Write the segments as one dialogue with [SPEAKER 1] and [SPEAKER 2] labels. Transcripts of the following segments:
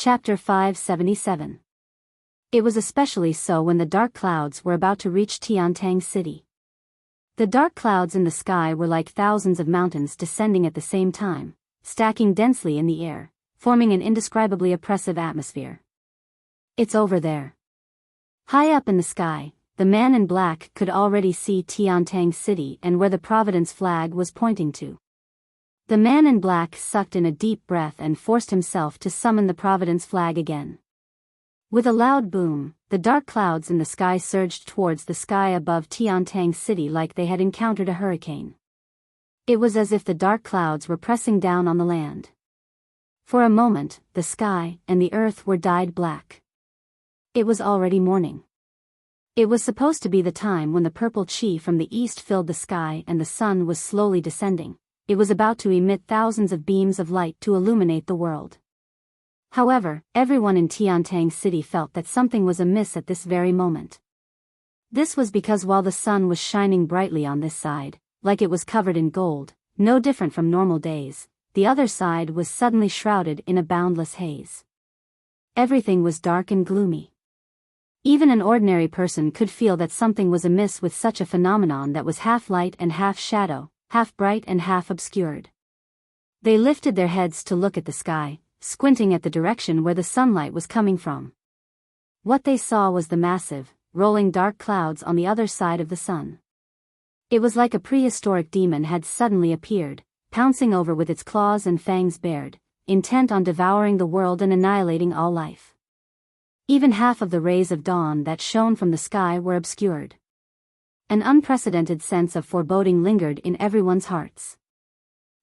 [SPEAKER 1] Chapter 577. It was especially so when the dark clouds were about to reach Enchanting City. The dark clouds in the sky were like thousands of mountains descending at the same time, stacking densely in the air, forming an indescribably oppressive atmosphere. It's over there. High up in the sky, the man in black could already see Enchanting City and where the Providence flag was pointing to. The man in black sucked in a deep breath and forced himself to summon the Providence flag again. With a loud boom, the dark clouds in the sky surged towards the sky above Enchanting City like they had encountered a hurricane. It was as if the dark clouds were pressing down on the land. For a moment, the sky and the earth were dyed black. It was already morning. It was supposed to be the time when the purple chi from the east filled the sky and the sun was slowly descending. It was about to emit thousands of beams of light to illuminate the world. However, everyone in Enchanting City felt that something was amiss at this very moment. This was because while the sun was shining brightly on this side, like it was covered in gold, no different from normal days, the other side was suddenly shrouded in a boundless haze. Everything was dark and gloomy. Even an ordinary person could feel that something was amiss with such a phenomenon that was half light and half shadow, half bright and half obscured. They lifted their heads to look at the sky, squinting at the direction where the sunlight was coming from. What they saw was the massive, rolling dark clouds on the other side of the sun. It was like a prehistoric demon had suddenly appeared, pouncing over with its claws and fangs bared, intent on devouring the world and annihilating all life. Even half of the rays of dawn that shone from the sky were obscured. An unprecedented sense of foreboding lingered in everyone's hearts.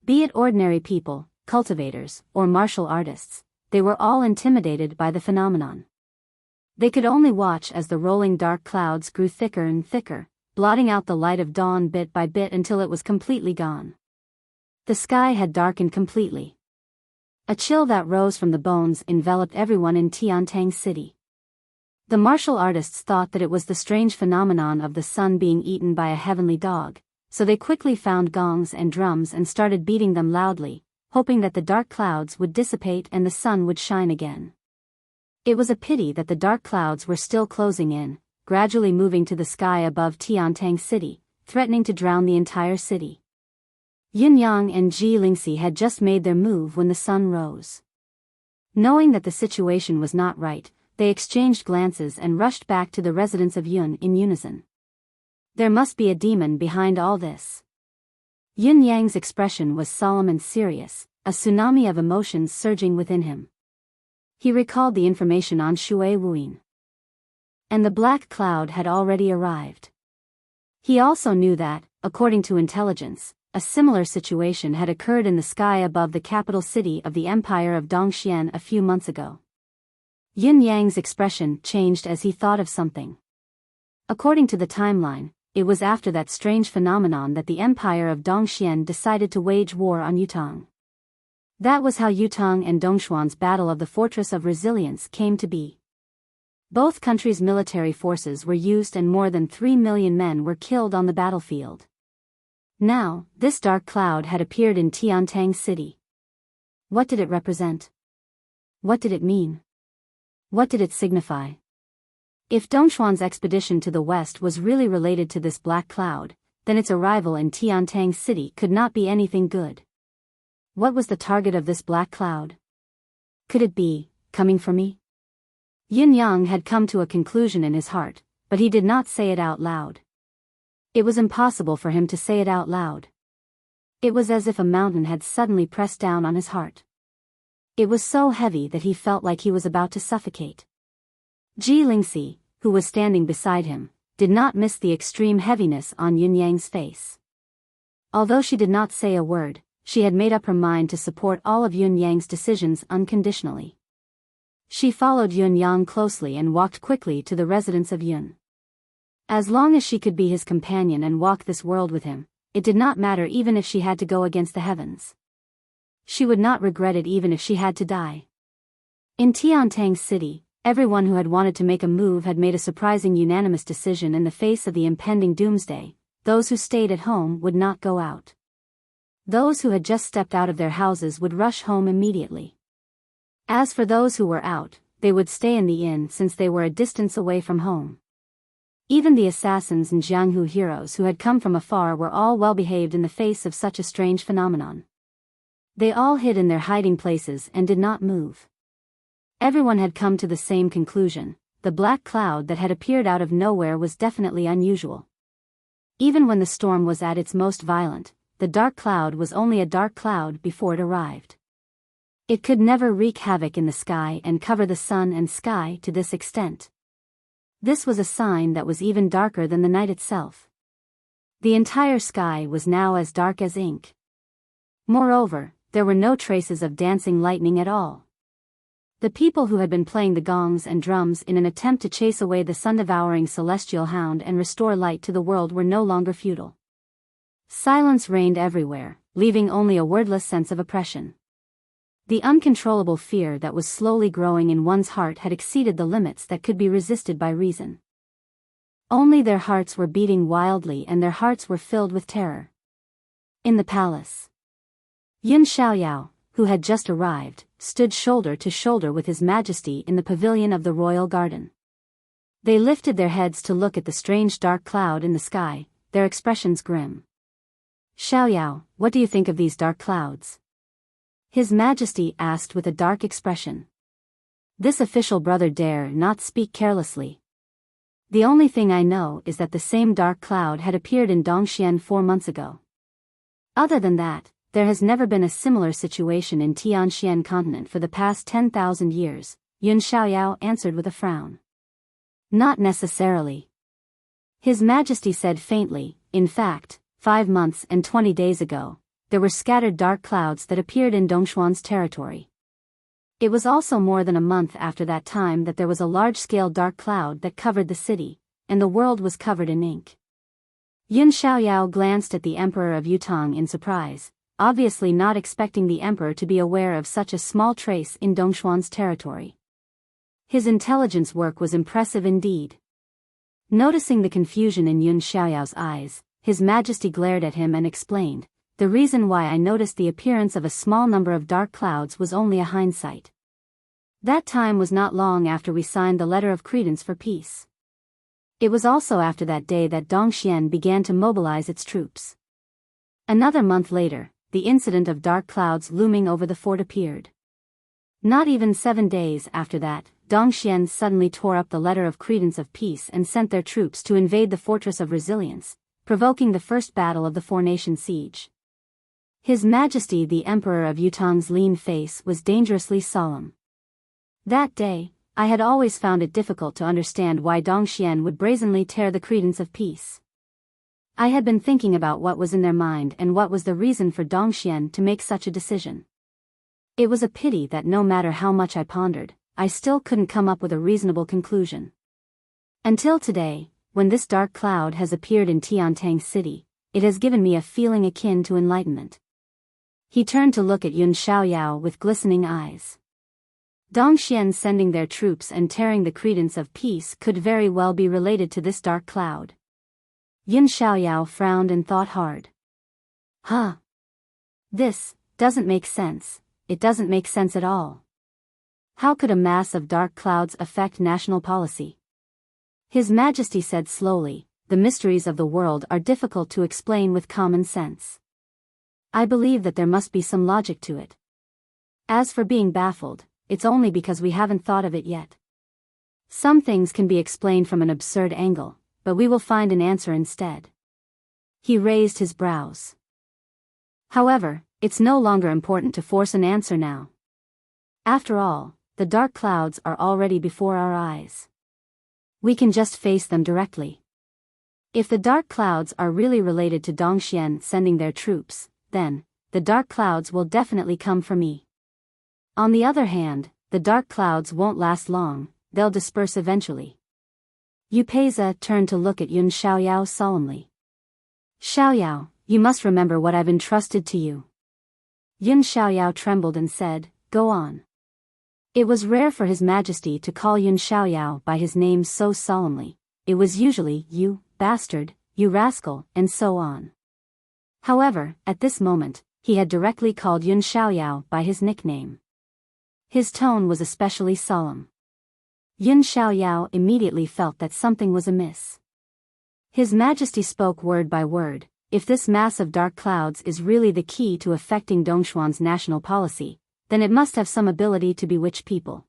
[SPEAKER 1] Be it ordinary people, cultivators, or martial artists, they were all intimidated by the phenomenon. They could only watch as the rolling dark clouds grew thicker and thicker, blotting out the light of dawn bit by bit until it was completely gone. The sky had darkened completely. A chill that rose from the bones enveloped everyone in Enchanting City. The martial artists thought that it was the strange phenomenon of the sun being eaten by a heavenly dog, so they quickly found gongs and drums and started beating them loudly, hoping that the dark clouds would dissipate and the sun would shine again. It was a pity that the dark clouds were still closing in, gradually moving to the sky above Enchanting City, threatening to drown the entire city. Yun Yang and Ji Lingxi had just made their move when the sun rose. Knowing that the situation was not right, they exchanged glances and rushed back to the residence of Yun in unison. There must be a demon behind all this. Yun Yang's expression was solemn and serious, a tsunami of emotions surging within him. He recalled the information on Shui Wuyin. And the black cloud had already arrived. He also knew that, according to intelligence, a similar situation had occurred in the sky above the capital city of the Empire of Dongxian a few months ago. Yun Yang's expression changed as he thought of something. According to the timeline, it was after that strange phenomenon that the Empire of Dongxian decided to wage war on Yutong. That was how Yutong and Dongxuan's Battle of the Fortress of Resilience came to be. Both countries' military forces were used and more than 3 million men were killed on the battlefield. Now, this dark cloud had appeared in Enchanting City. What did it represent? What did it mean? What did it signify? If Dongxuan's expedition to the west was really related to this black cloud, then its arrival in Enchanting City could not be anything good. What was the target of this black cloud? Could it be coming for me? Yun Yang had come to a conclusion in his heart, but he did not say it out loud. It was impossible for him to say it out loud. It was as if a mountain had suddenly pressed down on his heart. It was so heavy that he felt like he was about to suffocate. Ji Lingxi, who was standing beside him, did not miss the extreme heaviness on Yun Yang's face. Although she did not say a word, she had made up her mind to support all of Yun Yang's decisions unconditionally. She followed Yun Yang closely and walked quickly to the residence of Yun. As long as she could be his companion and walk this world with him, it did not matter even if she had to go against the heavens. She would not regret it even if she had to die. In Enchanting City, everyone who had wanted to make a move had made a surprising unanimous decision in the face of the impending doomsday. Those who stayed at home would not go out. Those who had just stepped out of their houses would rush home immediately. As for those who were out, they would stay in the inn since they were a distance away from home. Even the assassins and Jianghu heroes who had come from afar were all well behaved in the face of such a strange phenomenon. They all hid in their hiding places and did not move. Everyone had come to the same conclusion: the black cloud that had appeared out of nowhere was definitely unusual. Even when the storm was at its most violent, the dark cloud was only a dark cloud before it arrived. It could never wreak havoc in the sky and cover the sun and sky to this extent. This was a sign that was even darker than the night itself. The entire sky was now as dark as ink. Moreover, there were no traces of dancing lightning at all. The people who had been playing the gongs and drums in an attempt to chase away the sun-devouring celestial hound and restore light to the world were no longer futile. Silence reigned everywhere, leaving only a wordless sense of oppression. The uncontrollable fear that was slowly growing in one's heart had exceeded the limits that could be resisted by reason. Only their hearts were beating wildly and their hearts were filled with terror. In the palace, Yun Xiaoyao, who had just arrived, stood shoulder to shoulder with His Majesty in the pavilion of the royal garden. They lifted their heads to look at the strange dark cloud in the sky, their expressions grim. "Xiaoyao, what do you think of these dark clouds?" His Majesty asked with a dark expression. This official brother dare not speak carelessly. "The only thing I know is that the same dark cloud had appeared in Dongxian 4 months ago. Other than that, there has never been a similar situation in Tianxian continent for the past 10,000 years, Yun Xiaoyao answered with a frown. "Not necessarily." His Majesty said faintly, "In fact, 5 months and 20 days ago, there were scattered dark clouds that appeared in Dongshuan's territory. It was also more than a month after that time that there was a large-scale dark cloud that covered the city, and the world was covered in ink." Yun Xiaoyao glanced at the Emperor of Yutang in surprise, obviously not expecting the Emperor to be aware of such a small trace in Dongshuan's territory. His intelligence work was impressive indeed. Noticing the confusion in Yun Xiaoyao's eyes, His Majesty glared at him and explained, "The reason why I noticed the appearance of a small number of dark clouds was only a hindsight. That time was not long after we signed the letter of credence for peace. It was also after that day that Dongxian began to mobilize its troops. Another month later, the incident of dark clouds looming over the fort appeared. Not even 7 days after that, Dongxian suddenly tore up the letter of credence of peace and sent their troops to invade the fortress of resilience, provoking the first battle of the four-nation siege." His Majesty the Emperor of Yutang's lean face was dangerously solemn. That day, I had always found it difficult to understand why Dongxian would brazenly tear the credence of peace. I had been thinking about what was in their mind and what was the reason for Dongxian to make such a decision. It was a pity that no matter how much I pondered, I still couldn't come up with a reasonable conclusion. Until today, when this dark cloud has appeared in Tiantang City, it has given me a feeling akin to enlightenment. He turned to look at Yun Xiaoyao with glistening eyes. Dongxian sending their troops and tearing the credence of peace could very well be related to this dark cloud. Yun Xiaoyao frowned and thought hard. "Huh. This doesn't make sense. It doesn't make sense at all. How could a mass of dark clouds affect national policy?" His Majesty said slowly, "The mysteries of the world are difficult to explain with common sense. I believe that there must be some logic to it. As for being baffled, it's only because we haven't thought of it yet. Some things can be explained from an absurd angle, but we will find an answer instead." He raised his brows. "However, it's no longer important to force an answer now. After all, the dark clouds are already before our eyes. We can just face them directly. If the dark clouds are really related to Dongxian sending their troops, then, the dark clouds will definitely come for me. On the other hand, the dark clouds won't last long, they'll disperse eventually." Yu Peiza turned to look at Yun Xiaoyao solemnly. "Xiaoyao, you must remember what I've entrusted to you." Yun Xiaoyao trembled and said, "Go on." It was rare for His Majesty to call Yun Xiaoyao by his name so solemnly. It was usually, "You bastard," "You rascal," and so on. However, at this moment, he had directly called Yun Xiaoyao by his nickname. His tone was especially solemn. Yin Xiaoyao immediately felt that something was amiss. His Majesty spoke word by word. If this mass of dark clouds is really the key to affecting Dongxuan's national policy, then it must have some ability to bewitch people.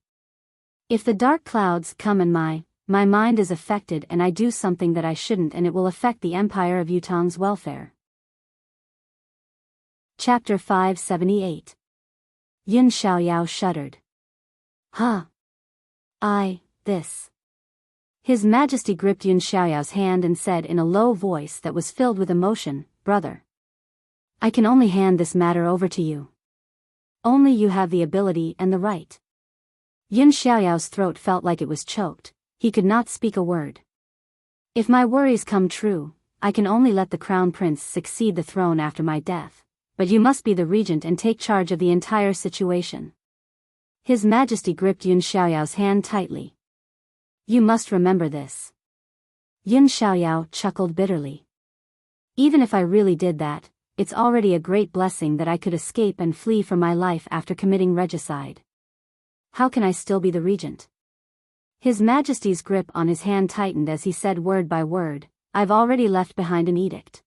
[SPEAKER 1] If the dark clouds come and my mind is affected and I do something that I shouldn't, and it will affect the Empire of Yutong's welfare. Chapter 578. Yin Xiaoyao shuddered. Huh. This. His Majesty gripped Yin Xiaoyao's hand and said in a low voice that was filled with emotion, "Brother, I can only hand this matter over to you. Only you have the ability and the right." Yin Xiaoyao's throat felt like it was choked. He could not speak a word. "If my worries come true, I can only let the Crown Prince succeed the throne after my death, but you must be the regent and take charge of the entire situation." His Majesty gripped Yin Xiaoyao's hand tightly. "You must remember this." Yin Xiaoyao chuckled bitterly. "Even if I really did that, it's already a great blessing that I could escape and flee from my life after committing regicide. How can I still be the regent?" His Majesty's grip on his hand tightened as he said word by word, "I've already left behind an edict.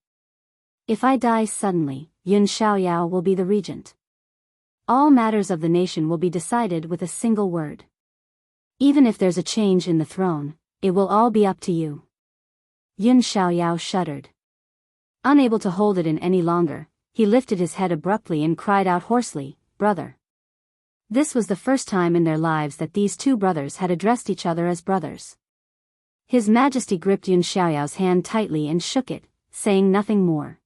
[SPEAKER 1] If I die suddenly, Yin Xiaoyao will be the regent. All matters of the nation will be decided with a single word. Even if there's a change in the throne, it will all be up to you." Yin Xiaoyao shuddered. Unable to hold it in any longer, he lifted his head abruptly and cried out hoarsely, "Brother." This was the first time in their lives that these two brothers had addressed each other as brothers. His Majesty gripped Yin Xiaoyao's hand tightly and shook it, saying nothing more.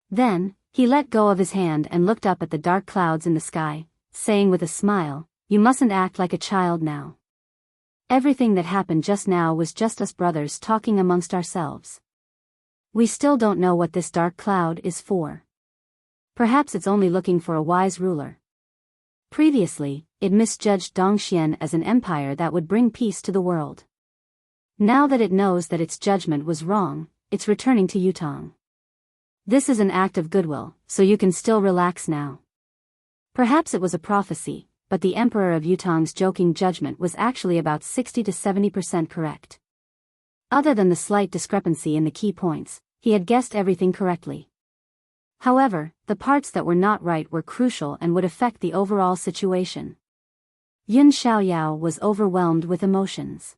[SPEAKER 1] Then, he let go of his hand and looked up at the dark clouds in the sky, saying with a smile, "You mustn't act like a child now. Everything that happened just now was just us brothers talking amongst ourselves. We still don't know what this dark cloud is for. Perhaps it's only looking for a wise ruler. Previously, it misjudged Dongxian as an empire that would bring peace to the world. Now that it knows that its judgment was wrong, it's returning to Yutong. This is an act of goodwill, so you can still relax now." Perhaps it was a prophecy, but the Emperor of Yutong's joking judgment was actually about 60 to 70% correct. Other than the slight discrepancy in the key points, he had guessed everything correctly. However, the parts that were not right were crucial and would affect the overall situation. Yin Xiaoyao was overwhelmed with emotions.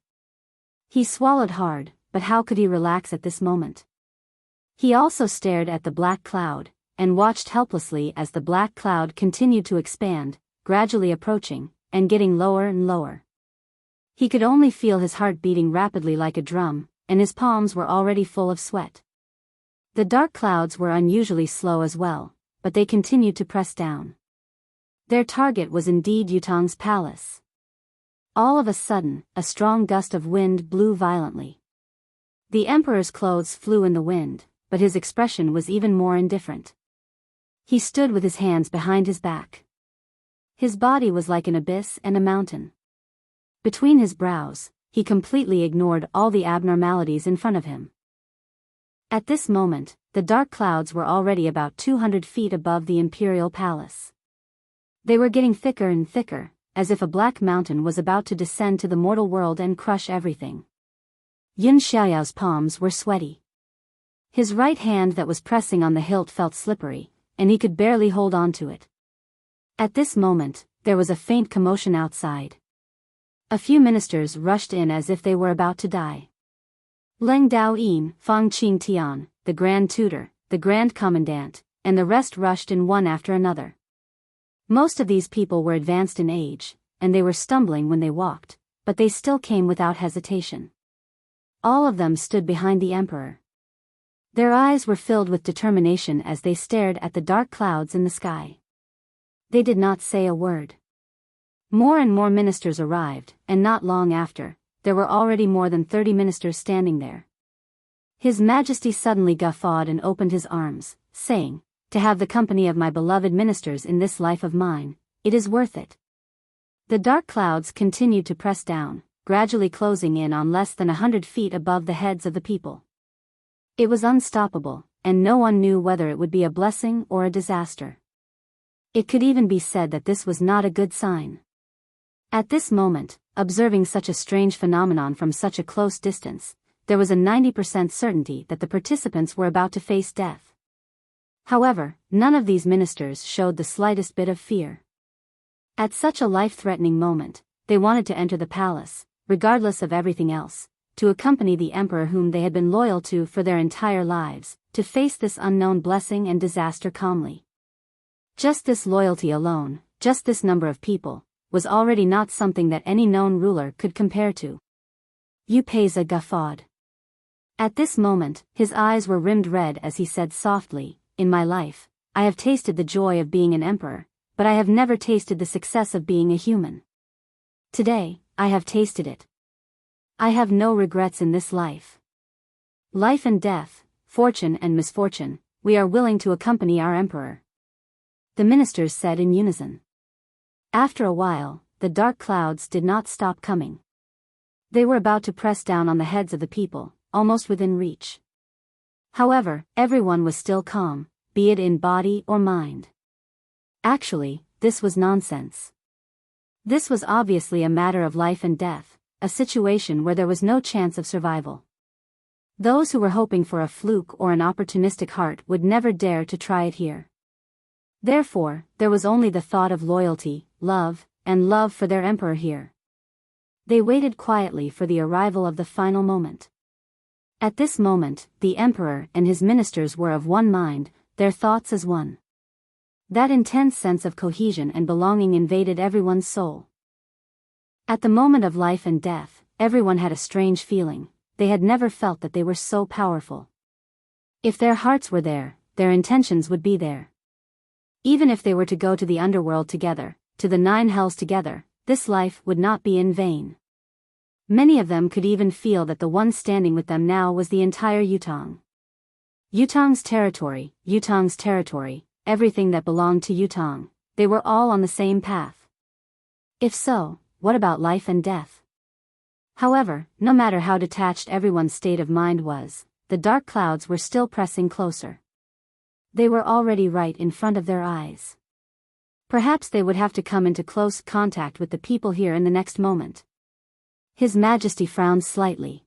[SPEAKER 1] He swallowed hard, but how could he relax at this moment? He also stared at the black cloud, and watched helplessly as the black cloud continued to expand, gradually approaching, and getting lower and lower. He could only feel his heart beating rapidly like a drum, and his palms were already full of sweat. The dark clouds were unusually slow as well, but they continued to press down. Their target was indeed Yutong's palace. All of a sudden, a strong gust of wind blew violently. The emperor's clothes flew in the wind, but his expression was even more indifferent. He stood with his hands behind his back. His body was like an abyss and a mountain. Between his brows, he completely ignored all the abnormalities in front of him. At this moment, the dark clouds were already about 200 feet above the imperial palace. They were getting thicker and thicker, as if a black mountain was about to descend to the mortal world and crush everything. Yin Xiaoyao's palms were sweaty. His right hand that was pressing on the hilt felt slippery, and he could barely hold on to it. At this moment, there was a faint commotion outside. A few ministers rushed in as if they were about to die. Leng Daoyin, Fang Qingtian, the Grand Tutor, the Grand Commandant, and the rest rushed in one after another. Most of these people were advanced in age, and they were stumbling when they walked, but they still came without hesitation. All of them stood behind the emperor. Their eyes were filled with determination as they stared at the dark clouds in the sky. They did not say a word. More and more ministers arrived, and not long after, there were already more than 30 ministers standing there. His Majesty suddenly guffawed and opened his arms, saying, "To have the company of my beloved ministers in this life of mine, it is worth it." The dark clouds continued to press down, gradually closing in on less than 100 feet above the heads of the people. It was unstoppable, and no one knew whether it would be a blessing or a disaster. It could even be said that this was not a good sign. At this moment, observing such a strange phenomenon from such a close distance, there was a 90% certainty that the participants were about to face death. However, none of these ministers showed the slightest bit of fear. At such a life-threatening moment, they wanted to enter the palace, regardless of everything else, to accompany the emperor whom they had been loyal to for their entire lives, to face this unknown blessing and disaster calmly. Just this loyalty alone, just this number of people, was already not something that any known ruler could compare to. Upeza guffawed. At this moment, his eyes were rimmed red as he said softly, "In my life, I have tasted the joy of being an emperor, but I have never tasted the success of being a human. Today, I have tasted it. I have no regrets in this life. Life and death, fortune and misfortune, we are willing to accompany our emperor," the ministers said in unison. After a while, the dark clouds did not stop coming. They were about to press down on the heads of the people, almost within reach. However, everyone was still calm, be it in body or mind. Actually, this was nonsense. This was obviously a matter of life and death, a situation where there was no chance of survival. Those who were hoping for a fluke or an opportunistic heart would never dare to try it here. Therefore, there was only the thought of loyalty, love, and love for their emperor here. They waited quietly for the arrival of the final moment. At this moment, the emperor and his ministers were of one mind, their thoughts as one. That intense sense of cohesion and belonging invaded everyone's soul. At the moment of life and death, everyone had a strange feeling. They had never felt that they were so powerful. If their hearts were there, their intentions would be there. Even if they were to go to the underworld together, to the 9 hells together, this life would not be in vain. Many of them could even feel that the one standing with them now was the entire Yutong. Yutong's territory, everything that belonged to Yutong, they were all on the same path. If so, what about life and death? However, no matter how detached everyone's state of mind was, the dark clouds were still pressing closer. They were already right in front of their eyes. Perhaps they would have to come into close contact with the people here in the next moment. His Majesty frowned slightly.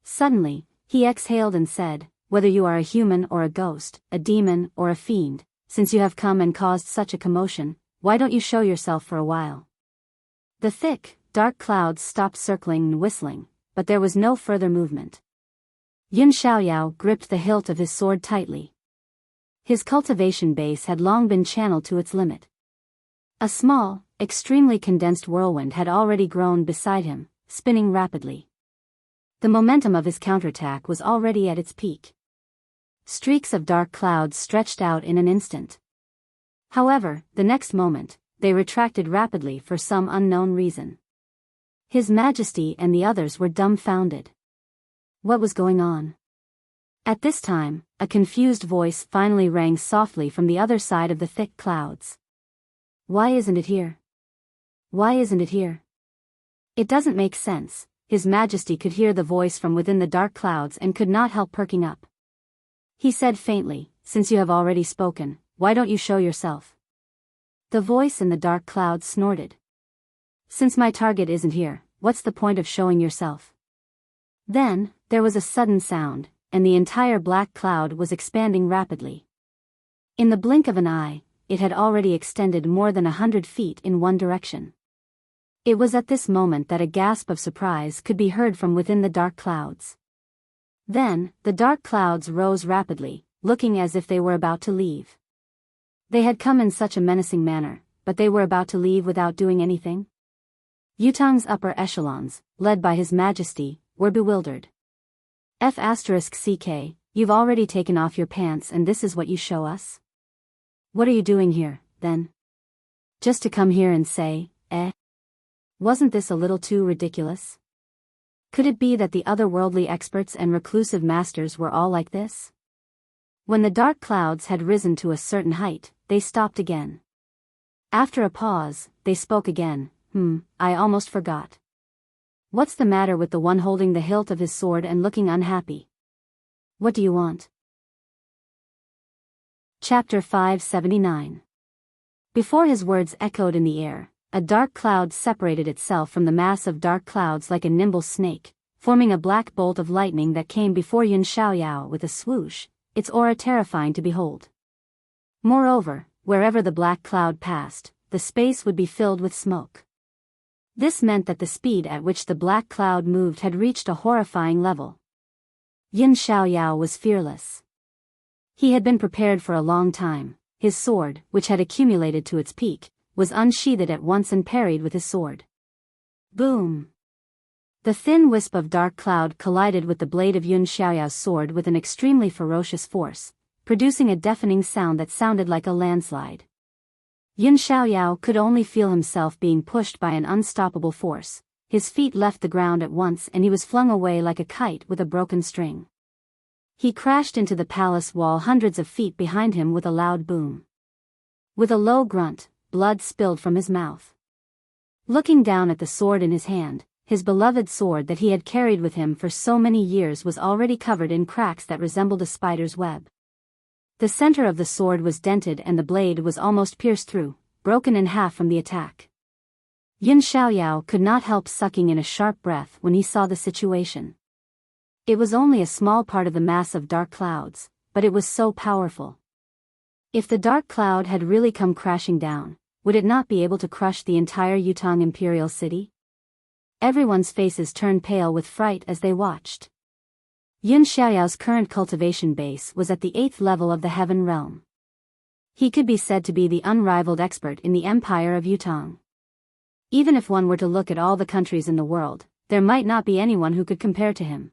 [SPEAKER 1] Suddenly, he exhaled and said, "Whether you are a human or a ghost, a demon or a fiend, since you have come and caused such a commotion, why don't you show yourself for a while?" The thick, dark clouds stopped circling and whistling, but there was no further movement. Yun Xiaoyao gripped the hilt of his sword tightly. His cultivation base had long been channeled to its limit. A small, extremely condensed whirlwind had already grown beside him, spinning rapidly. The momentum of his counterattack was already at its peak. Streaks of dark clouds stretched out in an instant. However, the next moment, they retracted rapidly for some unknown reason. His Majesty and the others were dumbfounded. What was going on? At this time, a confused voice finally rang softly from the other side of the thick clouds. "Why isn't it here? Why isn't it here?" "It doesn't make sense." His Majesty could hear the voice from within the dark clouds and could not help perking up. He said faintly, "Since you have already spoken, why don't you show yourself?" The voice in the dark clouds snorted. "Since my target isn't here, what's the point of showing yourself?" Then, there was a sudden sound, and the entire black cloud was expanding rapidly. In the blink of an eye, it had already extended more than 100 feet in one direction. It was at this moment that a gasp of surprise could be heard from within the dark clouds. Then, the dark clouds rose rapidly, looking as if they were about to leave. They had come in such a menacing manner, but they were about to leave without doing anything? Yutong's upper echelons, led by His Majesty, were bewildered. F***CK, you've already taken off your pants and this is what you show us? What are you doing here, then? Just to come here and say, eh? Wasn't this a little too ridiculous? Could it be that the otherworldly experts and reclusive masters were all like this? When the dark clouds had risen to a certain height, they stopped again. After a pause, they spoke again. I almost forgot. What's the matter with the one holding the hilt of his sword and looking unhappy? What do you want? Chapter 579. Before his words echoed in the air, a dark cloud separated itself from the mass of dark clouds like a nimble snake, forming a black bolt of lightning that came before Yun Xiaoyao with a swoosh, its aura terrifying to behold. Moreover, wherever the black cloud passed, the space would be filled with smoke. This meant that the speed at which the black cloud moved had reached a horrifying level. Yun Xiaoyao was fearless. He had been prepared for a long time. His sword, which had accumulated to its peak, was unsheathed at once and parried with his sword. Boom! The thin wisp of dark cloud collided with the blade of Yun Xiaoyao's sword with an extremely ferocious force, producing a deafening sound that sounded like a landslide. Yun Xiaoyao could only feel himself being pushed by an unstoppable force. His feet left the ground at once and he was flung away like a kite with a broken string. He crashed into the palace wall hundreds of feet behind him with a loud boom. With a low grunt, blood spilled from his mouth. Looking down at the sword in his hand, his beloved sword that he had carried with him for so many years was already covered in cracks that resembled a spider's web. The center of the sword was dented and the blade was almost pierced through, broken in half from the attack. Yun Xiaoyao could not help sucking in a sharp breath when he saw the situation. It was only a small part of the mass of dark clouds, but it was so powerful. If the dark cloud had really come crashing down, would it not be able to crush the entire Yutong imperial city? Everyone's faces turned pale with fright as they watched. Yun Xiaoyao's current cultivation base was at the 8th level of the Heaven Realm. He could be said to be the unrivaled expert in the Empire of Yutong. Even if one were to look at all the countries in the world, there might not be anyone who could compare to him.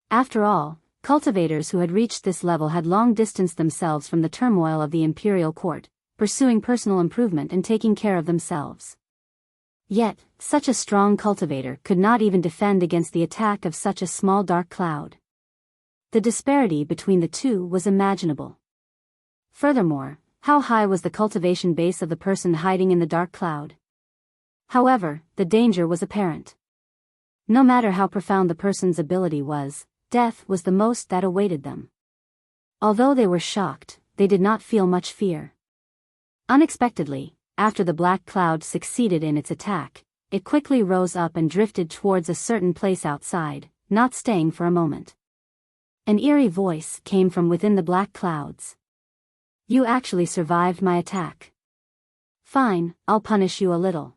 [SPEAKER 1] After all, cultivators who had reached this level had long distanced themselves from the turmoil of the imperial court, pursuing personal improvement and taking care of themselves. Yet, such a strong cultivator could not even defend against the attack of such a small dark cloud. The disparity between the two was imaginable. Furthermore, how high was the cultivation base of the person hiding in the dark cloud? However, the danger was apparent. No matter how profound the person's ability was, death was the most that awaited them. Although they were shocked, they did not feel much fear. Unexpectedly, after the black cloud succeeded in its attack, it quickly rose up and drifted towards a certain place outside, not staying for a moment. An eerie voice came from within the black clouds. You actually survived my attack. Fine, I'll punish you a little.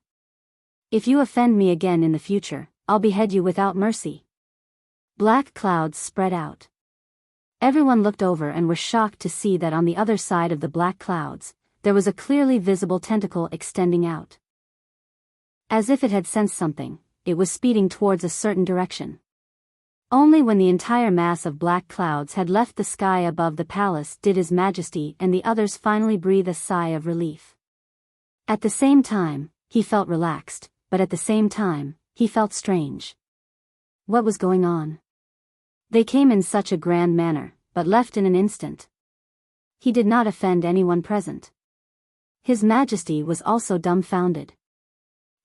[SPEAKER 1] If you offend me again in the future, I'll behead you without mercy. Black clouds spread out. Everyone looked over and were shocked to see that on the other side of the black clouds, there was a clearly visible tentacle extending out. As if it had sensed something, it was speeding towards a certain direction. Only when the entire mass of black clouds had left the sky above the palace did His Majesty and the others finally breathe a sigh of relief. At the same time, he felt relaxed, but at the same time, he felt strange. What was going on? They came in such a grand manner, but left in an instant. He did not offend anyone present. His Majesty was also dumbfounded.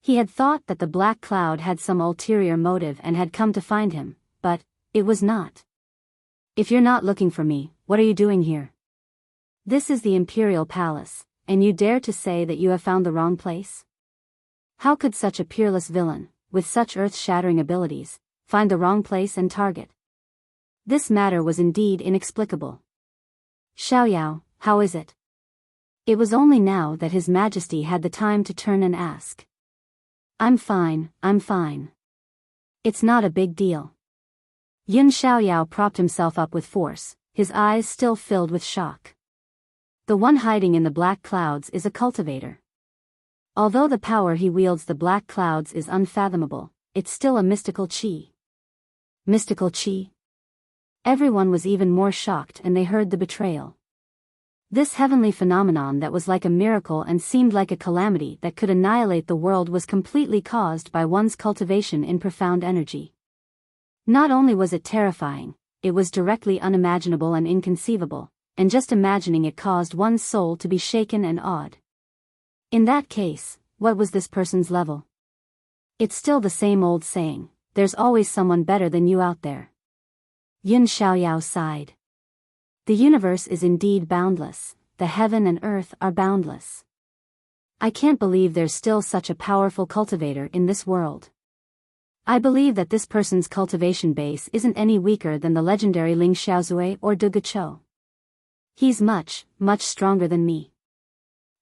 [SPEAKER 1] He had thought that the black cloud had some ulterior motive and had come to find him, but it was not. If you're not looking for me, what are you doing here? This is the Imperial Palace, and you dare to say that you have found the wrong place? How could such a peerless villain, with such earth-shattering abilities, find the wrong place and target? This matter was indeed inexplicable. Xiaoyao, how is it? It was only now that His Majesty had the time to turn and ask. I'm fine. It's not a big deal. Yun Xiaoyao propped himself up with force, his eyes still filled with shock. The one hiding in the black clouds is a cultivator. Although the power he wields the black clouds is unfathomable, it's still a mystical chi. Mystical chi? Everyone was even more shocked and they heard the betrayal. This heavenly phenomenon that was like a miracle and seemed like a calamity that could annihilate the world was completely caused by one's cultivation in profound energy. Not only was it terrifying, it was directly unimaginable and inconceivable, and just imagining it caused one's soul to be shaken and awed. In that case, what was this person's level? It's still the same old saying, there's always someone better than you out there. Yun Xiaoyao sighed. The universe is indeed boundless, the heaven and earth are boundless. I can't believe there's still such a powerful cultivator in this world. I believe that this person's cultivation base isn't any weaker than the legendary Ling Xiaozui or Du Guchou. He's much, much stronger than me.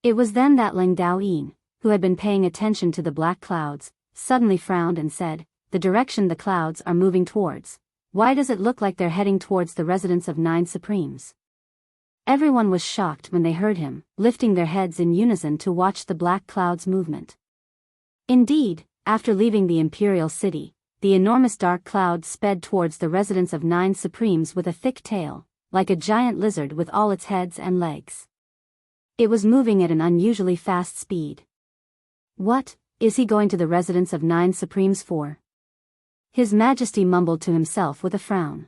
[SPEAKER 1] It was then that Ling Daoyin, who had been paying attention to the black clouds, suddenly frowned and said, "The direction the clouds are moving towards. Why does it look like they're heading towards the residence of 9 Supremes?" Everyone was shocked when they heard him, lifting their heads in unison to watch the black clouds' movement. Indeed, after leaving the imperial city, the enormous dark cloud sped towards the residence of 9 Supremes with a thick tail, like a giant lizard with all its heads and legs. It was moving at an unusually fast speed. What is he going to the residence of 9 Supremes for? His Majesty mumbled to himself with a frown.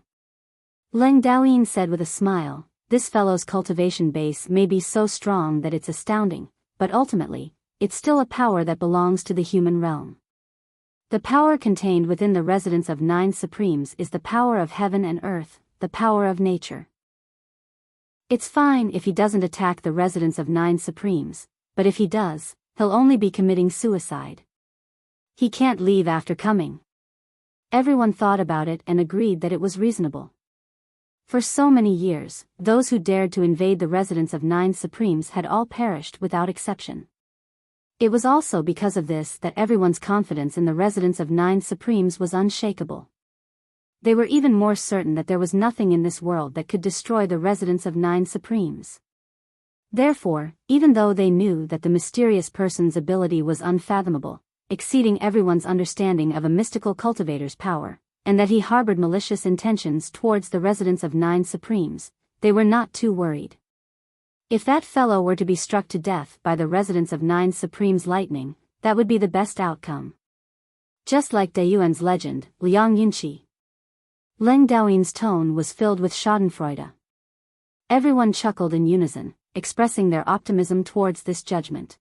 [SPEAKER 1] Ling Daoyin said with a smile, "This fellow's cultivation base may be so strong that it's astounding, but ultimately, it's still a power that belongs to the human realm. The power contained within the residence of 9 Supremes is the power of heaven and earth, the power of nature. It's fine if he doesn't attack the residence of 9 Supremes, but if he does, he'll only be committing suicide. He can't leave after coming." Everyone thought about it and agreed that it was reasonable. For so many years, those who dared to invade the residence of 9 Supremes had all perished without exception. It was also because of this that everyone's confidence in the residence of 9 Supremes was unshakable. They were even more certain that there was nothing in this world that could destroy the residence of 9 Supremes. Therefore, even though they knew that the mysterious person's ability was unfathomable, exceeding everyone's understanding of a mystical cultivator's power, and that he harbored malicious intentions towards the residence of 9 Supremes, they were not too worried. If that fellow were to be struck to death by the residence of 9 Supremes' lightning, that would be the best outcome. Just like Dayuan's legend, Liang Yunqi. Ling Daoyin's tone was filled with schadenfreude. Everyone chuckled in unison, expressing their optimism towards this judgment.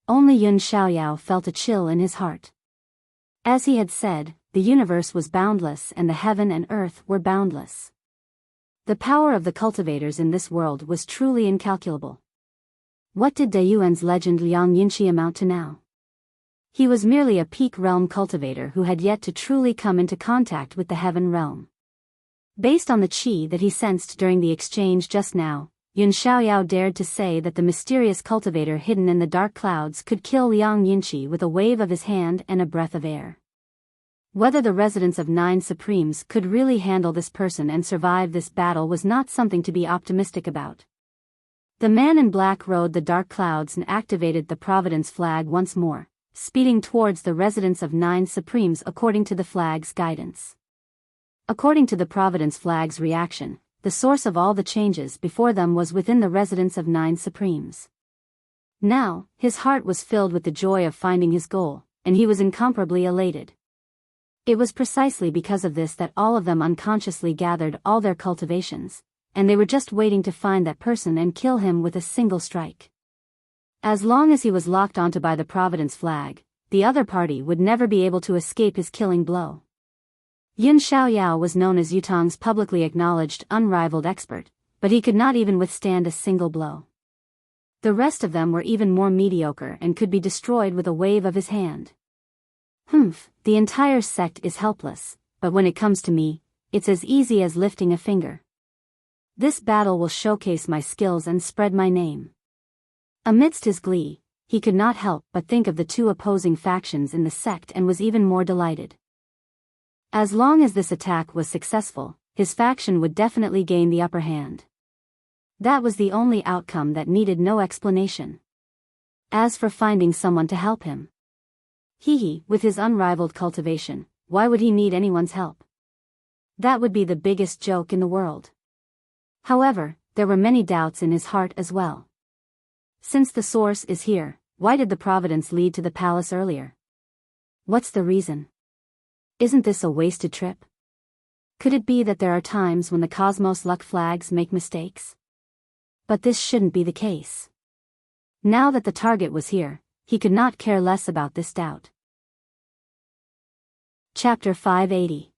[SPEAKER 1] Only Yun Xiaoyao felt a chill in his heart. As he had said, the universe was boundless and the heaven and earth were boundless. The power of the cultivators in this world was truly incalculable. What did Dayuan's legend Liang Yunqi amount to now? He was merely a peak realm cultivator who had yet to truly come into contact with the heaven realm. Based on the qi that he sensed during the exchange just now, Yun Xiaoyao dared to say that the mysterious cultivator hidden in the dark clouds could kill Liang Yunqi with a wave of his hand and a breath of air. Whether the residence of 9 Supremes could really handle this person and survive this battle was not something to be optimistic about. The man in black rode the dark clouds and activated the Providence flag once more, speeding towards the residence of 9 Supremes according to the flag's guidance. According to the Providence flag's reaction, the source of all the changes before them was within the residence of 9 Supremes. Now, his heart was filled with the joy of finding his goal, and he was incomparably elated. It was precisely because of this that all of them unconsciously gathered all their cultivations, and they were just waiting to find that person and kill him with a single strike. As long as he was locked onto by the Providence flag, the other party would never be able to escape his killing blow. Yun Xiaoyao was known as Yutong's publicly acknowledged unrivaled expert, but he could not even withstand a single blow. The rest of them were even more mediocre and could be destroyed with a wave of his hand. The entire sect is helpless, but when it comes to me, it's as easy as lifting a finger. This battle will showcase my skills and spread my name. Amidst his glee, he could not help but think of the two opposing factions in the sect and was even more delighted. As long as this attack was successful, his faction would definitely gain the upper hand. That was the only outcome that needed no explanation. As for finding someone to help him, with his unrivaled cultivation, why would he need anyone's help? That would be the biggest joke in the world. However, there were many doubts in his heart as well. Since the source is here, why did the Providence lead to the palace earlier? What's the reason? Isn't this a wasted trip? Could it be that there are times when the cosmos luck flags make mistakes? But this shouldn't be the case. Now that the target was here, he could not care less about this doubt. Chapter 580.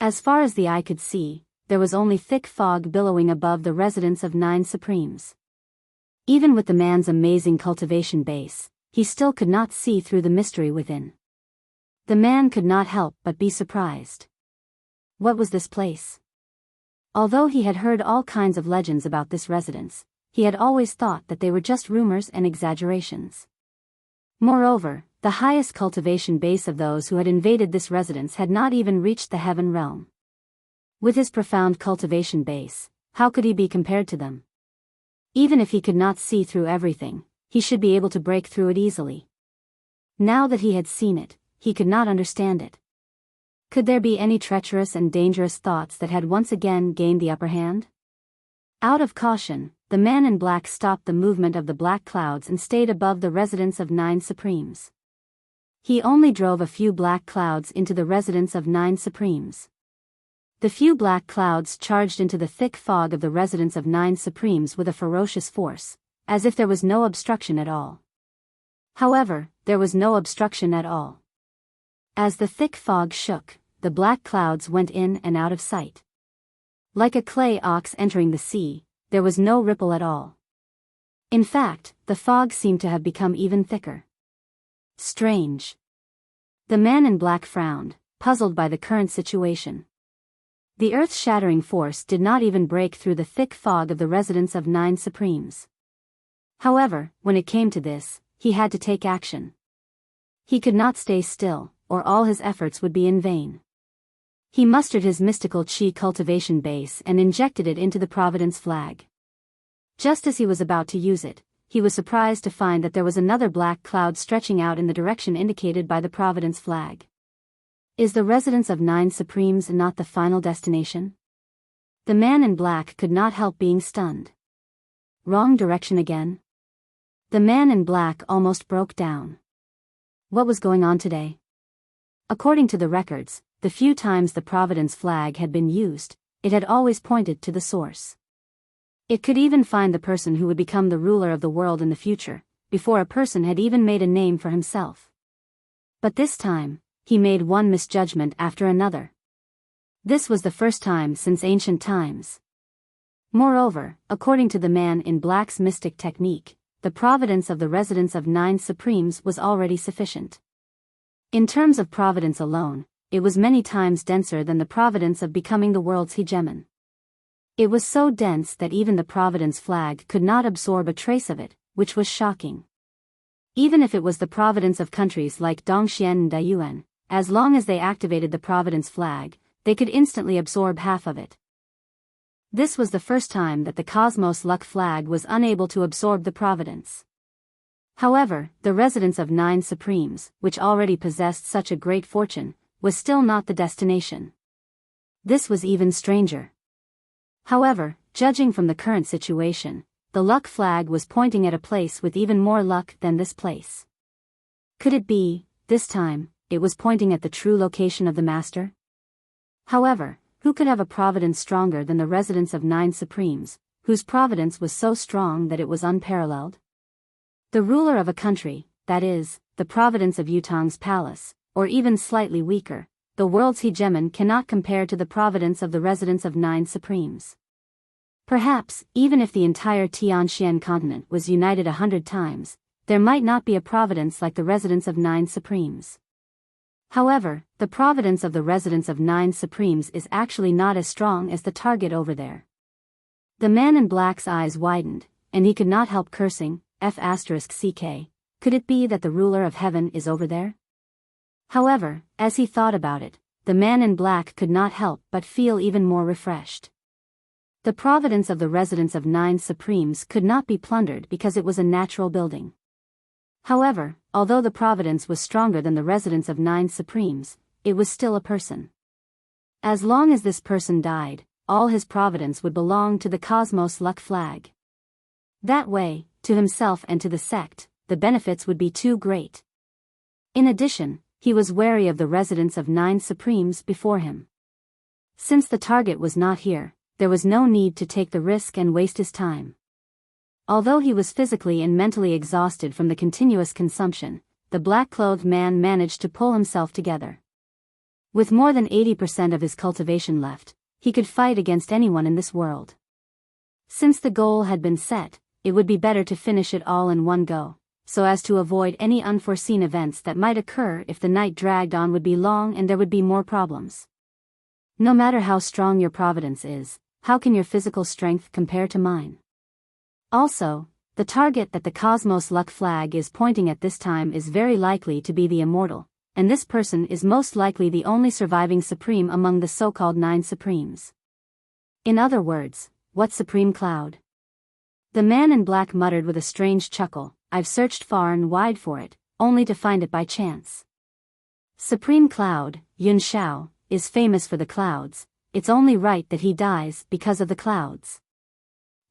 [SPEAKER 1] As far as the eye could see, there was only thick fog billowing above the residence of 9 Supremes. Even with the man's amazing cultivation base, he still could not see through the mystery within. The man could not help but be surprised. What was this place? Although he had heard all kinds of legends about this residence, he had always thought that they were just rumors and exaggerations. Moreover, the highest cultivation base of those who had invaded this residence had not even reached the heaven realm. With his profound cultivation base, how could he be compared to them? Even if he could not see through everything, he should be able to break through it easily. Now that he had seen it, he could not understand it. Could there be any treacherous and dangerous thoughts that had once again gained the upper hand? Out of caution, the man in black stopped the movement of the black clouds and stayed above the residence of 9 Supremes. He only drove a few black clouds into the residence of 9 Supremes. The few black clouds charged into the thick fog of the residence of 9 Supremes with a ferocious force, as if there was no obstruction at all. However, there was no obstruction at all. As the thick fog shook, the black clouds went in and out of sight. Like a clay ox entering the sea, there was no ripple at all. In fact, the fog seemed to have become even thicker. Strange. The man in black frowned, puzzled by the current situation. The earth-shattering force did not even break through the thick fog of the residence of 9 Supremes. However, when it came to this, he had to take action. He could not stay still, or all his efforts would be in vain. He mustered his mystical chi cultivation base and injected it into the Providence flag. Just as he was about to use it, he was surprised to find that there was another black cloud stretching out in the direction indicated by the Providence flag. Is the residence of 9 Supremes not the final destination? The man in black could not help being stunned. Wrong direction again? The man in black almost broke down. What was going on today? According to the records, the few times the Providence flag had been used, it had always pointed to the source. It could even find the person who would become the ruler of the world in the future, before a person had even made a name for himself. But this time, he made one misjudgment after another. This was the first time since ancient times. Moreover, according to the man in black's mystic technique, the providence of the residence of 9 Supremes was already sufficient. In terms of providence alone, it was many times denser than the providence of becoming the world's hegemon. It was so dense that even the providence flag could not absorb a trace of it, which was shocking. Even if it was the providence of countries like Dongxian and Dayuan, as long as they activated the Providence flag, they could instantly absorb half of it. This was the first time that the Cosmos Luck flag was unable to absorb the Providence. However, the residence of 9 Supremes, which already possessed such a great fortune, was still not the destination. This was even stranger. However, judging from the current situation, the luck flag was pointing at a place with even more luck than this place. Could it be, this time, it was pointing at the true location of the master? However, who could have a providence stronger than the residence of 9 Supremes, whose providence was so strong that it was unparalleled? The ruler of a country, that is, the providence of Yutong's palace, or even slightly weaker, the world's hegemon cannot compare to the providence of the residence of 9 Supremes. Perhaps, even if the entire Tianxian continent was united 100 times, there might not be a providence like the residence of 9 Supremes. However, the providence of the residence of 9 Supremes is actually not as strong as the target over there. The man in black's eyes widened, and he could not help cursing, F***ck, could it be that the ruler of heaven is over there? However, as he thought about it, the man in black could not help but feel even more refreshed. The providence of the residence of 9 Supremes could not be plundered because it was a natural building. However, although the providence was stronger than the residence of 9 Supremes, it was still a person. As long as this person died, all his providence would belong to the Cosmos Luck flag. That way, to himself and to the sect, the benefits would be too great. In addition, he was wary of the residence of 9 Supremes before him. Since the target was not here, there was no need to take the risk and waste his time. Although he was physically and mentally exhausted from the continuous consumption, the black-clothed man managed to pull himself together. With more than 80% of his cultivation left, he could fight against anyone in this world. Since the goal had been set, it would be better to finish it all in one go, so as to avoid any unforeseen events that might occur. If the night dragged on would be long and there would be more problems. No matter how strong your providence is, how can your physical strength compare to mine? Also, the target that the Cosmos Luck flag is pointing at this time is very likely to be the immortal, and this person is most likely the only surviving supreme among the so-called 9 supremes. In other words, what supreme cloud? The man in black muttered with a strange chuckle, I've searched far and wide for it, only to find it by chance. Supreme Cloud, Yun Shao, is famous for the clouds. It's only right that he dies because of the clouds.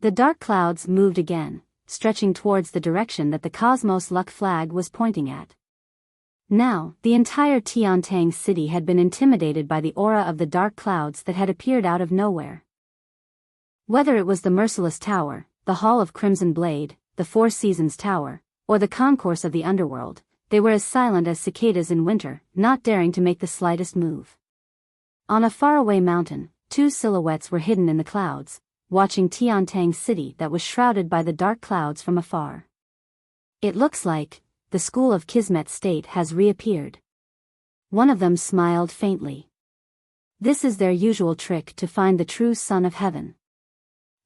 [SPEAKER 1] The dark clouds moved again, stretching towards the direction that the Cosmos Luck flag was pointing at. Now, the entire Tiantang city had been intimidated by the aura of the dark clouds that had appeared out of nowhere. Whether it was the Merciless Tower, the Hall of Crimson Blade, the Four Seasons Tower, or the concourse of the underworld, they were as silent as cicadas in winter, not daring to make the slightest move. On a faraway mountain, 2 silhouettes were hidden in the clouds, watching Tiantang city that was shrouded by the dark clouds from afar. It looks like the school of Kismet State has reappeared. One of them smiled faintly. This is their usual trick to find the true Son of Heaven.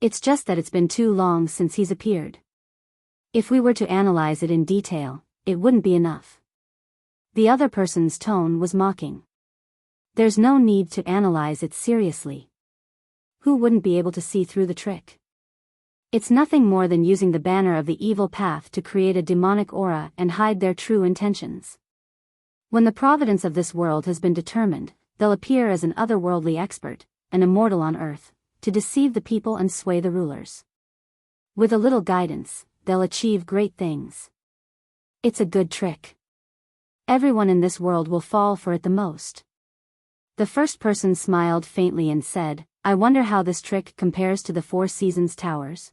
[SPEAKER 1] It's just that it's been too long since he's appeared. If we were to analyze it in detail, it wouldn't be enough. The other person's tone was mocking. There's no need to analyze it seriously. Who wouldn't be able to see through the trick? It's nothing more than using the banner of the evil path to create a demonic aura and hide their true intentions. When the providence of this world has been determined, they'll appear as an otherworldly expert, an immortal on earth, to deceive the people and sway the rulers. With a little guidance, they'll achieve great things. It's a good trick. Everyone in this world will fall for it the most. The first person smiled faintly and said, I wonder how this trick compares to the Four Seasons Towers.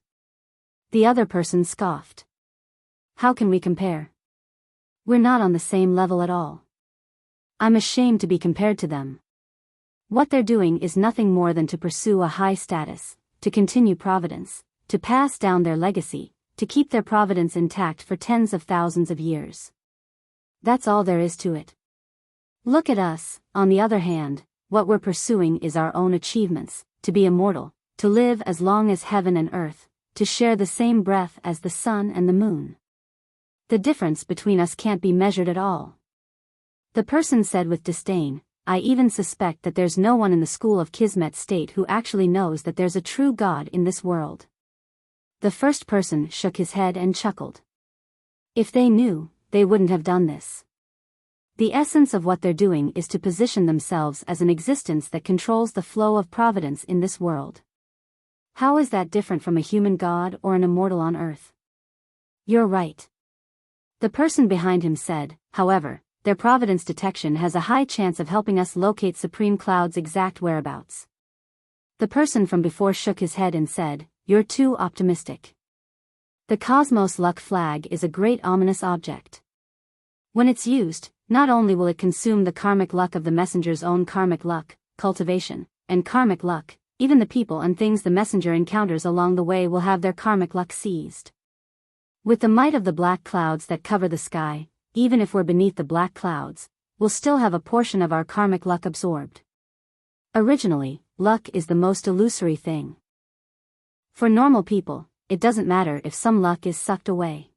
[SPEAKER 1] The other person scoffed. How can we compare? We're not on the same level at all. I'm ashamed to be compared to them. What they're doing is nothing more than to pursue a high status, to continue providence, to pass down their legacy, to keep their providence intact for tens of thousands of years. That's all there is to it. Look at us, on the other hand, what we're pursuing is our own achievements, to be immortal, to live as long as heaven and earth, to share the same breath as the sun and the moon. The difference between us can't be measured at all. The person said with disdain, I even suspect that there's no one in the school of Kismet State who actually knows that there's a true God in this world. The first person shook his head and chuckled. If they knew, they wouldn't have done this. The essence of what they're doing is to position themselves as an existence that controls the flow of providence in this world. How is that different from a human god or an immortal on earth? You're right. The person behind him said, however, their providence detection has a high chance of helping us locate Supreme Cloud's exact whereabouts. The person from before shook his head and said, You're too optimistic. The Cosmos Luck flag is a great ominous object. When it's used, not only will it consume the karmic luck of the messenger's own karmic luck, cultivation, and karmic luck, even the people and things the messenger encounters along the way will have their karmic luck seized. With the might of the black clouds that cover the sky, even if we're beneath the black clouds, we'll still have a portion of our karmic luck absorbed. Originally, luck is the most illusory thing. For normal people, it doesn't matter if some luck is sucked away.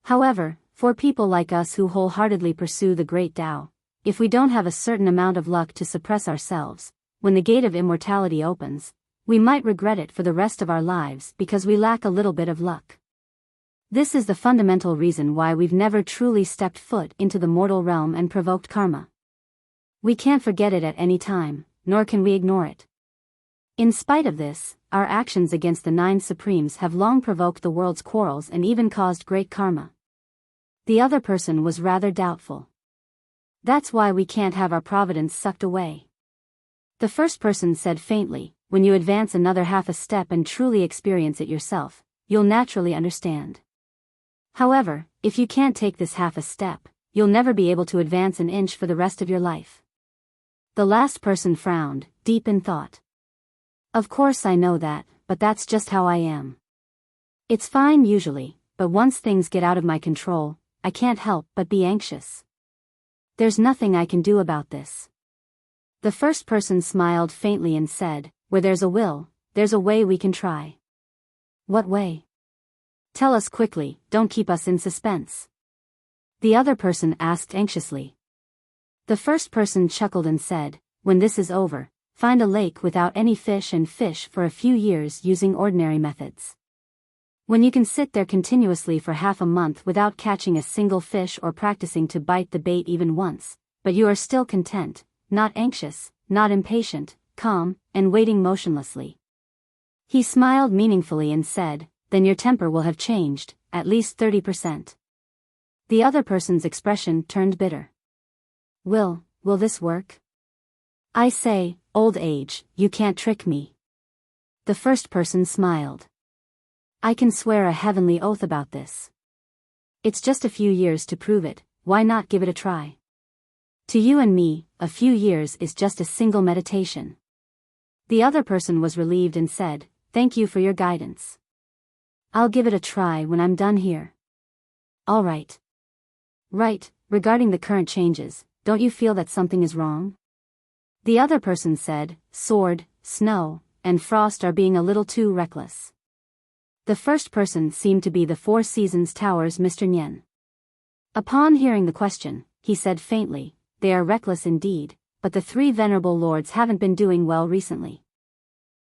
[SPEAKER 1] However, for people like us who wholeheartedly pursue the great Tao, if we don't have a certain amount of luck to suppress ourselves, when the gate of immortality opens, we might regret it for the rest of our lives because we lack a little bit of luck. This is the fundamental reason why we've never truly stepped foot into the mortal realm and provoked karma. We can't forget it at any time, nor can we ignore it. In spite of this, our actions against the 9 Supremes have long provoked the world's quarrels and even caused great karma. The other person was rather doubtful. That's why we can't have our providence sucked away. The first person said faintly, when you advance another half a step and truly experience it yourself, you'll naturally understand. However, if you can't take this half a step, you'll never be able to advance an inch for the rest of your life. The last person frowned, deep in thought. Of course I know that, but that's just how I am. It's fine usually, but once things get out of my control, I can't help but be anxious. There's nothing I can do about this. The first person smiled faintly and said, where there's a will, there's a way we can try. What way? Tell us quickly, don't keep us in suspense. The other person asked anxiously. The first person chuckled and said, when this is over, find a lake without any fish and fish for a few years using ordinary methods. When you can sit there continuously for half a month without catching a single fish or practicing to bite the bait even once, but you are still content, not anxious, not impatient, calm, and waiting motionlessly. He smiled meaningfully and said, then your temper will have changed, at least 30%. The other person's expression turned bitter. Will this work? I say, old age, you can't trick me. The first person smiled. I can swear a heavenly oath about this. It's just a few years to prove it, why not give it a try? To you and me, a few years is just a single meditation. The other person was relieved and said, thank you for your guidance. I'll give it a try when I'm done here. All right. Right, regarding the current changes, don't you feel that something is wrong? The other person said, sword, snow, and frost are being a little too reckless. The first person seemed to be the Four Seasons Tower's Mr. Nyen. Upon hearing the question, he said faintly, they are reckless indeed, but the three venerable lords haven't been doing well recently.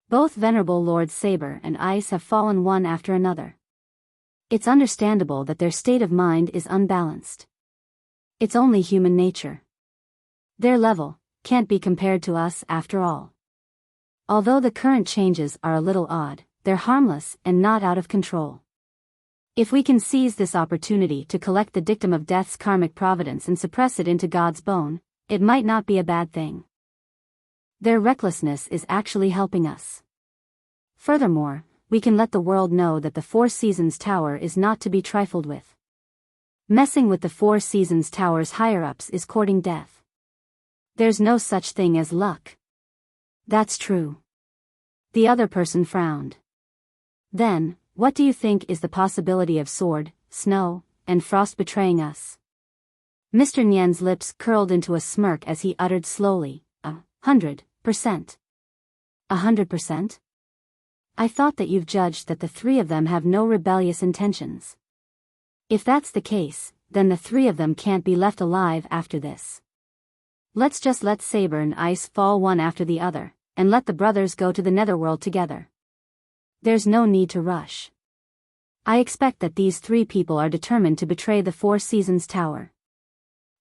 [SPEAKER 1] Both venerable lords Saber and Ice have fallen one after another. It's understandable that their state of mind is unbalanced. It's only human nature. Their level can't be compared to us after all. Although the current changes are a little odd, they're harmless and not out of control. If we can seize this opportunity to collect the dictum of death's karmic providence and suppress it into God's bone, it might not be a bad thing. Their recklessness is actually helping us. Furthermore, we can let the world know that the Four Seasons Tower is not to be trifled with. Messing with the Four Seasons Tower's higher-ups is courting death. There's no such thing as luck. That's true. The other person frowned. Then, what do you think is the possibility of sword, snow, and frost betraying us? Mr. Nyen's lips curled into a smirk as he uttered slowly, 100%. 100%? I thought that you've judged that the three of them have no rebellious intentions. If that's the case, then the three of them can't be left alive after this. Let's just let Saber and Ice fall one after the other, and let the brothers go to the netherworld together. There's no need to rush. I expect that these three people are determined to betray the Four Seasons Tower.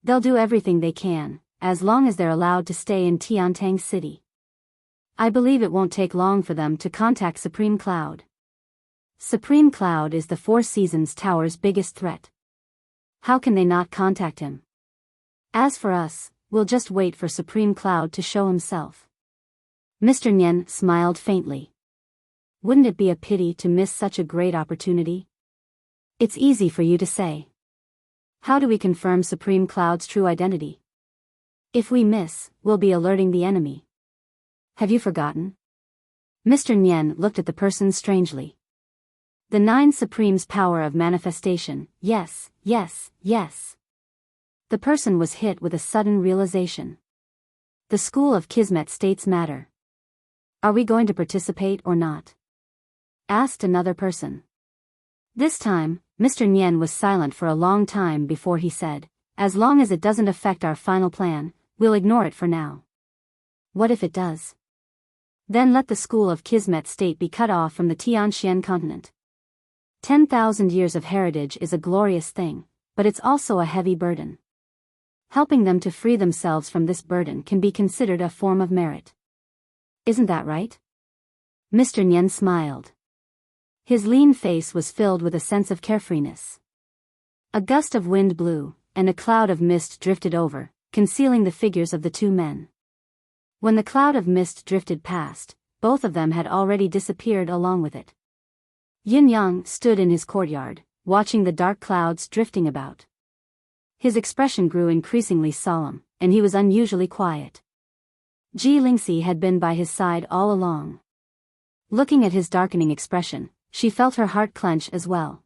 [SPEAKER 1] They'll do everything they can, as long as they're allowed to stay in Tiantang City. I believe it won't take long for them to contact Supreme Cloud. Supreme Cloud is the Four Seasons Tower's biggest threat. How can they not contact him? As for us, we'll just wait for Supreme Cloud to show himself. Mr. Nyen smiled faintly. Wouldn't it be a pity to miss such a great opportunity? It's easy for you to say. How do we confirm Supreme Cloud's true identity? If we miss, we'll be alerting the enemy. Have you forgotten? Mr. Nyen looked at the person strangely. The Nine Supremes' power of manifestation, yes. The person was hit with a sudden realization. The School of Kismet states matter. Are we going to participate or not? Asked another person. This time, Mr. Nyen was silent for a long time before he said, as long as it doesn't affect our final plan, we'll ignore it for now. What if it does? Then let the School of Kismet state be cut off from the Tianxian continent. 10,000 years of heritage is a glorious thing, but it's also a heavy burden. Helping them to free themselves from this burden can be considered a form of merit. Isn't that right? Mr. Nyen smiled. His lean face was filled with a sense of carefreeness. A gust of wind blew, and a cloud of mist drifted over, concealing the figures of the two men. When the cloud of mist drifted past, both of them had already disappeared along with it. Yin Yang stood in his courtyard, watching the dark clouds drifting about. His expression grew increasingly solemn, and he was unusually quiet. Ji Lingxi had been by his side all along. Looking at his darkening expression, she felt her heart clench as well.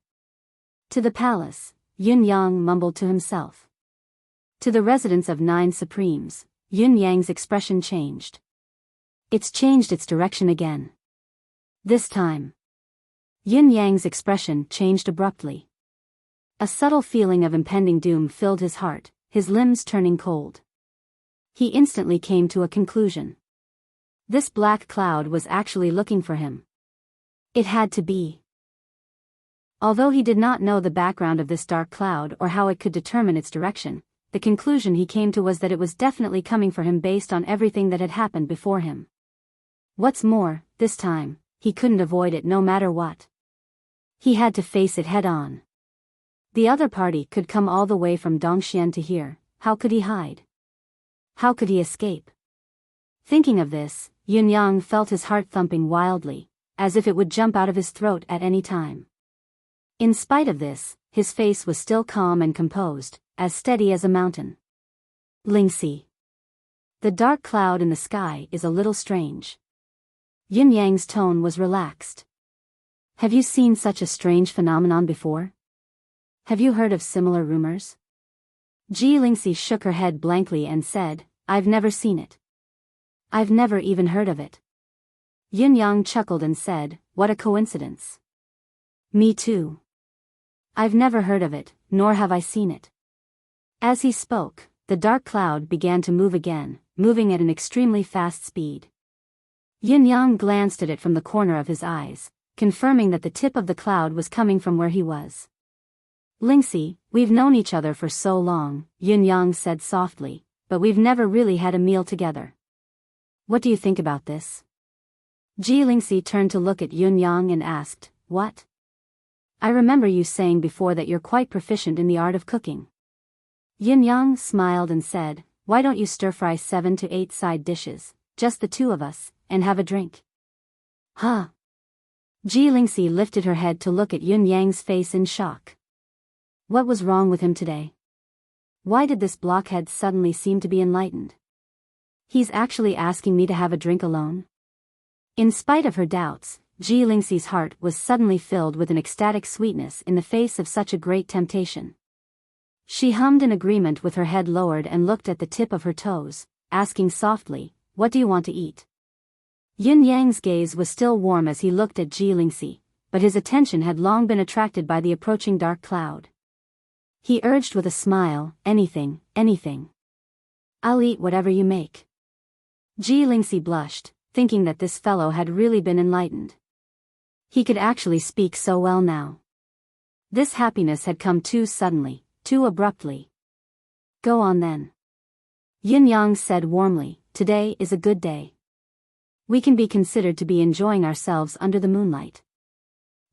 [SPEAKER 1] To the palace, Yun Yang mumbled to himself. To the residence of 9 Supremes, Yun Yang's expression changed. It's changed its direction again. This time, Yun Yang's expression changed abruptly. A subtle feeling of impending doom filled his heart, his limbs turning cold. He instantly came to a conclusion. This black cloud was actually looking for him. It had to be. Although he did not know the background of this dark cloud or how it could determine its direction, the conclusion he came to was that it was definitely coming for him based on everything that had happened before him. What's more, this time, he couldn't avoid it no matter what. He had to face it head on. The other party could come all the way from Dongxian to here. How could he hide? How could he escape? Thinking of this, Yun Yang felt his heart thumping wildly, as if it would jump out of his throat at any time. In spite of this, his face was still calm and composed, as steady as a mountain. Lingxi. The dark cloud in the sky is a little strange. Yun Yang's tone was relaxed. Have you seen such a strange phenomenon before? Have you heard of similar rumors? Ji Lingxi shook her head blankly and said, I've never seen it. I've never even heard of it. Yun Yang chuckled and said, what a coincidence. Me too. I've never heard of it, nor have I seen it. As he spoke, the dark cloud began to move again, moving at an extremely fast speed. Yun Yang glanced at it from the corner of his eyes, confirming that the tip of the cloud was coming from where he was. Lingxi, we've known each other for so long, Yun Yang said softly, but we've never really had a meal together. What do you think about this? Ji Lingxi turned to look at Yun Yang and asked, what? I remember you saying before that you're quite proficient in the art of cooking. Yun Yang smiled and said, why don't you stir-fry 7 to 8 side dishes, just the two of us, and have a drink? Huh? Ji Lingxi lifted her head to look at Yun Yang's face in shock. What was wrong with him today? Why did this blockhead suddenly seem to be enlightened? He's actually asking me to have a drink alone? In spite of her doubts, Ji Lingxi's heart was suddenly filled with an ecstatic sweetness in the face of such a great temptation. She hummed in agreement with her head lowered and looked at the tip of her toes, asking softly, what do you want to eat? Yun Yang's gaze was still warm as he looked at Ji Lingxi, but his attention had long been attracted by the approaching dark cloud. He urged with a smile, anything, anything. I'll eat whatever you make. Ji Lingxi blushed, thinking that this fellow had really been enlightened. He could actually speak so well now. This happiness had come too suddenly, too abruptly. Go on then. Yun Yang said warmly, today is a good day. We can be considered to be enjoying ourselves under the moonlight.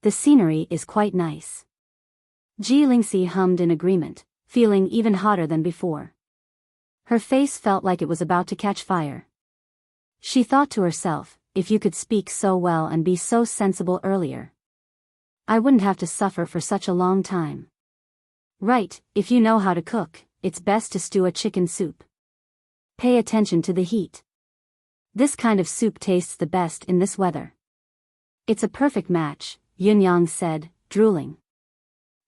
[SPEAKER 1] The scenery is quite nice. Ji Lingxi hummed in agreement, feeling even hotter than before. Her face felt like it was about to catch fire. She thought to herself, if you could speak so well and be so sensible earlier, I wouldn't have to suffer for such a long time. Right, if you know how to cook, it's best to stew a chicken soup. Pay attention to the heat. This kind of soup tastes the best in this weather. It's a perfect match, Yun Yang said, drooling.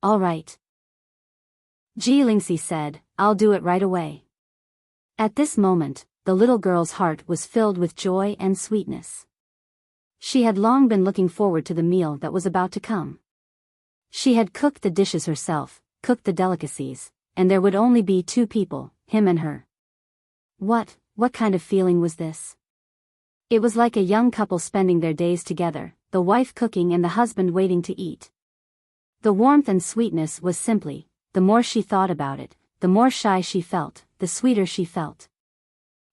[SPEAKER 1] All right. Ji Lingxi said, I'll do it right away. At this moment, the little girl's heart was filled with joy and sweetness. She had long been looking forward to the meal that was about to come. She had cooked the dishes herself, cooked the delicacies, and there would only be 2 people, him and her. What kind of feeling was this? It was like a young couple spending their days together, the wife cooking and the husband waiting to eat. The warmth and sweetness was simply, the more she thought about it, the more shy she felt, the sweeter she felt.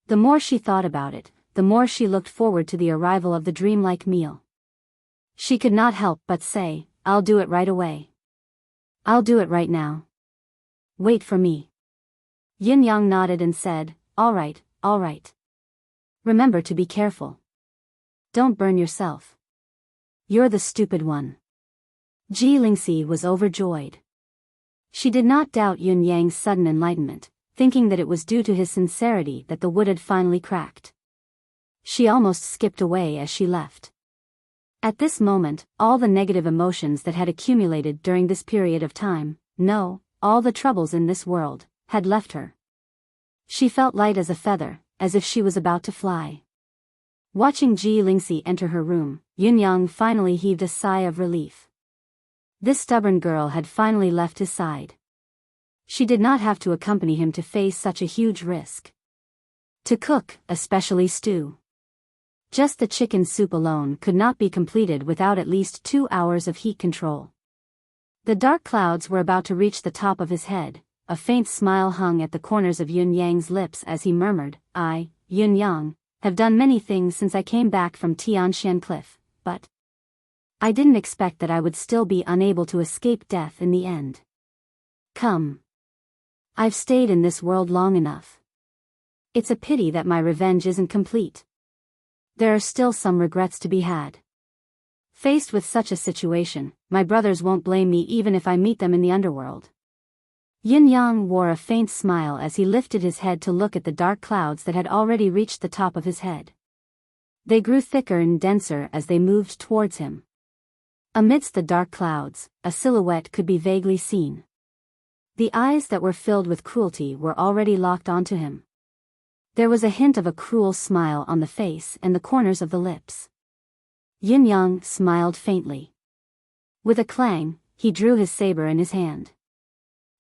[SPEAKER 1] The more she thought about it, the more she looked forward to the arrival of the dreamlike meal. She could not help but say, I'll do it right away. I'll do it right now. Wait for me. Yin Yang nodded and said, all right, all right. Remember to be careful. Don't burn yourself. You're the stupid one. Ji Lingxi was overjoyed. She did not doubt Yun Yang's sudden enlightenment, thinking that it was due to his sincerity that the wood had finally cracked. She almost skipped away as she left. At this moment, all the negative emotions that had accumulated during this period of time, no, all the troubles in this world, had left her. She felt light as a feather, as if she was about to fly. Watching Ji Lingxi enter her room, Yunyang finally heaved a sigh of relief. This stubborn girl had finally left his side. She did not have to accompany him to face such a huge risk. To cook, especially stew. Just the chicken soup alone could not be completed without at least 2 hours of heat control. The dark clouds were about to reach the top of his head. A faint smile hung at the corners of Yunyang's lips as he murmured, I, Yunyang, have done many things since I came back from Tianshan Cliff, but I didn't expect that I would still be unable to escape death in the end. Come. I've stayed in this world long enough. It's a pity that my revenge isn't complete. There are still some regrets to be had. Faced with such a situation, my brothers won't blame me even if I meet them in the underworld. Yunyang wore a faint smile as he lifted his head to look at the dark clouds that had already reached the top of his head. They grew thicker and denser as they moved towards him. Amidst the dark clouds, a silhouette could be vaguely seen. The eyes that were filled with cruelty were already locked onto him. There was a hint of a cruel smile on the face and the corners of the lips. Yunyang smiled faintly. With a clang, he drew his saber in his hand.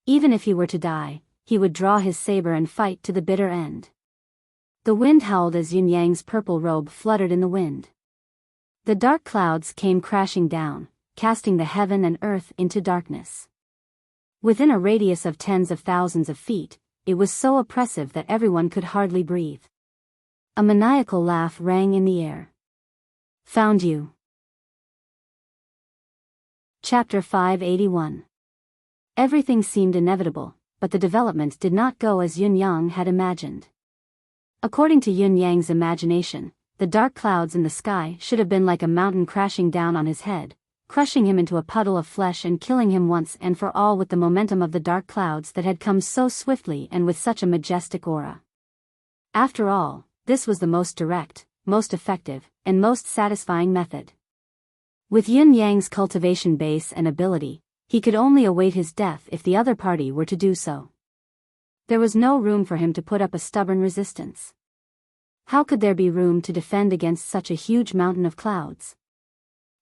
[SPEAKER 1] Even if he were to die, he would draw his saber and fight to the bitter end. The wind howled as Yunyang's purple robe fluttered in the wind. The dark clouds came crashing down, casting the heaven and earth into darkness. Within a radius of tens of thousands of feet, it was so oppressive that everyone could hardly breathe. A maniacal laugh rang in the air. Found you. Chapter 581. Everything seemed inevitable, but the development did not go as Yunyang had imagined. According to Yunyang's imagination, the dark clouds in the sky should have been like a mountain crashing down on his head, crushing him into a puddle of flesh and killing him once and for all with the momentum of the dark clouds that had come so swiftly and with such a majestic aura. After all, this was the most direct, most effective, and most satisfying method. With Yunyang's cultivation base and ability, he could only await his death if the other party were to do so. There was no room for him to put up a stubborn resistance. How could there be room to defend against such a huge mountain of clouds?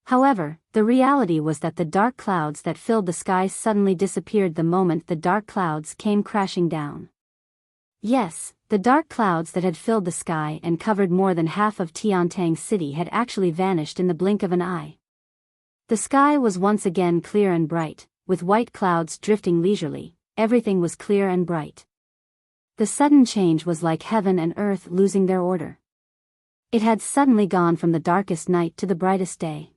[SPEAKER 1] However, the reality was that the dark clouds that filled the sky suddenly disappeared the moment the dark clouds came crashing down. Yes, the dark clouds that had filled the sky and covered more than half of Tiantang City had actually vanished in the blink of an eye. The sky was once again clear and bright, with white clouds drifting leisurely. Everything was clear and bright. The sudden change was like heaven and earth losing their order. It had suddenly gone from the darkest night to the brightest day.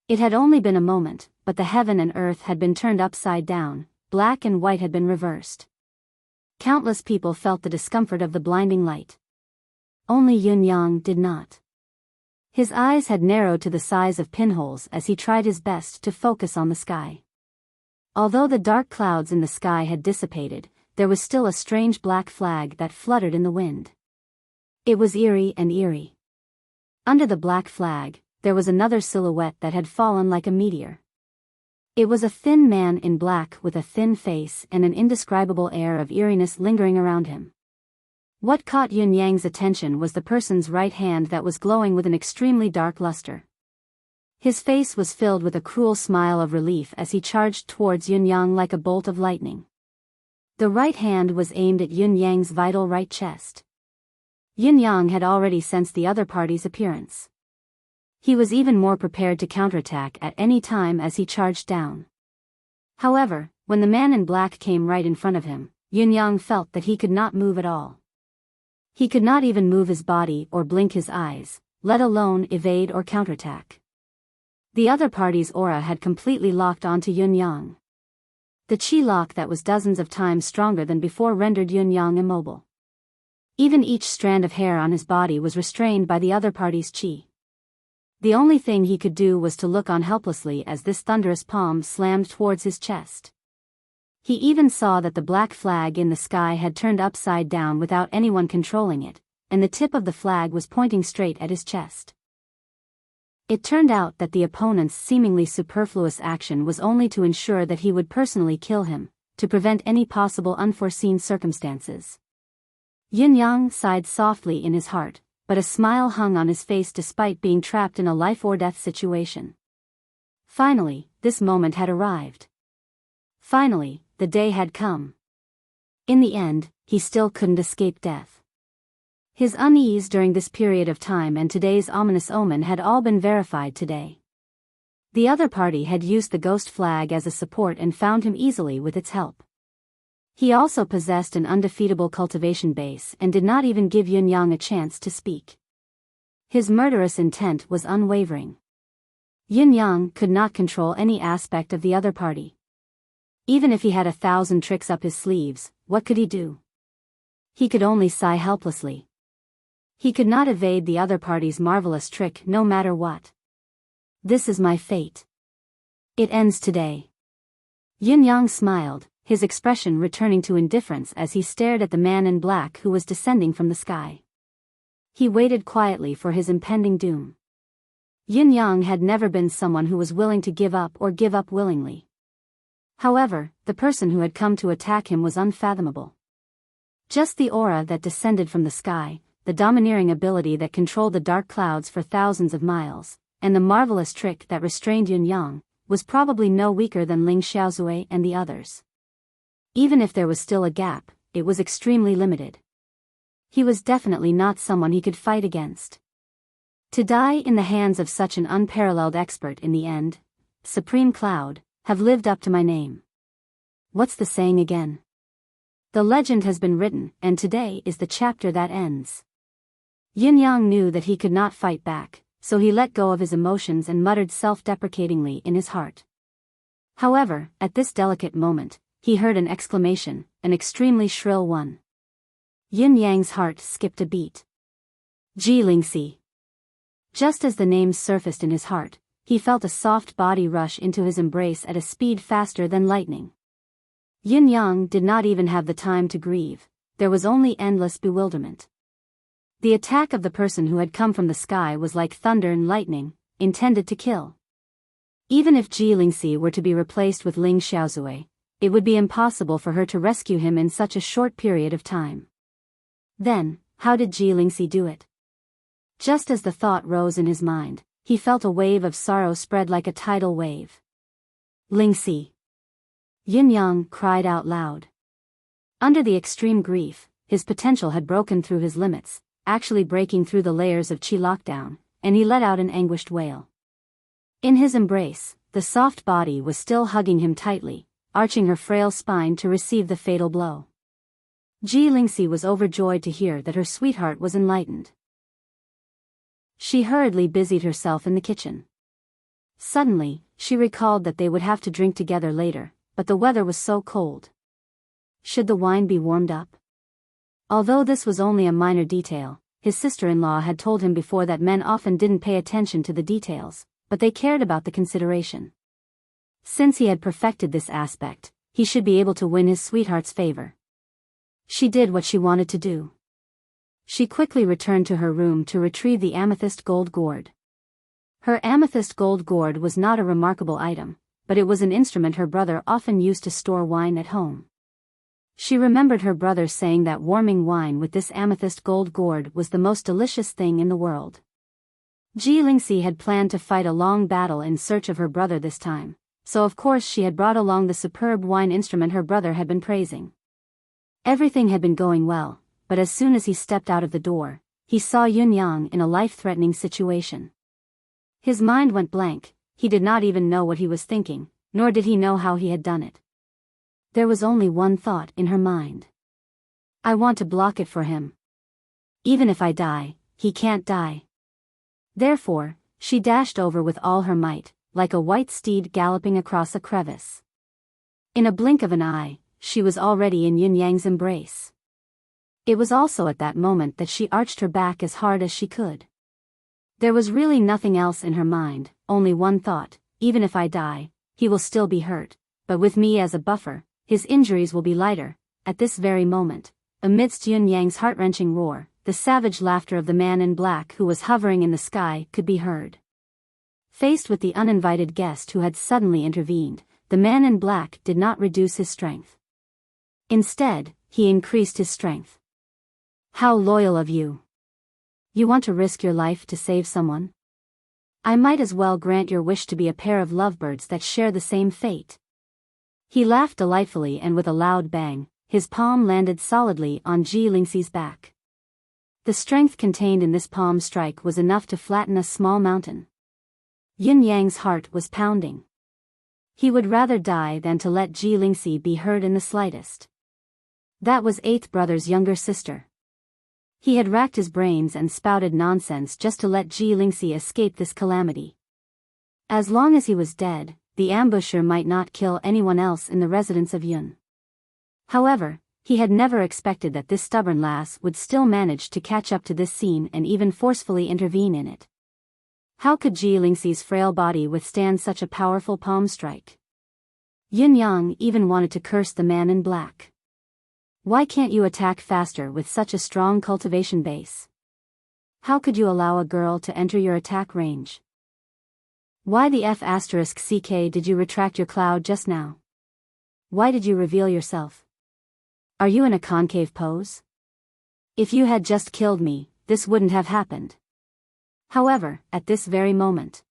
[SPEAKER 1] It had only been a moment, but the heaven and earth had been turned upside down, black and white had been reversed. Countless people felt the discomfort of the blinding light. Only Yunyang did not. His eyes had narrowed to the size of pinholes as he tried his best to focus on the sky. Although the dark clouds in the sky had dissipated, there was still a strange black flag that fluttered in the wind. It was eerie and eerie. Under the black flag, there was another silhouette that had fallen like a meteor. It was a thin man in black with a thin face and an indescribable air of eeriness lingering around him. What caught Yunyang's attention was the person's right hand that was glowing with an extremely dark luster. His face was filled with a cruel smile of relief as he charged towards Yunyang like a bolt of lightning. The right hand was aimed at Yunyang's vital right chest. Yunyang had already sensed the other party's appearance. He was even more prepared to counterattack at any time as he charged down. However, when the man in black came right in front of him, Yunyang felt that he could not move at all. He could not even move his body or blink his eyes, let alone evade or counterattack. The other party's aura had completely locked onto Yunyang. The chi lock that was dozens of times stronger than before rendered Yunyang immobile. Even each strand of hair on his body was restrained by the other party's chi. The only thing he could do was to look on helplessly as this thunderous palm slammed towards his chest. He even saw that the black flag in the sky had turned upside down without anyone controlling it, and the tip of the flag was pointing straight at his chest. It turned out that the opponent's seemingly superfluous action was only to ensure that he would personally kill him, to prevent any possible unforeseen circumstances. Yin Yang sighed softly in his heart, but a smile hung on his face despite being trapped in a life-or-death situation. Finally, this moment had arrived. Finally, the day had come. In the end, he still couldn't escape death. His unease during this period of time and today's ominous omen had all been verified today. The other party had used the ghost flag as a support and found him easily with its help. He also possessed an undefeatable cultivation base and did not even give Yin Yang a chance to speak. His murderous intent was unwavering. Yin Yang could not control any aspect of the other party. Even if he had 1,000 tricks up his sleeves, what could he do? He could only sigh helplessly. He could not evade the other party's marvelous trick no matter what. This is my fate. It ends today. Yin Yang smiled, his expression returning to indifference as he stared at the man in black who was descending from the sky. He waited quietly for his impending doom. Yin Yang had never been someone who was willing to give up or give up willingly. However, the person who had come to attack him was unfathomable. Just the aura that descended from the sky, the domineering ability that controlled the dark clouds for thousands of miles, and the marvelous trick that restrained Yin Yang, was probably no weaker than Ling Xiaozui and the others. Even if there was still a gap, it was extremely limited. He was definitely not someone he could fight against. To die in the hands of such an unparalleled expert in the end, Supreme Cloud, have lived up to my name. What's the saying again? The legend has been written, and today is the chapter that ends. Yin Yang knew that he could not fight back, so he let go of his emotions and muttered self-deprecatingly in his heart. However, at this delicate moment, he heard an exclamation, an extremely shrill one. Yin Yang's heart skipped a beat. Ji Lingxi. Just as the name surfaced in his heart, he felt a soft body rush into his embrace at a speed faster than lightning. Yin Yang did not even have the time to grieve, there was only endless bewilderment. The attack of the person who had come from the sky was like thunder and lightning, intended to kill. Even if Ji Lingxi were to be replaced with Ling Xiaozui, it would be impossible for her to rescue him in such a short period of time. Then, how did Ji Lingxi do it? Just as the thought rose in his mind, he felt a wave of sorrow spread like a tidal wave. Lingxi. Yin Yang cried out loud. Under the extreme grief, his potential had broken through his limits, actually breaking through the layers of qi lockdown, and he let out an anguished wail. In his embrace, the soft body was still hugging him tightly, arching her frail spine to receive the fatal blow. Ji Lingxi was overjoyed to hear that her sweetheart was enlightened. She hurriedly busied herself in the kitchen. Suddenly, she recalled that they would have to drink together later, but the weather was so cold. Should the wine be warmed up? Although this was only a minor detail, his sister-in-law had told him before that men often didn't pay attention to the details, but they cared about the consideration. Since he had perfected this aspect, he should be able to win his sweetheart's favor. She did what she wanted to do. She quickly returned to her room to retrieve the amethyst gold gourd. Her amethyst gold gourd was not a remarkable item, but it was an instrument her brother often used to store wine at home. She remembered her brother saying that warming wine with this amethyst gold gourd was the most delicious thing in the world. Ji Lingxi had planned to fight a long battle in search of her brother this time, so of course she had brought along the superb wine instrument her brother had been praising. Everything had been going well, but as soon as he stepped out of the door, he saw Yin Yang in a life-threatening situation. His mind went blank, he did not even know what he was thinking, nor did he know how he had done it. There was only one thought in her mind. I want to block it for him. Even if I die, he can't die. Therefore, she dashed over with all her might, like a white steed galloping across a crevice. In a blink of an eye, she was already in Yin Yang's embrace. It was also at that moment that she arched her back as hard as she could. There was really nothing else in her mind, only one thought: even if I die, he will still be hurt, but with me as a buffer, his injuries will be lighter. At this very moment, amidst Yin Yang's heart-wrenching roar, the savage laughter of the man in black who was hovering in the sky could be heard. Faced with the uninvited guest who had suddenly intervened, the man in black did not reduce his strength. Instead, he increased his strength. How loyal of you. You want to risk your life to save someone? I might as well grant your wish to be a pair of lovebirds that share the same fate. He laughed delightfully, and with a loud bang, his palm landed solidly on Ji Lingxi's back. The strength contained in this palm strike was enough to flatten a small mountain. Yin Yang's heart was pounding. He would rather die than to let Ji Lingxi be hurt in the slightest. That was eighth brother's younger sister. He had racked his brains and spouted nonsense just to let Ji Lingxi escape this calamity. As long as he was dead, the ambusher might not kill anyone else in the residence of Yun. However, he had never expected that this stubborn lass would still manage to catch up to this scene and even forcefully intervene in it. How could Ji Lingxi's frail body withstand such a powerful palm strike? Yin Yang even wanted to curse the man in black. Why can't you attack faster with such a strong cultivation base? How could you allow a girl to enter your attack range? Why the F***ck did you retract your cloud just now? Why did you reveal yourself? Are you in a concave pose? If you had just killed me, this wouldn't have happened. However, at this very moment,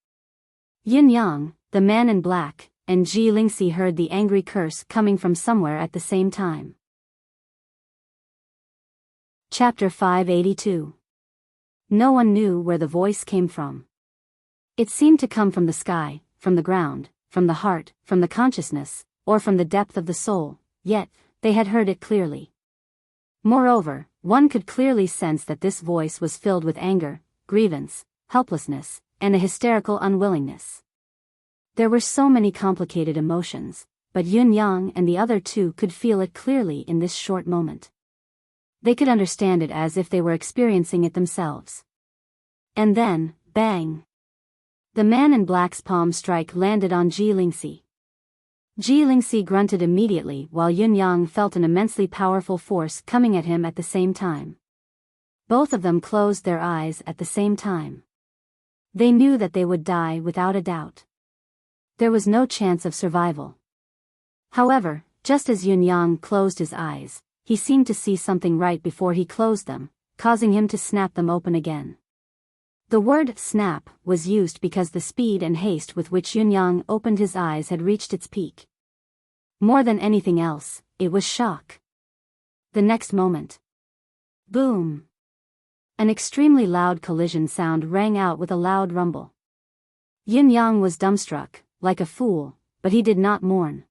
[SPEAKER 1] Yin Yang, the man in black, and Ji Lingxi heard the angry curse coming from somewhere at the same time. Chapter 582. No one knew where the voice came from. It seemed to come from the sky, from the ground, from the heart, from the consciousness, or from the depth of the soul, yet, they had heard it clearly. Moreover, one could clearly sense that this voice was filled with anger, grievance, helplessness, and a hysterical unwillingness. There were so many complicated emotions, but Yun Yang and the other two could feel it clearly in this short moment. They could understand it as if they were experiencing it themselves. And then, bang! The man in black's palm strike landed on Ji Lingxi. Ji Lingxi grunted immediately while Yun Yang felt an immensely powerful force coming at him at the same time. Both of them closed their eyes at the same time. They knew that they would die without a doubt. There was no chance of survival. However, just as Yun Yang closed his eyes, he seemed to see something right before he closed them, causing him to snap them open again. The word snap was used because the speed and haste with which Yun Yang opened his eyes had reached its peak. More than anything else, it was shock. The next moment. Boom! An extremely loud collision sound rang out with a loud rumble. Yun Yang was dumbstruck, like a fool, but he did not mourn.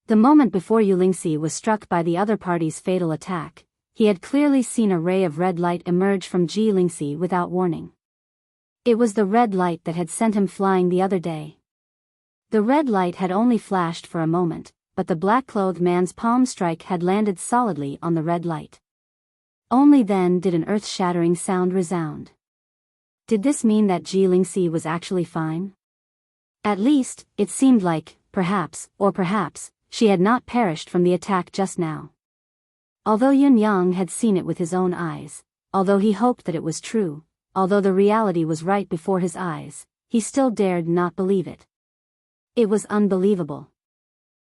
[SPEAKER 1] The moment before Yu Lingxi was struck by the other party's fatal attack, he had clearly seen a ray of red light emerge from Ji Lingxi without warning. It was the red light that had sent him flying the other day. The red light had only flashed for a moment, but the black-clothed man's palm strike had landed solidly on the red light. Only then did an earth-shattering sound resound. Did this mean that Ji Lingxi was actually fine? At least, it seemed like, perhaps, she had not perished from the attack just now. Although Yun Yang had seen it with his own eyes, although he hoped that it was true, although the reality was right before his eyes, he still dared not believe it. It was unbelievable.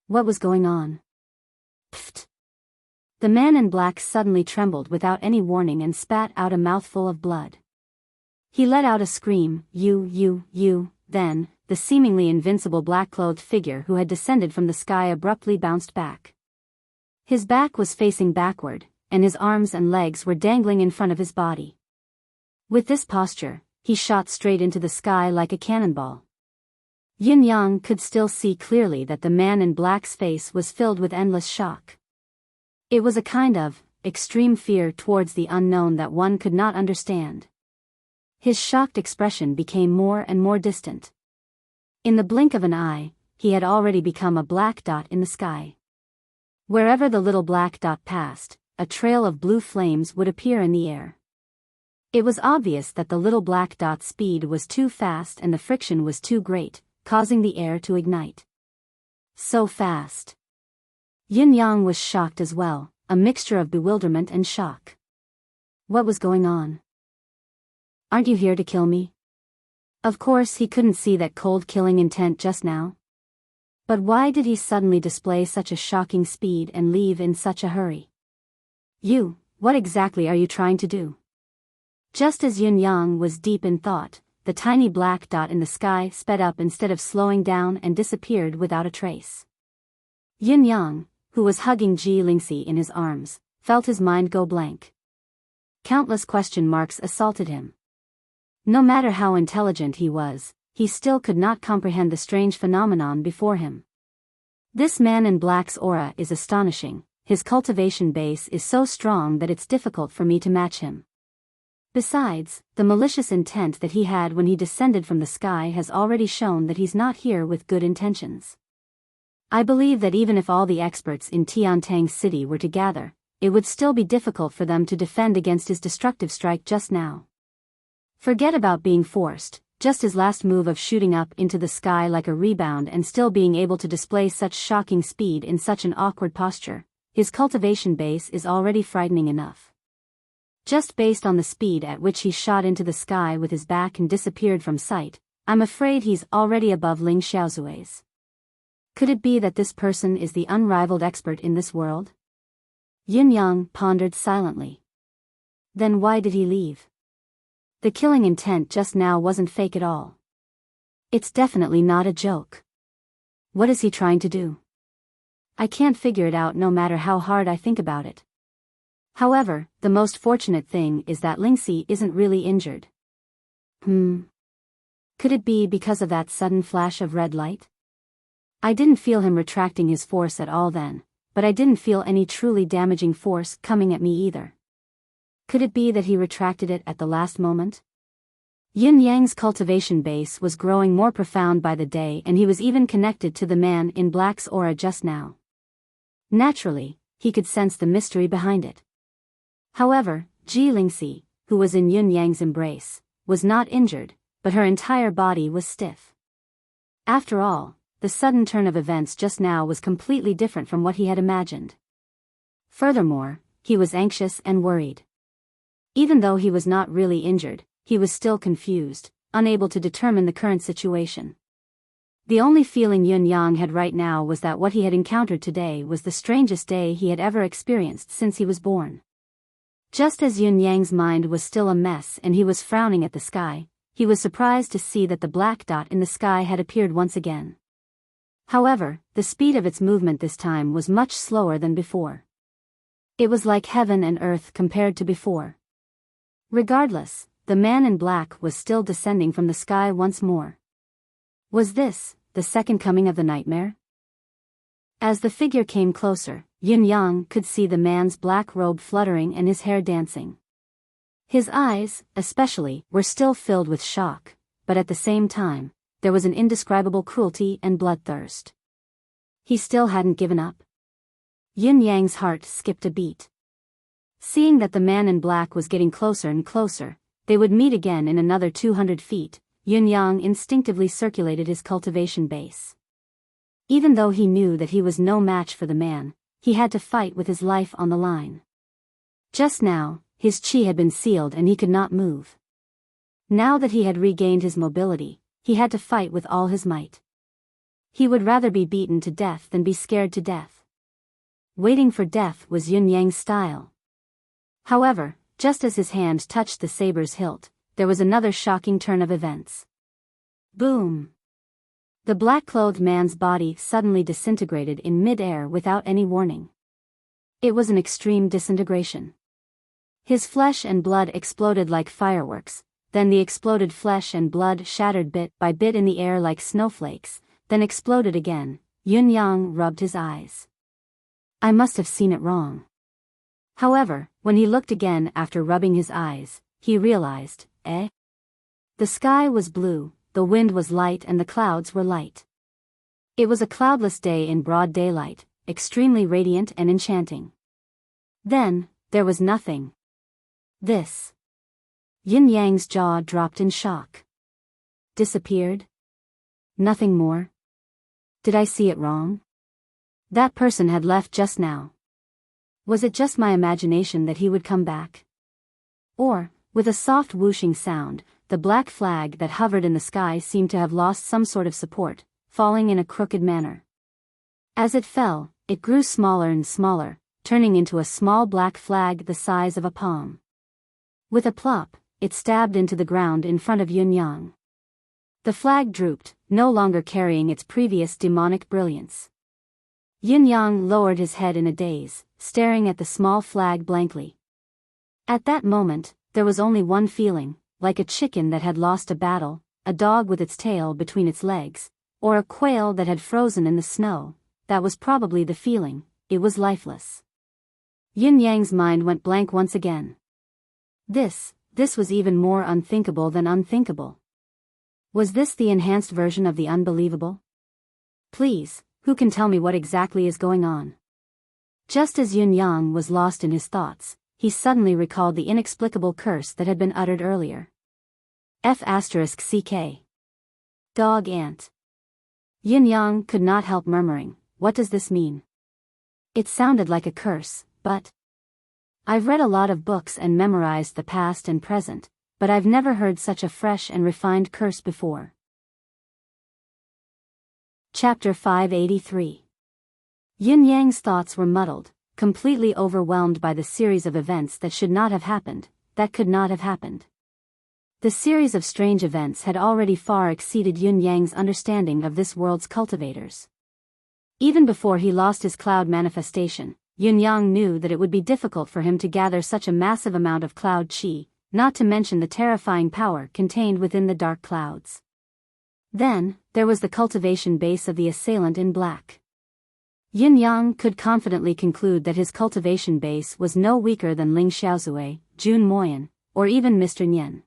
[SPEAKER 1] What was going on? Pfft! The man in black suddenly trembled without any warning and spat out a mouthful of blood. He let out a scream, then, the seemingly invincible black-clothed figure who had descended from the sky abruptly bounced back. His back was facing backward, and his arms and legs were dangling in front of his body. With this posture, he shot straight into the sky like a cannonball. Yin Yang could still see clearly that the man in black's face was filled with endless shock. It was a kind of extreme fear towards the unknown that one could not understand. His shocked expression became more and more distant. In the blink of an eye, he had already become a black dot in the sky. Wherever the little black dot passed, a trail of blue flames would appear in the air. It was obvious that the little black dot's speed was too fast and the friction was too great, causing the air to ignite. So fast. Yin Yang was shocked as well, a mixture of bewilderment and shock. What was going on? Aren't you here to kill me? Of course he couldn't see that cold killing intent just now. But why did he suddenly display such a shocking speed and leave in such a hurry? What exactly are you trying to do? Just as Yun Yang was deep in thought, the tiny black dot in the sky sped up instead of slowing down and disappeared without a trace. Yun Yang, who was hugging Ji Lingxi in his arms, felt his mind go blank. Countless question marks assaulted him. No matter how intelligent he was, he still could not comprehend the strange phenomenon before him. This man in black's aura is astonishing. His cultivation base is so strong that it's difficult for me to match him. Besides, the malicious intent that he had when he descended from the sky has already shown that he's not here with good intentions. I believe that even if all the experts in Tiantang City were to gather, it would still be difficult for them to defend against his destructive strike just now. Forget about being forced, just his last move of shooting up into the sky like a rebound and still being able to display such shocking speed in such an awkward posture. His cultivation base is already frightening enough. Just based on the speed at which he shot into the sky with his back and disappeared from sight, I'm afraid he's already above Ling Xiaozui's. Could it be that this person is the unrivaled expert in this world? Yin Yang pondered silently. Then why did he leave? The killing intent just now wasn't fake at all. It's definitely not a joke. What is he trying to do? I can't figure it out no matter how hard I think about it. However, the most fortunate thing is that Lingxi isn't really injured. Could it be because of that sudden flash of red light? I didn't feel him retracting his force at all then, but I didn't feel any truly damaging force coming at me either. Could it be that he retracted it at the last moment? Yin Yang's cultivation base was growing more profound by the day, and he was even connected to the man in black's aura just now. Naturally, he could sense the mystery behind it. However, Ji Lingxi, who was in Yun Yang's embrace, was not injured, but her entire body was stiff. After all, the sudden turn of events just now was completely different from what he had imagined. Furthermore, he was anxious and worried. Even though he was not really injured, he was still confused, unable to determine the current situation. The only feeling Yun Yang had right now was that what he had encountered today was the strangest day he had ever experienced since he was born. Just as Yun Yang's mind was still a mess and he was frowning at the sky, he was surprised to see that the black dot in the sky had appeared once again. However, the speed of its movement this time was much slower than before. It was like heaven and earth compared to before. Regardless, the man in black was still descending from the sky once more. Was this the second coming of the nightmare? As the figure came closer, Yun Yang could see the man's black robe fluttering and his hair dancing. His eyes, especially, were still filled with shock, but at the same time, there was an indescribable cruelty and bloodthirst. He still hadn't given up. Yun Yang's heart skipped a beat. Seeing that the man in black was getting closer and closer, they would meet again in another 200 feet, Yun Yang instinctively circulated his cultivation base. Even though he knew that he was no match for the man, he had to fight with his life on the line. Just now, his chi had been sealed and he could not move. Now that he had regained his mobility, he had to fight with all his might. He would rather be beaten to death than be scared to death. Waiting for death was Yun Yang's style. However, just as his hand touched the saber's hilt, there was another shocking turn of events. Boom! The black-clothed man's body suddenly disintegrated in mid-air without any warning. It was an extreme disintegration. His flesh and blood exploded like fireworks, then the exploded flesh and blood shattered bit by bit in the air like snowflakes, then exploded again. Yun Yang rubbed his eyes. I must have seen it wrong. However, when he looked again after rubbing his eyes, he realized, The sky was blue, the wind was light and the clouds were light. It was a cloudless day in broad daylight, extremely radiant and enchanting. Then, there was nothing. This. Yin Yang's jaw dropped in shock. Disappeared? Nothing more? Did I see it wrong? That person had left just now. Was it just my imagination that he would come back? Or, with a soft whooshing sound, the black flag that hovered in the sky seemed to have lost some sort of support, falling in a crooked manner. As it fell, it grew smaller and smaller, turning into a small black flag the size of a palm. With a plop, it stabbed into the ground in front of Yunyang. The flag drooped, no longer carrying its previous demonic brilliance. Yunyang lowered his head in a daze, staring at the small flag blankly. At that moment, there was only one feeling, like a chicken that had lost a battle, a dog with its tail between its legs, or a quail that had frozen in the snow. That was probably the feeling. It was lifeless. Yunyang's mind went blank once again. This was even more unthinkable than unthinkable. Was this the enhanced version of the unbelievable? Please, who can tell me what exactly is going on? Just as Yunyang was lost in his thoughts, he suddenly recalled the inexplicable curse that had been uttered earlier. F***ck. Dog ant. Yunyang could not help murmuring, what does this mean? It sounded like a curse, but... I've read a lot of books and memorized the past and present, but I've never heard such a fresh and refined curse before. Chapter 583. Yunyang's thoughts were muddled, completely overwhelmed by the series of events that should not have happened, that could not have happened. The series of strange events had already far exceeded Yunyang's understanding of this world's cultivators. Even before he lost his cloud manifestation, Yunyang knew that it would be difficult for him to gather such a massive amount of cloud chi, not to mention the terrifying power contained within the dark clouds. Then, there was the cultivation base of the assailant in black. Yunyang could confidently conclude that his cultivation base was no weaker than Ling Xiaozue, Jun Moyan, or even Mr. Nian.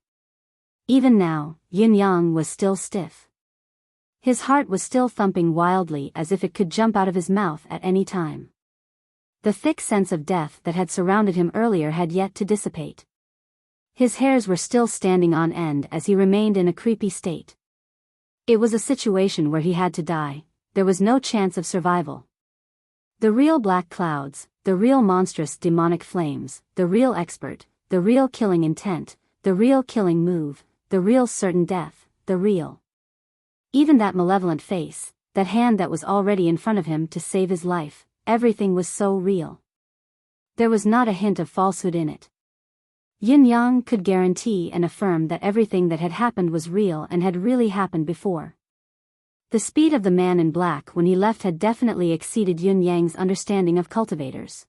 [SPEAKER 1] Even now, Yunyang was still stiff. His heart was still thumping wildly as if it could jump out of his mouth at any time. The thick sense of death that had surrounded him earlier had yet to dissipate. His hairs were still standing on end as he remained in a creepy state. It was a situation where he had to die. There was no chance of survival. The real black clouds, the real monstrous demonic flames, the real expert, the real killing intent, the real killing move, the real certain death, the real. Even that malevolent face, that hand that was already in front of him to save his life, everything was so real. There was not a hint of falsehood in it. Yunyang could guarantee and affirm that everything that had happened was real and had really happened before. The speed of the man in black when he left had definitely exceeded Yunyang's understanding of cultivators.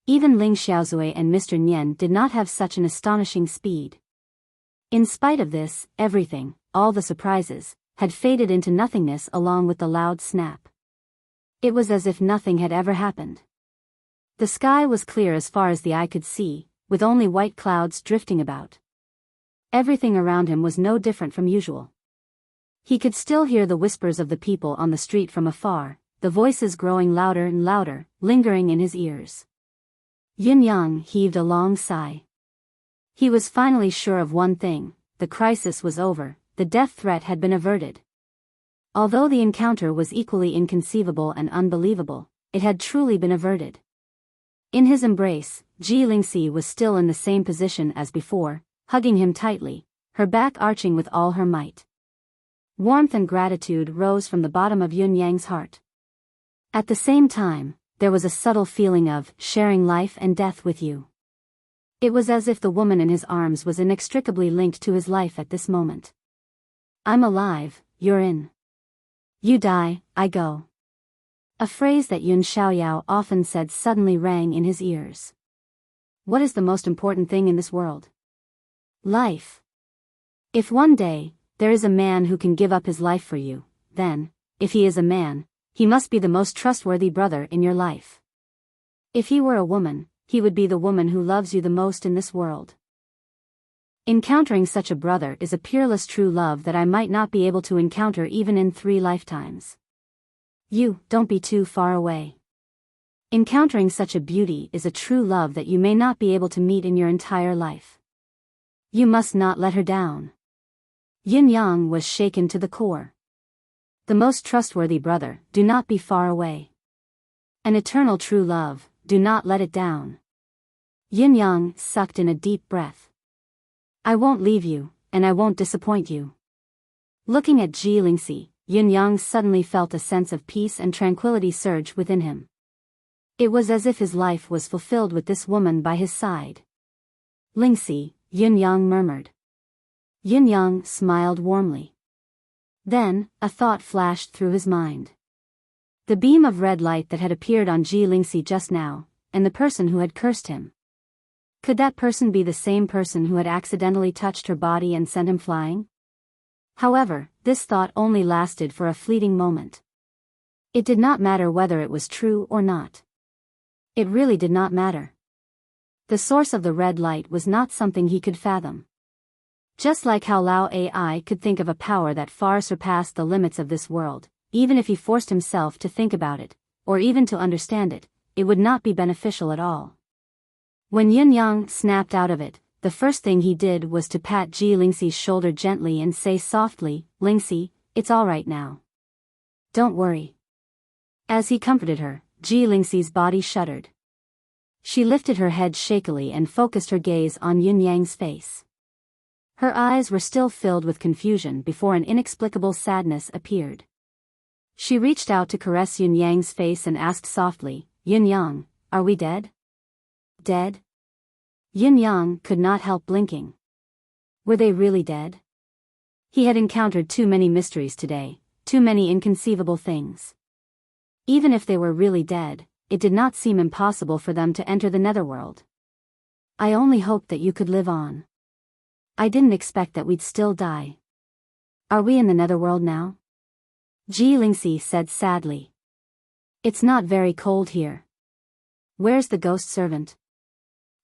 [SPEAKER 1] Even Ling Xiaozue and Mr. Nian did not have such an astonishing speed. In spite of this, everything, all the surprises, had faded into nothingness along with the loud snap. It was as if nothing had ever happened. The sky was clear as far as the eye could see, with only white clouds drifting about. Everything around him was no different from usual. He could still hear the whispers of the people on the street from afar, the voices growing louder and louder, lingering in his ears. Yunyang heaved a long sigh. He was finally sure of one thing: the crisis was over, the death threat had been averted. Although the encounter was equally inconceivable and unbelievable, it had truly been averted. In his embrace, Ji Lingxi was still in the same position as before, hugging him tightly, her back arching with all her might. Warmth and gratitude rose from the bottom of Yunyang's heart. At the same time, there was a subtle feeling of sharing life and death with you. It was as if the woman in his arms was inextricably linked to his life at this moment. I'm alive, you're in. You die, I go. A phrase that Yun Xiaoyao often said suddenly rang in his ears. What is the most important thing in this world? Life. If one day, there is a man who can give up his life for you, then, if he is a man, he must be the most trustworthy brother in your life. If he were a woman, he would be the woman who loves you the most in this world. Encountering such a brother is a peerless true love that I might not be able to encounter even in 3 lifetimes. You, don't be too far away. Encountering such a beauty is a true love that you may not be able to meet in your entire life. You must not let her down. Yunyang was shaken to the core. The most trustworthy brother, do not be far away. An eternal true love, do not let it down. Yunyang sucked in a deep breath. I won't leave you, and I won't disappoint you." Looking at Ji Lingxi, Yun Yang suddenly felt a sense of peace and tranquility surge within him. It was as if his life was fulfilled with this woman by his side. "Lingxi," Yun Yang murmured. Yun Yang smiled warmly. Then, a thought flashed through his mind. The beam of red light that had appeared on Ji Lingxi just now, and the person who had cursed him. Could that person be the same person who had accidentally touched her body and sent him flying? However, this thought only lasted for a fleeting moment. It did not matter whether it was true or not. It really did not matter. The source of the red light was not something he could fathom. Just like how Lao Ai could think of a power that far surpassed the limits of this world, even if he forced himself to think about it, or even to understand it, it would not be beneficial at all. When Yun Yang snapped out of it, the first thing he did was to pat Ji Lingxi's shoulder gently and say softly, "Lingxi, it's all right now. Don't worry." As he comforted her, Ji Lingxi's body shuddered. She lifted her head shakily and focused her gaze on Yun Yang's face. Her eyes were still filled with confusion before an inexplicable sadness appeared. She reached out to caress Yun Yang's face and asked softly, "Yun Yang, are we dead?" "Dead?" Yun Yang could not help blinking. Were they really dead? He had encountered too many mysteries today, too many inconceivable things. Even if they were really dead, it did not seem impossible for them to enter the netherworld. "I only hoped that you could live on. I didn't expect that we'd still die. Are we in the netherworld now?" Ji Lingxi said sadly. "It's not very cold here. Where's the ghost servant?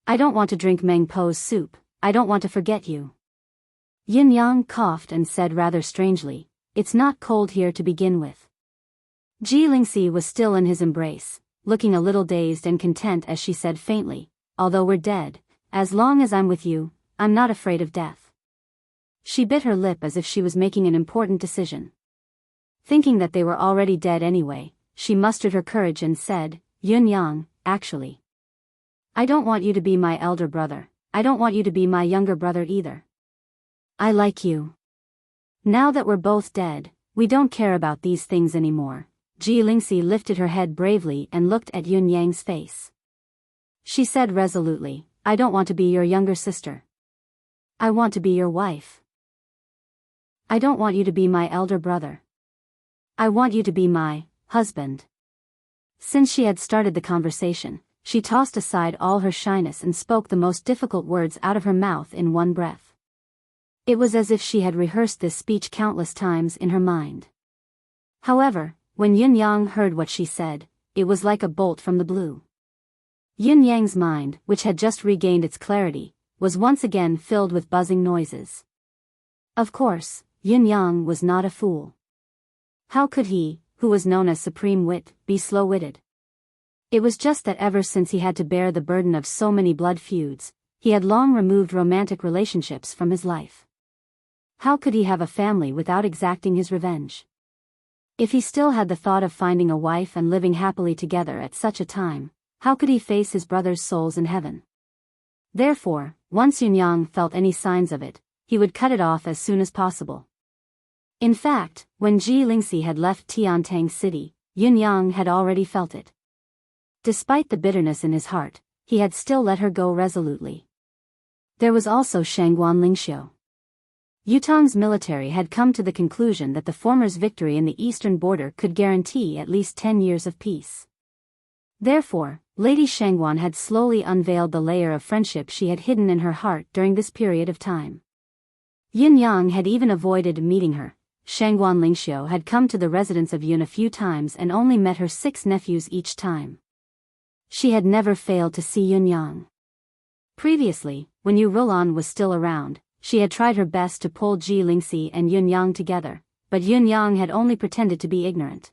[SPEAKER 1] I don't want to drink Meng Po's soup, I don't want to forget you." Yin Yang coughed and said rather strangely, "It's not cold here to begin with." Ji Lingxi was still in his embrace, looking a little dazed and content as she said faintly, "Although we're dead, as long as I'm with you, I'm not afraid of death." She bit her lip as if she was making an important decision. Thinking that they were already dead anyway, she mustered her courage and said, "Yun Yang, actually, I don't want you to be my elder brother, I don't want you to be my younger brother either. I like you. Now that we're both dead, we don't care about these things anymore." Ji Lingxi lifted her head bravely and looked at Yun Yang's face. She said resolutely, "I don't want to be your younger sister. I want to be your wife. I don't want you to be my elder brother. I want you to be my husband." Since she had started the conversation, she tossed aside all her shyness and spoke the most difficult words out of her mouth in one breath. It was as if she had rehearsed this speech countless times in her mind. However, when Yun Yang heard what she said, it was like a bolt from the blue. Yun Yang's mind, which had just regained its clarity, was once again filled with buzzing noises. Of course, Yun Yang was not a fool. How could he, who was known as supreme wit, be slow-witted? It was just that ever since he had to bear the burden of so many blood feuds, he had long removed romantic relationships from his life. How could he have a family without exacting his revenge? If he still had the thought of finding a wife and living happily together at such a time, how could he face his brother's souls in heaven? Therefore, once Yun Yang felt any signs of it, he would cut it off as soon as possible. In fact, when Ji Lingxi had left Tiantang City, Yun Yang had already felt it. Despite the bitterness in his heart, he had still let her go resolutely. There was also Shangguan Lingxiu. Yutong's military had come to the conclusion that the former's victory in the eastern border could guarantee at least 10 years of peace. Therefore, Lady Shangguan had slowly unveiled the layer of friendship she had hidden in her heart during this period of time. Yin Yang had even avoided meeting her. Shangguan Lingxiu had come to the residence of Yun a few times and only met her 6 nephews each time. She had never failed to see Yun Yang. Previously, when Yu Rulan was still around, she had tried her best to pull Ji Lingxi and Yun Yang together, but Yun Yang had only pretended to be ignorant.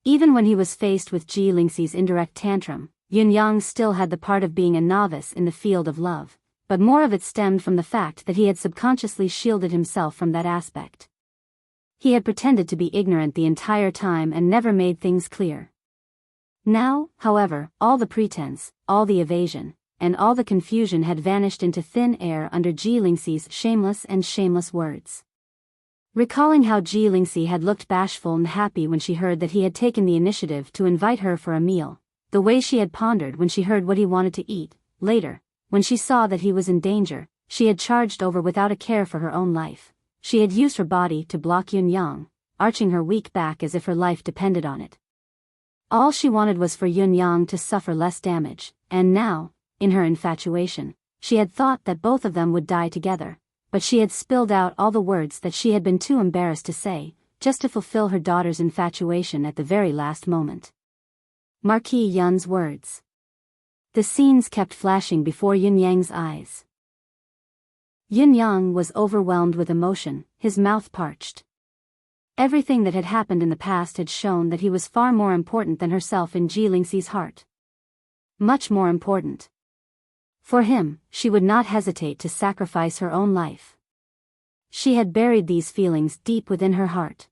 [SPEAKER 1] Even when he was faced with Ji Lingxi's indirect tantrum, Yun Yang still had the part of being a novice in the field of love, but more of it stemmed from the fact that he had subconsciously shielded himself from that aspect. He had pretended to be ignorant the entire time and never made things clear. Now, however, all the pretense, all the evasion, and all the confusion had vanished into thin air under Ji Lingxi's shameless words. Recalling how Ji Lingxi had looked bashful and happy when she heard that he had taken the initiative to invite her for a meal, the way she had pondered when she heard what he wanted to eat, later, when she saw that he was in danger, she had charged over without a care for her own life. She had used her body to block Yun Yang, arching her weak back as if her life depended on it. All she wanted was for Yun Yang to suffer less damage, and now, in her infatuation, she had thought that both of them would die together, but she had spilled out all the words that she had been too embarrassed to say, just to fulfill her daughter's infatuation at the very last moment. Marquis Yun's words. The scenes kept flashing before Yun Yang's eyes. Yun Yang was overwhelmed with emotion, his mouth parched. Everything that had happened in the past had shown that he was far more important than herself in Ji Lingxi's heart. Much more important. For him, she would not hesitate to sacrifice her own life. She had buried these feelings deep within her heart.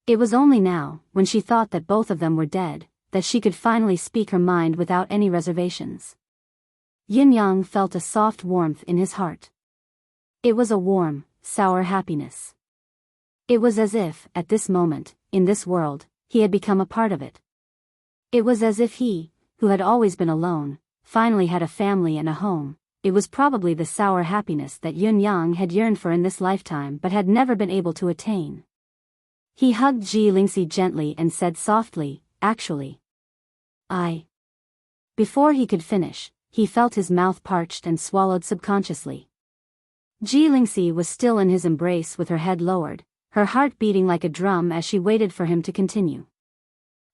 [SPEAKER 1] It was only now, when she thought that both of them were dead, that she could finally speak her mind without any reservations. Yin Yang felt a soft warmth in his heart. It was a warm, sour happiness. It was as if, at this moment, in this world, he had become a part of it. It was as if he, who had always been alone, finally had a family and a home. It was probably the sour happiness that Yun Yang had yearned for in this lifetime but had never been able to attain. He hugged Ji Lingxi gently and said softly, "Actually, I..." Before he could finish, he felt his mouth parched and swallowed subconsciously. Ji Lingxi was still in his embrace with her head lowered, her heart beating like a drum as she waited for him to continue.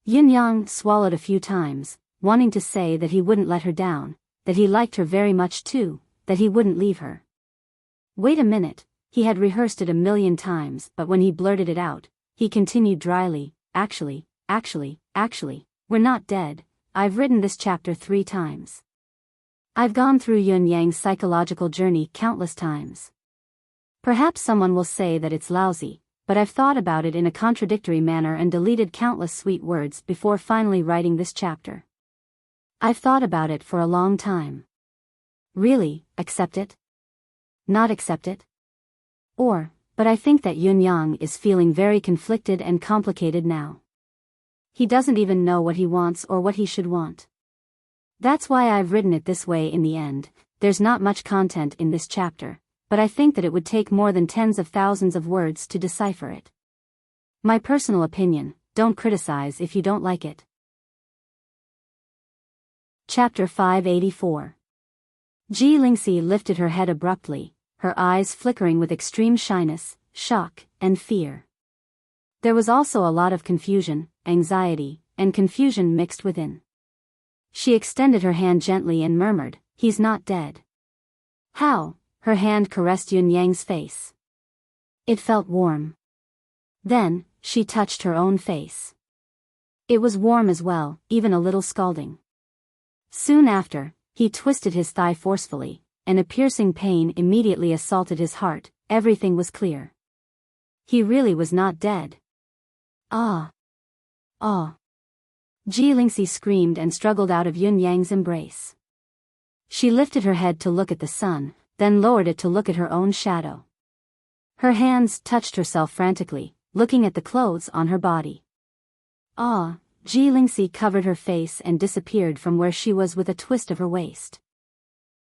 [SPEAKER 1] Yin Yang swallowed a few times, wanting to say that he wouldn't let her down, that he liked her very much too, that he wouldn't leave her. Wait a minute, he had rehearsed it a million times, but when he blurted it out, he continued dryly, Actually, we're not dead. I've written this chapter 3 times. I've gone through Yun Yang's psychological journey countless times. Perhaps someone will say that it's lousy, but I've thought about it in a contradictory manner and deleted countless sweet words before finally writing this chapter. I've thought about it for a long time. Really, accept it? Not accept it? But I think that Yun Yang is feeling very conflicted and complicated now. He doesn't even know what he wants or what he should want. That's why I've written it this way in the end. There's not much content in this chapter, but I think that it would take more than tens of thousands of words to decipher it. My personal opinion, don't criticize if you don't like it. Chapter 584. Ji Lingxi lifted her head abruptly, her eyes flickering with extreme shyness, shock, and fear. There was also a lot of confusion, anxiety, and confusion mixed within. She extended her hand gently and murmured, "He's not dead." How? Her hand caressed Yun Yang's face. It felt warm. Then, she touched her own face. It was warm as well, even a little scalding. Soon after, he twisted his thigh forcefully, and a piercing pain immediately assaulted his heart. Everything was clear. He really was not dead. Ah! Ji Lingxi screamed and struggled out of Yun Yang's embrace. She lifted her head to look at the sun, then lowered it to look at her own shadow. Her hands touched herself frantically, looking at the clothes on her body. Ji Lingxi covered her face and disappeared from where she was with a twist of her waist.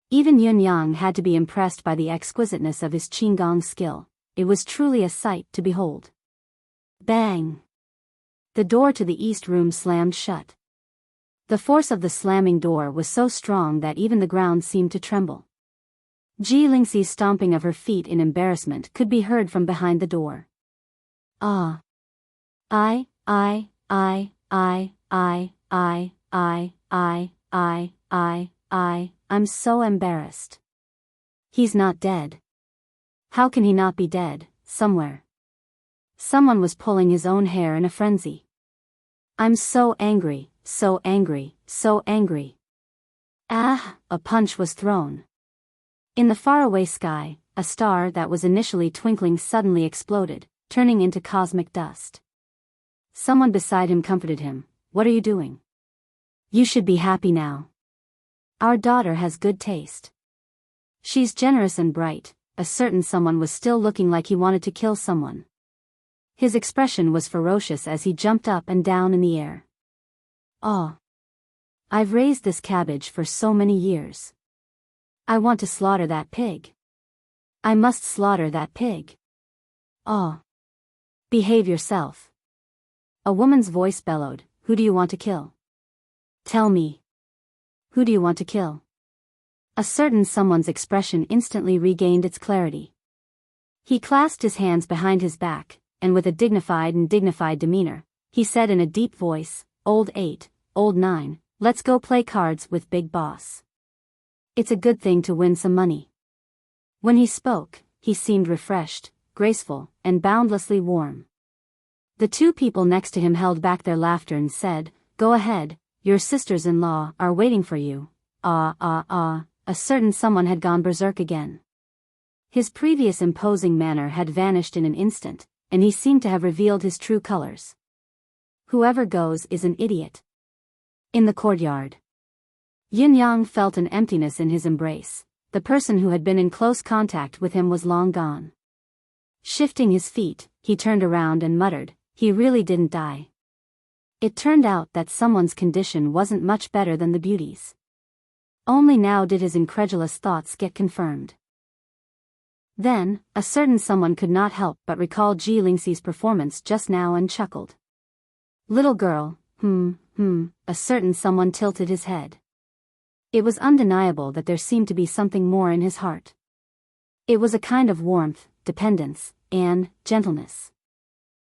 [SPEAKER 1] Even Yun Yang had to be impressed by the exquisiteness of his qigong skill. It was truly a sight to behold. Bang! The door to the east room slammed shut. The force of the slamming door was so strong that even the ground seemed to tremble. Ji Lingxi's stomping of her feet in embarrassment could be heard from behind the door. I'm so embarrassed. He's not dead. How can he not be dead, somewhere? Someone was pulling his own hair in a frenzy. I'm so angry, so angry, so angry. A punch was thrown. In the faraway sky, a star that was initially twinkling suddenly exploded, turning into cosmic dust. Someone beside him comforted him. "What are you doing? You should be happy now." Our daughter has good taste. She's generous and bright. A certain someone was still looking like he wanted to kill someone. His expression was ferocious as he jumped up and down in the air. Oh. I've raised this cabbage for so many years. I want to slaughter that pig. I must slaughter that pig. Oh. Behave yourself. A woman's voice bellowed, who do you want to kill? Tell me. Who do you want to kill? A certain someone's expression instantly regained its clarity. He clasped his hands behind his back, and with a dignified demeanor, he said in a deep voice, Old 8, Old 9, let's go play cards with Big Boss. It's a good thing to win some money. When he spoke, he seemed refreshed, graceful, and boundlessly warm. The two people next to him held back their laughter and said, Go ahead, your sisters-in-law are waiting for you. A certain someone had gone berserk again. His previous imposing manner had vanished in an instant, and he seemed to have revealed his true colors. Whoever goes is an idiot. In the courtyard, Yin-Yang felt an emptiness in his embrace. The person who had been in close contact with him was long gone. Shifting his feet, he turned around and muttered, he really didn't die. It turned out that someone's condition wasn't much better than the beauty's. Only now did his incredulous thoughts get confirmed. Then, a certain someone could not help but recall Ji Lingxi's performance just now and chuckled. Little girl, a certain someone tilted his head. It was undeniable that there seemed to be something more in his heart. It was a kind of warmth, dependence, and gentleness.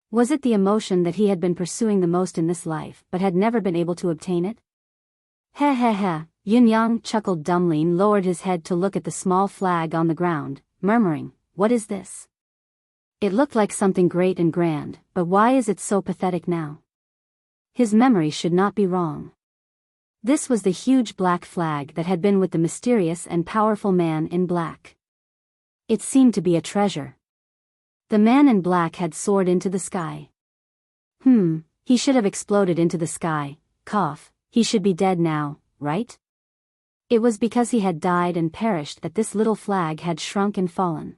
[SPEAKER 1] Was it the emotion that he had been pursuing the most in this life but had never been able to obtain it? Heh. Yin-Yang chuckled dumbly and lowered his head to look at the small flag on the ground, murmuring, What is this? It looked like something great and grand, but why is it so pathetic now? His memory should not be wrong. This was the huge black flag that had been with the mysterious and powerful man in black. It seemed to be a treasure. The man in black had soared into the sky. He should have exploded into the sky. He should be dead now, right? It was because he had died and perished that this little flag had shrunk and fallen.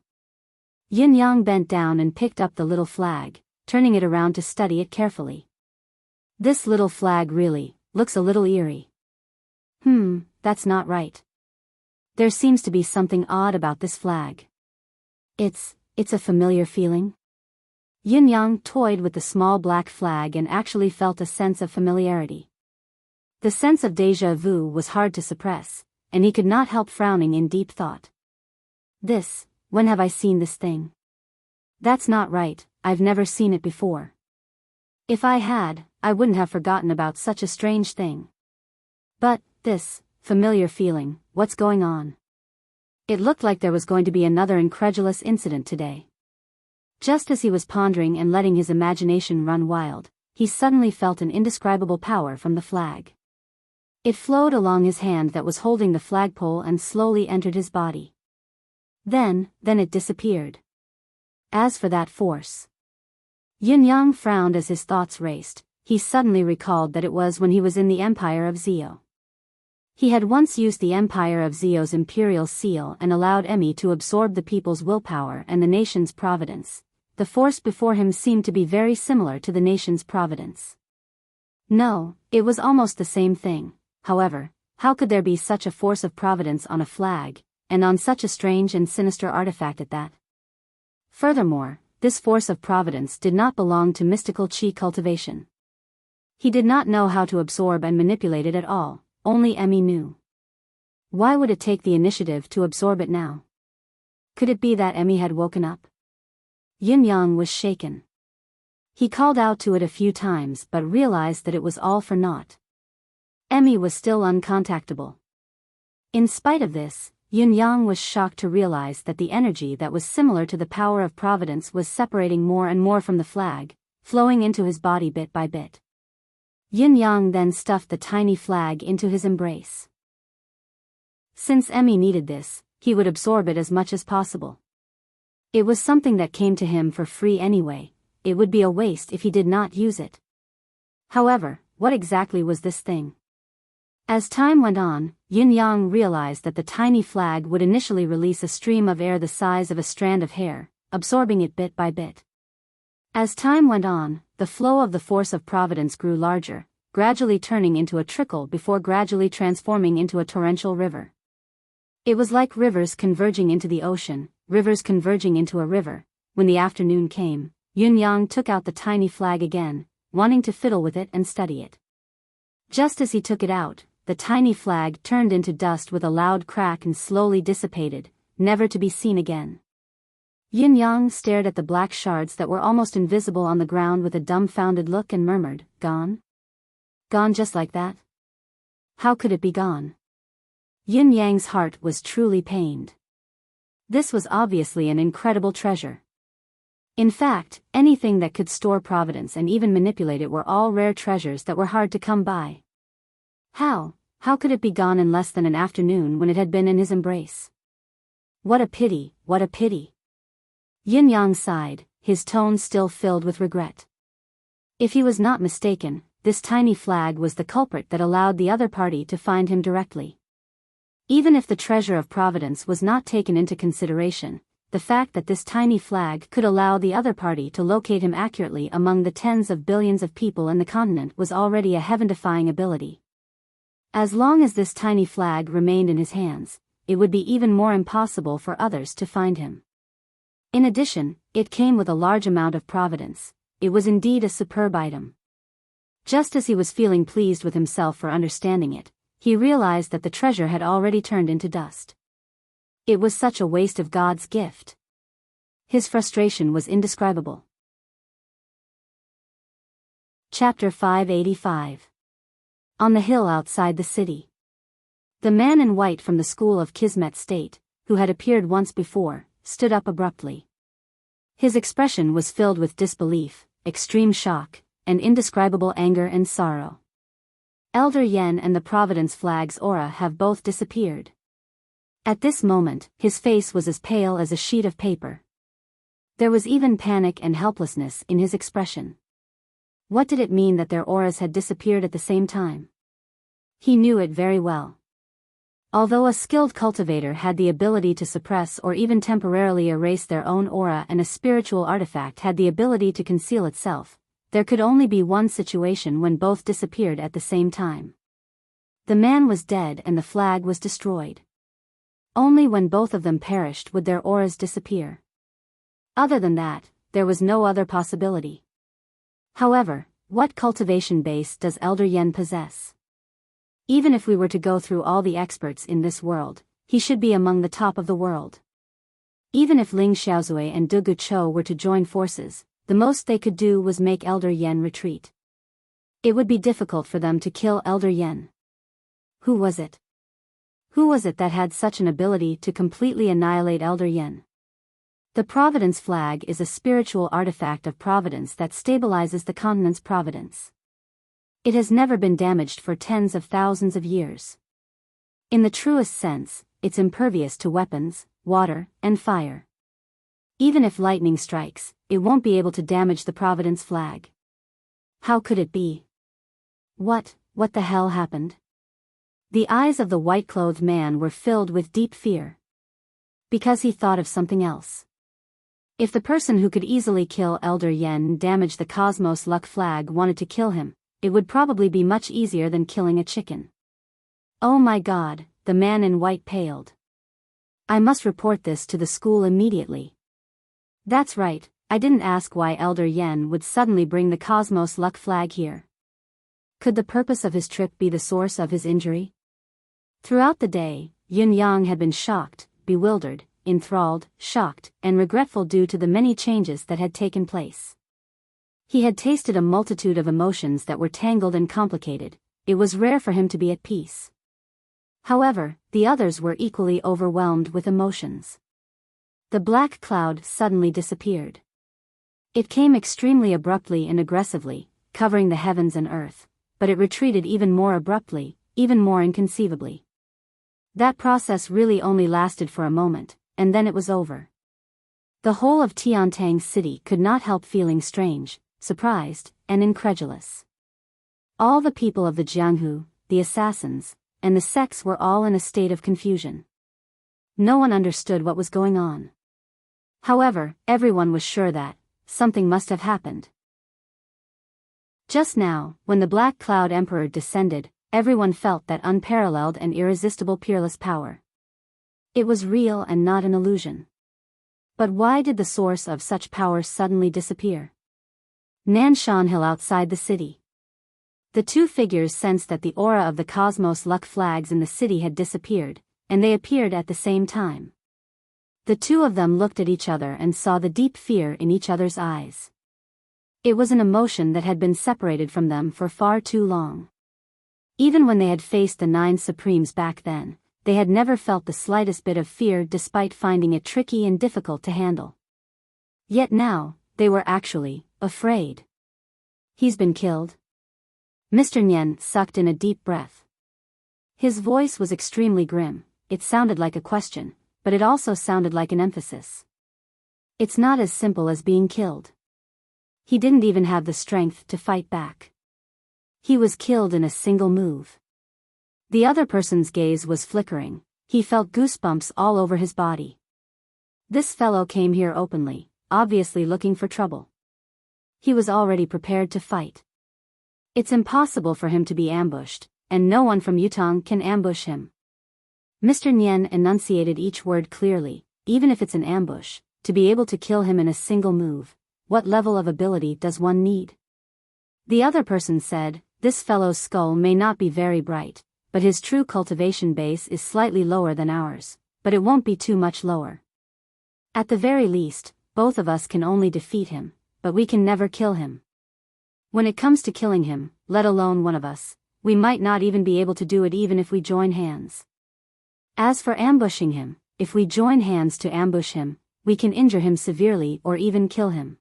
[SPEAKER 1] Yin-Yang bent down and picked up the little flag, turning it around to study it carefully. This little flag really looks a little eerie. That's not right. There seems to be something odd about this flag. It's a familiar feeling. Yin-Yang toyed with the small black flag and actually felt a sense of familiarity. The sense of déjà vu was hard to suppress, and he could not help frowning in deep thought. When have I seen this thing? That's not right, I've never seen it before. If I had, I wouldn't have forgotten about such a strange thing. But, this familiar feeling, what's going on? It looked like there was going to be another incredulous incident today. Just as he was pondering and letting his imagination run wild, he suddenly felt an indescribable power from the flag. It flowed along his hand that was holding the flagpole and slowly entered his body. Then it disappeared. As for that force. Yin-Yang frowned as his thoughts raced. He suddenly recalled that it was when he was in the Empire of Zio. He had once used the Empire of Zio's imperial seal and allowed Emmy to absorb the people's willpower and the nation's providence. The force before him seemed to be very similar to the nation's providence. No, it was almost the same thing. However, how could there be such a force of providence on a flag, and on such a strange and sinister artifact at that? Furthermore, this force of providence did not belong to mystical chi cultivation. He did not know how to absorb and manipulate it at all, only Emmy knew. Why would it take the initiative to absorb it now? Could it be that Emmy had woken up? Yin-Yang was shaken. He called out to it a few times but realized that it was all for naught. Emmy was still uncontactable. In spite of this, Yin-Yang was shocked to realize that the energy that was similar to the power of providence was separating more and more from the flag, flowing into his body bit by bit. Yin-Yang then stuffed the tiny flag into his embrace. Since Emmy needed this, he would absorb it as much as possible. It was something that came to him for free anyway. It would be a waste if he did not use it. However, what exactly was this thing? As time went on, Yin-Yang realized that the tiny flag would initially release a stream of air the size of a strand of hair, absorbing it bit by bit. As time went on, the flow of the force of providence grew larger, gradually turning into a trickle before gradually transforming into a torrential river. It was like rivers converging into the ocean, rivers converging into a river. When the afternoon came, Yin-Yang took out the tiny flag again, wanting to fiddle with it and study it. Just as he took it out, the tiny flag turned into dust with a loud crack and slowly dissipated, never to be seen again. Yin-Yang stared at the black shards that were almost invisible on the ground with a dumbfounded look and murmured, "Gone? Gone just like that? How could it be gone?" Yin-Yang's heart was truly pained. This was obviously an incredible treasure. In fact, anything that could store providence and even manipulate it were all rare treasures that were hard to come by. How could it be gone in less than an afternoon when it had been in his embrace? What a pity, what a pity. Yin-Yang sighed, his tone still filled with regret. If he was not mistaken, this tiny flag was the culprit that allowed the other party to find him directly. Even if the treasure of providence was not taken into consideration, the fact that this tiny flag could allow the other party to locate him accurately among the tens of billions of people in the continent was already a heaven-defying ability. As long as this tiny flag remained in his hands, it would be even more impossible for others to find him. In addition, it came with a large amount of providence. It was indeed a superb item. Just as he was feeling pleased with himself for understanding it, he realized that the treasure had already turned into dust. It was such a waste of God's gift. His frustration was indescribable. Chapter 585. On the hill outside the city. The man in white from the school of Kismet State, who had appeared once before, stood up abruptly. His expression was filled with disbelief, extreme shock, and indescribable anger and sorrow. Elder Yen and the Providence flag's aura have both disappeared. At this moment, his face was as pale as a sheet of paper. There was even panic and helplessness in his expression. What did it mean that their auras had disappeared at the same time? He knew it very well. Although a skilled cultivator had the ability to suppress or even temporarily erase their own aura and a spiritual artifact had the ability to conceal itself, there could only be one situation when both disappeared at the same time. The man was dead and the flag was destroyed. Only when both of them perished would their auras disappear. Other than that, there was no other possibility. However, what cultivation base does Elder Yen possess? Even if we were to go through all the experts in this world, he should be among the top of the world. Even if Ling Xiaozui and Du Guchou were to join forces, the most they could do was make Elder Yen retreat. It would be difficult for them to kill Elder Yen. Who was it? Who was it that had such an ability to completely annihilate Elder Yen? The Providence flag is a spiritual artifact of providence that stabilizes the continent's providence. It has never been damaged for tens of thousands of years. In the truest sense, it's impervious to weapons, water, and fire. Even if lightning strikes, it won't be able to damage the Providence flag. How could it be? What the hell happened? The eyes of the white-clothed man were filled with deep fear. Because he thought of something else. If the person who could easily kill Elder Yen and damage the Cosmos Luck flag wanted to kill him, it would probably be much easier than killing a chicken. Oh my God, the man in white paled. I must report this to the school immediately. That's right, I didn't ask why Elder Yen would suddenly bring the Cosmos Luck flag here. Could the purpose of his trip be the source of his injury? Throughout the day, Yin-Yang had been shocked, bewildered, enthralled, shocked, and regretful due to the many changes that had taken place. He had tasted a multitude of emotions that were tangled and complicated. It was rare for him to be at peace. However, the others were equally overwhelmed with emotions. The black cloud suddenly disappeared. It came extremely abruptly and aggressively, covering the heavens and earth, but it retreated even more abruptly, even more inconceivably. That process really only lasted for a moment, and then it was over. The whole of Tiantang City could not help feeling strange, surprised, and incredulous. All the people of the Jianghu, the assassins, and the sects were all in a state of confusion. No one understood what was going on. However, everyone was sure that something must have happened. Just now, when the Black Cloud Emperor descended, everyone felt that unparalleled and irresistible peerless power. It was real and not an illusion. But why did the source of such power suddenly disappear? Nanshan Hill outside the city. The two figures sensed that the aura of the Cosmos Luck flags in the city had disappeared, and they appeared at the same time. The two of them looked at each other and saw the deep fear in each other's eyes. It was an emotion that had been separated from them for far too long. Even when they had faced the 9 Supremes back then, they had never felt the slightest bit of fear despite finding it tricky and difficult to handle. Yet now, they were actually afraid. He's been killed? Mr. Nyen sucked in a deep breath. His voice was extremely grim. It sounded like a question, but it also sounded like an emphasis. It's not as simple as being killed. He didn't even have the strength to fight back. He was killed in a single move. The other person's gaze was flickering. He felt goosebumps all over his body. This fellow came here openly, obviously looking for trouble. He was already prepared to fight. It's impossible for him to be ambushed, and no one from Yutong can ambush him. Mr. Nyen enunciated each word clearly. Even if it's an ambush, to be able to kill him in a single move, what level of ability does one need? The other person said, this fellow's skull may not be very bright, but his true cultivation base is slightly lower than ours, but it won't be too much lower. At the very least, both of us can only defeat him, but we can never kill him. When it comes to killing him, let alone one of us, we might not even be able to do it even if we join hands. As for ambushing him, if we join hands to ambush him, we can injure him severely or even kill him.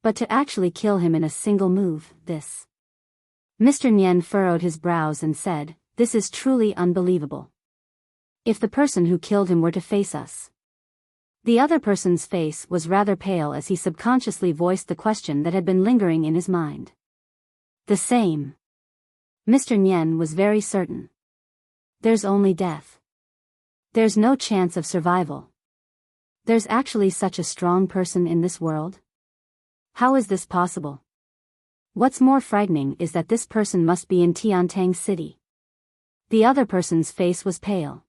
[SPEAKER 1] But to actually kill him in a single move, this. Mr. Nyen furrowed his brows and said, this is truly unbelievable. If the person who killed him were to face us. The other person's face was rather pale as he subconsciously voiced the question that had been lingering in his mind. The same. Mr. Nyen was very certain. There's only death. There's no chance of survival. There's actually such a strong person in this world? How is this possible? What's more frightening is that this person must be in Tiantang City. The other person's face was pale.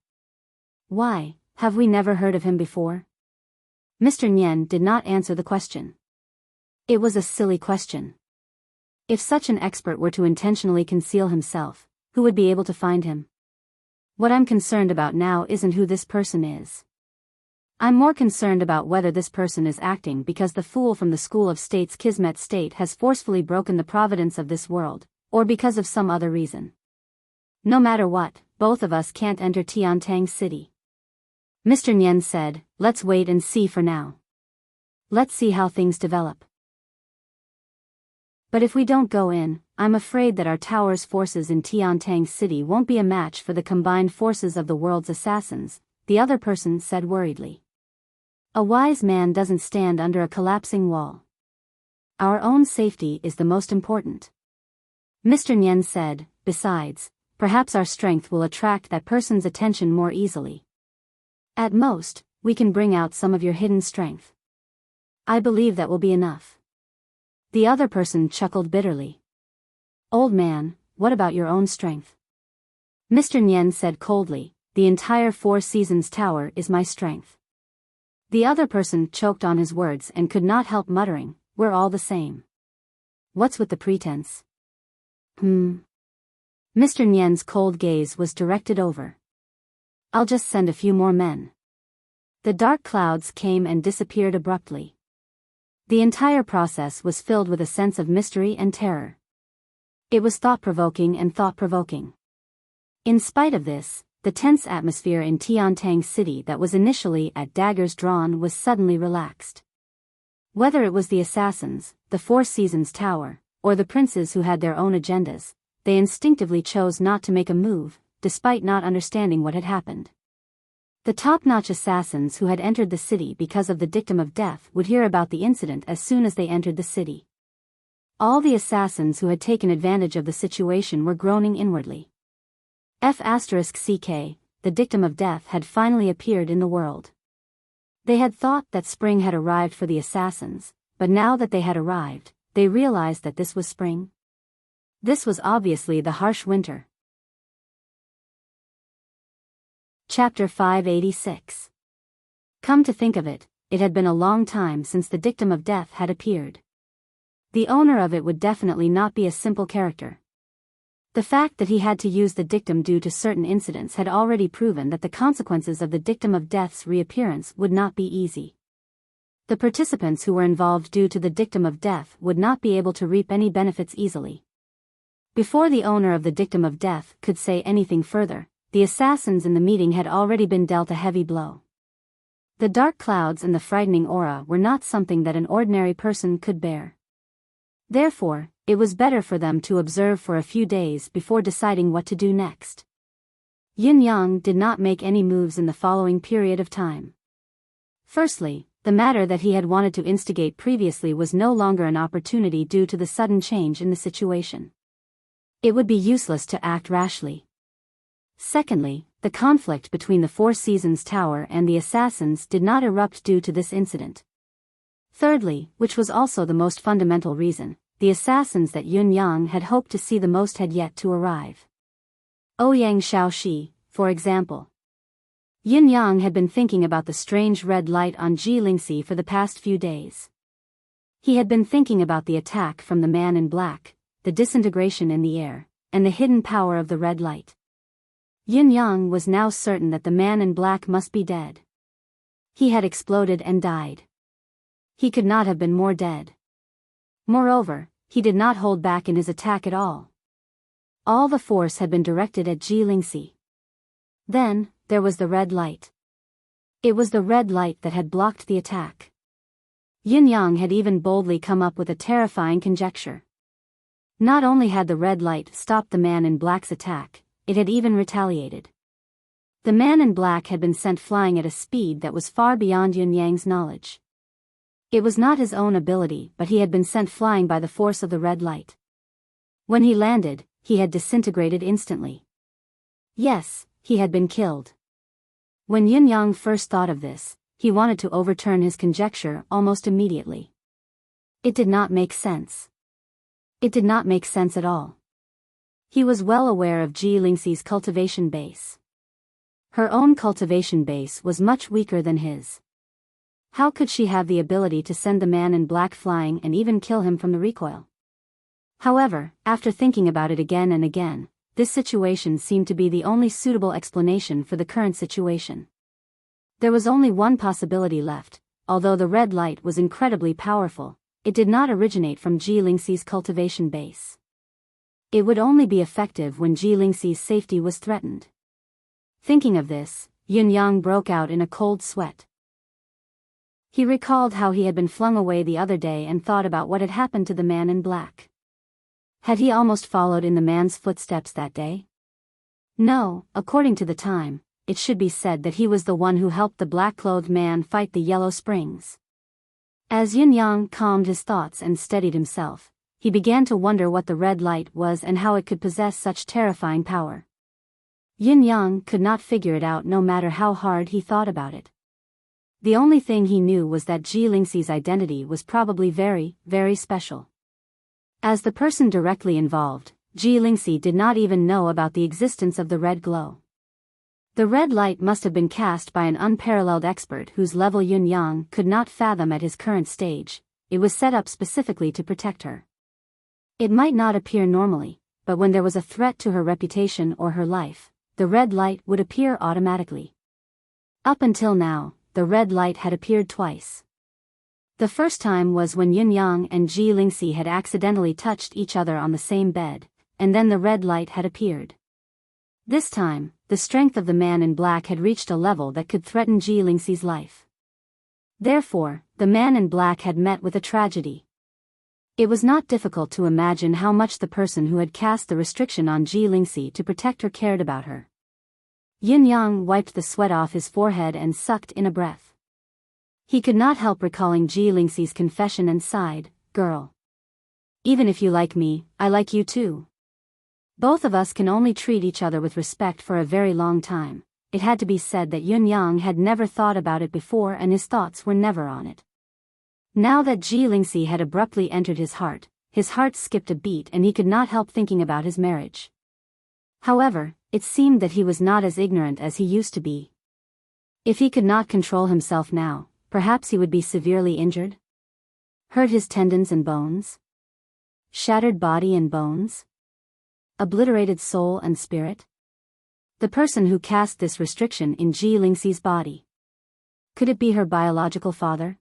[SPEAKER 1] Why, have we never heard of him before? Mr. Nyen did not answer the question. It was a silly question. If such an expert were to intentionally conceal himself, who would be able to find him? What I'm concerned about now isn't who this person is. I'm more concerned about whether this person is acting because the fool from the School of States Kismet State has forcefully broken the providence of this world, or because of some other reason. No matter what, both of us can't enter Tiantang City. Mr. Nyen said, let's wait and see for now. Let's see how things develop. But if we don't go in, I'm afraid that our tower's forces in Tiantang City won't be a match for the combined forces of the world's assassins, the other person said worriedly. A wise man doesn't stand under a collapsing wall. Our own safety is the most important. Mr. Nyen said, besides, perhaps our strength will attract that person's attention more easily. At most, we can bring out some of your hidden strength. I believe that will be enough. The other person chuckled bitterly. Old man, what about your own strength? Mr. Nyen said coldly, the entire Four Seasons Tower is my strength. The other person choked on his words and could not help muttering, we're all the same. What's with the pretense? Mr. Nyen's cold gaze was directed over. I'll just send a few more men. The dark clouds came and disappeared abruptly. The entire process was filled with a sense of mystery and terror. It was thought-provoking and thought-provoking. In spite of this, the tense atmosphere in Tiantang City that was initially at daggers drawn was suddenly relaxed. Whether it was the assassins, the Four Seasons Tower, or the princes who had their own agendas, they instinctively chose not to make a move, despite not understanding what had happened. The top-notch assassins who had entered the city because of the dictum of death would hear about the incident as soon as they entered the city. All the assassins who had taken advantage of the situation were groaning inwardly. F***ck, the dictum of death had finally appeared in the world. They had thought that spring had arrived for the assassins, but now that they had arrived, they realized that this was spring. This was obviously the harsh winter. Chapter 586. Come to think of it, it had been a long time since the dictum of death had appeared. The owner of it would definitely not be a simple character. The fact that he had to use the dictum due to certain incidents had already proven that the consequences of the dictum of death's reappearance would not be easy. The participants who were involved due to the dictum of death would not be able to reap any benefits easily. Before the owner of the dictum of death could say anything further, the assassins in the meeting had already been dealt a heavy blow. The dark clouds and the frightening aura were not something that an ordinary person could bear. Therefore, it was better for them to observe for a few days before deciding what to do next. Yin Yang did not make any moves in the following period of time. Firstly, the matter that he had wanted to instigate previously was no longer an opportunity due to the sudden change in the situation. It would be useless to act rashly. Secondly, the conflict between the Four Seasons Tower and the assassins did not erupt due to this incident. Thirdly, which was also the most fundamental reason, the assassins that Yun Yang had hoped to see the most had yet to arrive. Ouyang Shaoxi, for example. Yin Yang had been thinking about the strange red light on Ji Lingxi for the past few days. He had been thinking about the attack from the man in black, the disintegration in the air, and the hidden power of the red light. Yin Yang was now certain that the man in black must be dead. He had exploded and died. He could not have been more dead. Moreover, he did not hold back in his attack at all. All the force had been directed at Ji Lingxi. Then, there was the red light. It was the red light that had blocked the attack. Yin Yang had even boldly come up with a terrifying conjecture. Not only had the red light stopped the man in black's attack, it had even retaliated. The man in black had been sent flying at a speed that was far beyond Yin Yang's knowledge. It was not his own ability, but he had been sent flying by the force of the red light. When he landed, he had disintegrated instantly. Yes, he had been killed. When Yin Yang first thought of this, he wanted to overturn his conjecture almost immediately. It did not make sense. It did not make sense at all. He was well aware of Ji Lingxi's cultivation base. Her own cultivation base was much weaker than his. How could she have the ability to send the man in black flying and even kill him from the recoil? However, after thinking about it again and again, this situation seemed to be the only suitable explanation for the current situation. There was only one possibility left. Although the red light was incredibly powerful, it did not originate from Ji Lingxi's cultivation base. It would only be effective when Ji Lingxi's safety was threatened. Thinking of this, Yin Yang broke out in a cold sweat. He recalled how he had been flung away the other day and thought about what had happened to the man in black. Had he almost followed in the man's footsteps that day? No, according to the time, it should be said that he was the one who helped the black-clothed man fight the Yellow Springs. As Yin Yang calmed his thoughts and steadied himself, he began to wonder what the red light was and how it could possess such terrifying power. Yin Yang could not figure it out no matter how hard he thought about it. The only thing he knew was that Ji Lingxi's identity was probably very, very special. As the person directly involved, Ji Lingxi did not even know about the existence of the red glow. The red light must have been cast by an unparalleled expert whose level Yin Yang could not fathom at his current stage. It was set up specifically to protect her. It might not appear normally, but when there was a threat to her reputation or her life, the red light would appear automatically. Up until now, the red light had appeared twice. The first time was when Yin Yang and Ji Lingxi had accidentally touched each other on the same bed, and then the red light had appeared. This time, the strength of the man in black had reached a level that could threaten Ji Lingxi's life. Therefore, the man in black had met with a tragedy. It was not difficult to imagine how much the person who had cast the restriction on Ji Lingxi to protect her cared about her. Yin Yang wiped the sweat off his forehead and sucked in a breath. He could not help recalling Ji Lingxi's confession and sighed, "Girl. Even if you like me, I like you too." Both of us can only treat each other with respect for a very long time. It had to be said that Yun Yang had never thought about it before and his thoughts were never on it. Now that Ji Lingxi had abruptly entered his heart skipped a beat and he could not help thinking about his marriage. However, it seemed that he was not as ignorant as he used to be. If he could not control himself now, perhaps he would be severely injured? Hurt his tendons and bones? Shattered body and bones? Obliterated soul and spirit? The person who cast this restriction in Ji Lingxi's body. Could it be her biological father?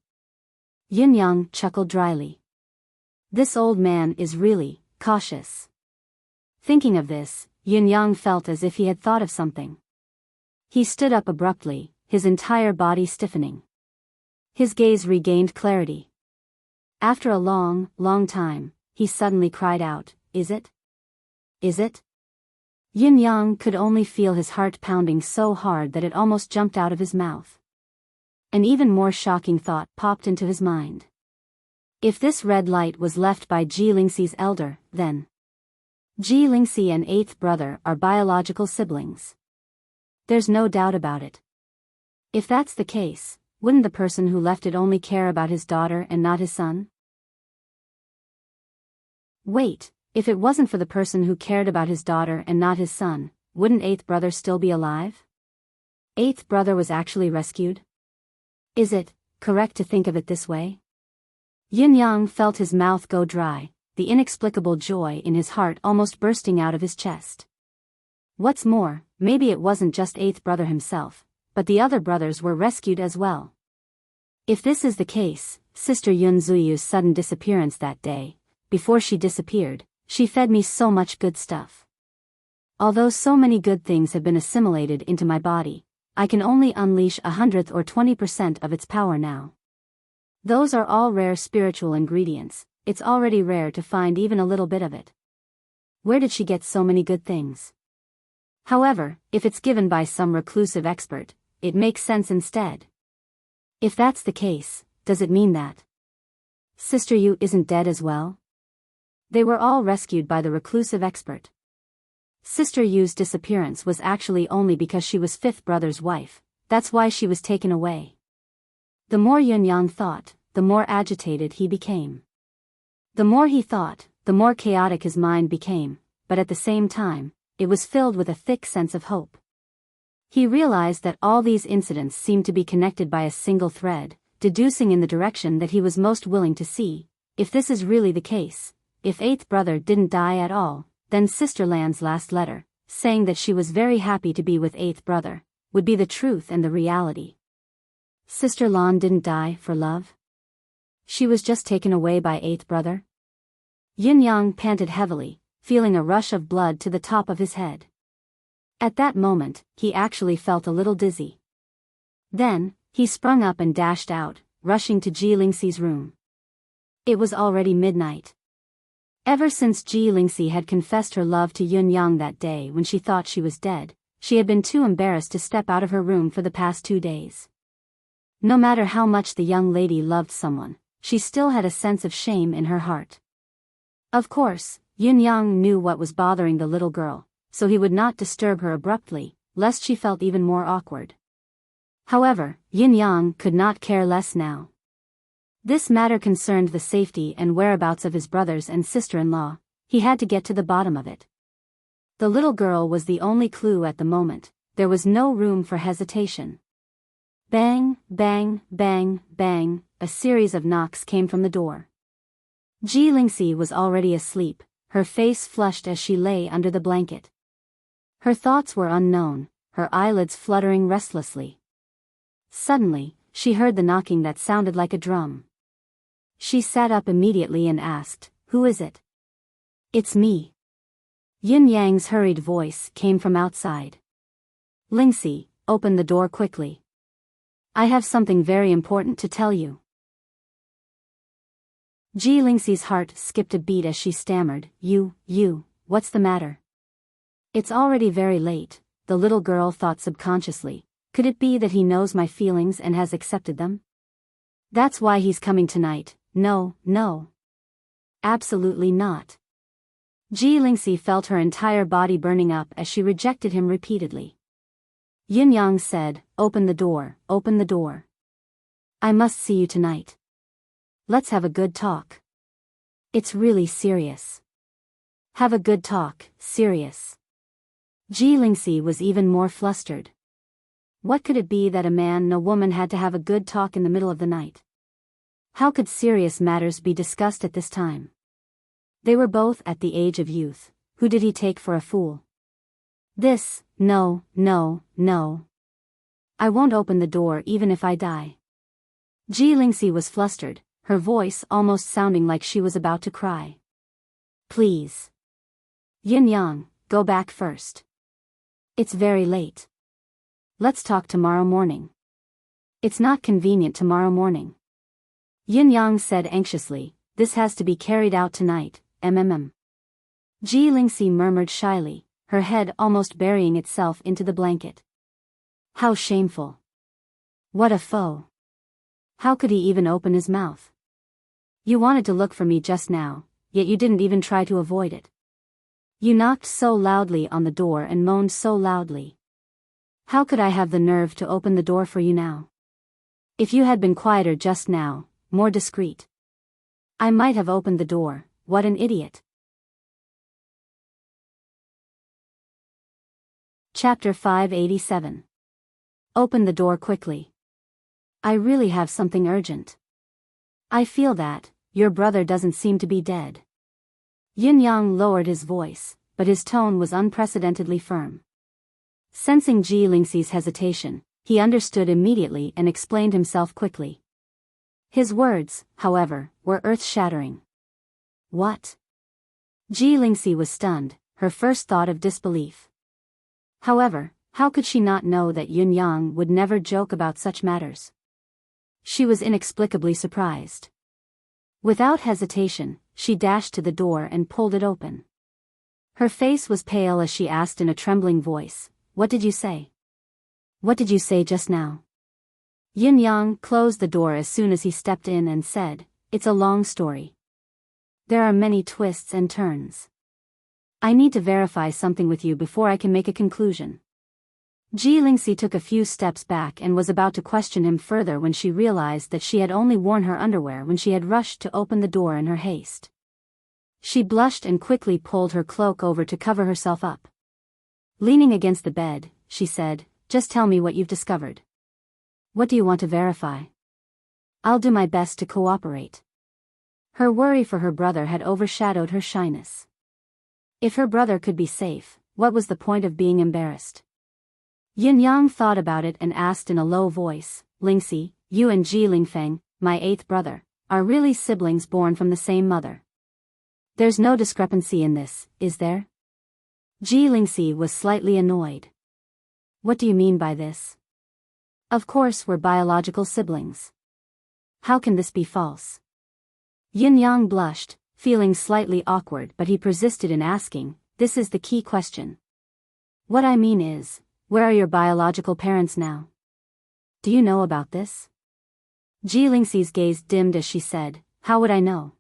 [SPEAKER 1] Yin Yang chuckled dryly. This old man is really cautious. Thinking of this, Yin Yang felt as if he had thought of something. He stood up abruptly, his entire body stiffening. His gaze regained clarity. After a long, long time, he suddenly cried out, "Is it? Is it?" Yin Yang could only feel his heart pounding so hard that it almost jumped out of his mouth. An even more shocking thought popped into his mind. If this red light was left by Ji Lingxi's elder, then Ji Lingxi and eighth brother are biological siblings. There's no doubt about it. If that's the case, wouldn't the person who left it only care about his daughter and not his son? Wait, if it wasn't for the person who cared about his daughter and not his son, wouldn't eighth brother still be alive? Eighth brother was actually rescued? Is it correct to think of it this way? Yin Yang felt his mouth go dry, the inexplicable joy in his heart almost bursting out of his chest. What's more, maybe it wasn't just eighth brother himself, but the other brothers were rescued as well. If this is the case, Sister Yun Zuyu's sudden disappearance that day, before she disappeared, she fed me so much good stuff. Although so many good things have been assimilated into my body, I can only unleash 100th or 20% of its power now. Those are all rare spiritual ingredients, it's already rare to find even a little bit of it. Where did she get so many good things? However, if it's given by some reclusive expert, it makes sense instead. If that's the case, does it mean that Sister Yu isn't dead as well? They were all rescued by the reclusive expert. Sister Yu's disappearance was actually only because she was fifth brother's wife, that's why she was taken away. The more Yun Yang thought, the more agitated he became. The more he thought, the more chaotic his mind became, but at the same time, it was filled with a thick sense of hope. He realized that all these incidents seemed to be connected by a single thread, deducing in the direction that he was most willing to see. If this is really the case, if eighth brother didn't die at all, then Sister Lan's last letter, saying that she was very happy to be with eighth brother, would be the truth and the reality. Sister Lan didn't die for love? She was just taken away by eighth brother? Yin Yang panted heavily, feeling a rush of blood to the top of his head. At that moment, he actually felt a little dizzy. Then, he sprung up and dashed out, rushing to Ji Lingxi's room. It was already midnight. Ever since Ji Lingxi had confessed her love to Yun Yang that day when she thought she was dead, she had been too embarrassed to step out of her room for the past 2 days. No matter how much the young lady loved someone, she still had a sense of shame in her heart. Of course, Yun Yang knew what was bothering the little girl, so he would not disturb her abruptly, lest she felt even more awkward. However, Yin Yang could not care less now. This matter concerned the safety and whereabouts of his brothers and sister-in-law. He had to get to the bottom of it. The little girl was the only clue at the moment. There was no room for hesitation. Bang, bang, bang, bang, a series of knocks came from the door. Ji Lingxi was already asleep, her face flushed as she lay under the blanket. Her thoughts were unknown, her eyelids fluttering restlessly. Suddenly, she heard the knocking that sounded like a drum. She sat up immediately and asked, "Who is it?" "It's me." Yin Yang's hurried voice came from outside. "Lingxi, open the door quickly. I have something very important to tell you." Ji Lingxi's heart skipped a beat as she stammered, You, what's the matter?" "It's already very late," the little girl thought subconsciously. Could it be that he knows my feelings and has accepted them? That's why he's coming tonight. No. Absolutely not. Ji Lingxi felt her entire body burning up as she rejected him repeatedly. Yin Yang said, "Open the door, open the door. I must see you tonight. Let's have a good talk. It's really serious. Have a good talk, serious." Ji Lingxi was even more flustered. What could it be that a man and a woman had to have a good talk in the middle of the night? How could serious matters be discussed at this time? They were both at the age of youth. Who did he take for a fool? No. I won't open the door even if I die. Ji Lingxi was flustered, her voice almost sounding like she was about to cry. Please. Yin Yang, go back first. It's very late. Let's talk tomorrow morning. It's not convenient tomorrow morning. Yin Yang said anxiously, this has to be carried out tonight, Ji Lingxi murmured shyly, her head almost burying itself into the blanket. How shameful. What a foe. How could he even open his mouth? You wanted to look for me just now, yet you didn't even try to avoid it. You knocked so loudly on the door and moaned so loudly. How could I have the nerve to open the door for you now? If you had been quieter just now, more discreet, I might have opened the door. What an idiot. Chapter 587. Open the door quickly. I really have something urgent. I feel that your brother doesn't seem to be dead. Yin Yang lowered his voice, but his tone was unprecedentedly firm. Sensing Ji Lingxi's hesitation, he understood immediately and explained himself quickly. His words, however, were earth-shattering. What? Ji Lingxi was stunned, her first thought of disbelief. However, how could she not know that Yin Yang would never joke about such matters? She was inexplicably surprised. Without hesitation, she dashed to the door and pulled it open. Her face was pale as she asked in a trembling voice, "What did you say? What did you say just now?" Yin Yang closed the door as soon as he stepped in and said, "It's a long story. There are many twists and turns. I need to verify something with you before I can make a conclusion." Ji Lingxi took a few steps back and was about to question him further when she realized that she had only worn her underwear when she had rushed to open the door in her haste. She blushed and quickly pulled her cloak over to cover herself up. Leaning against the bed, she said, "Just tell me what you've discovered. What do you want to verify? I'll do my best to cooperate." Her worry for her brother had overshadowed her shyness. If her brother could be safe, what was the point of being embarrassed? Yin Yang thought about it and asked in a low voice, "Lingxi, you and Ji Lingfeng, my eighth brother, are really siblings born from the same mother. There's no discrepancy in this, is there?" Ji Lingxi was slightly annoyed. "What do you mean by this? Of course we're biological siblings. How can this be false?" Yin Yang blushed, feeling slightly awkward, but he persisted in asking, "This is the key question. What I mean is, where are your biological parents now? Do you know about this?" Ji Lingxi's gaze dimmed as she said, "How would I know?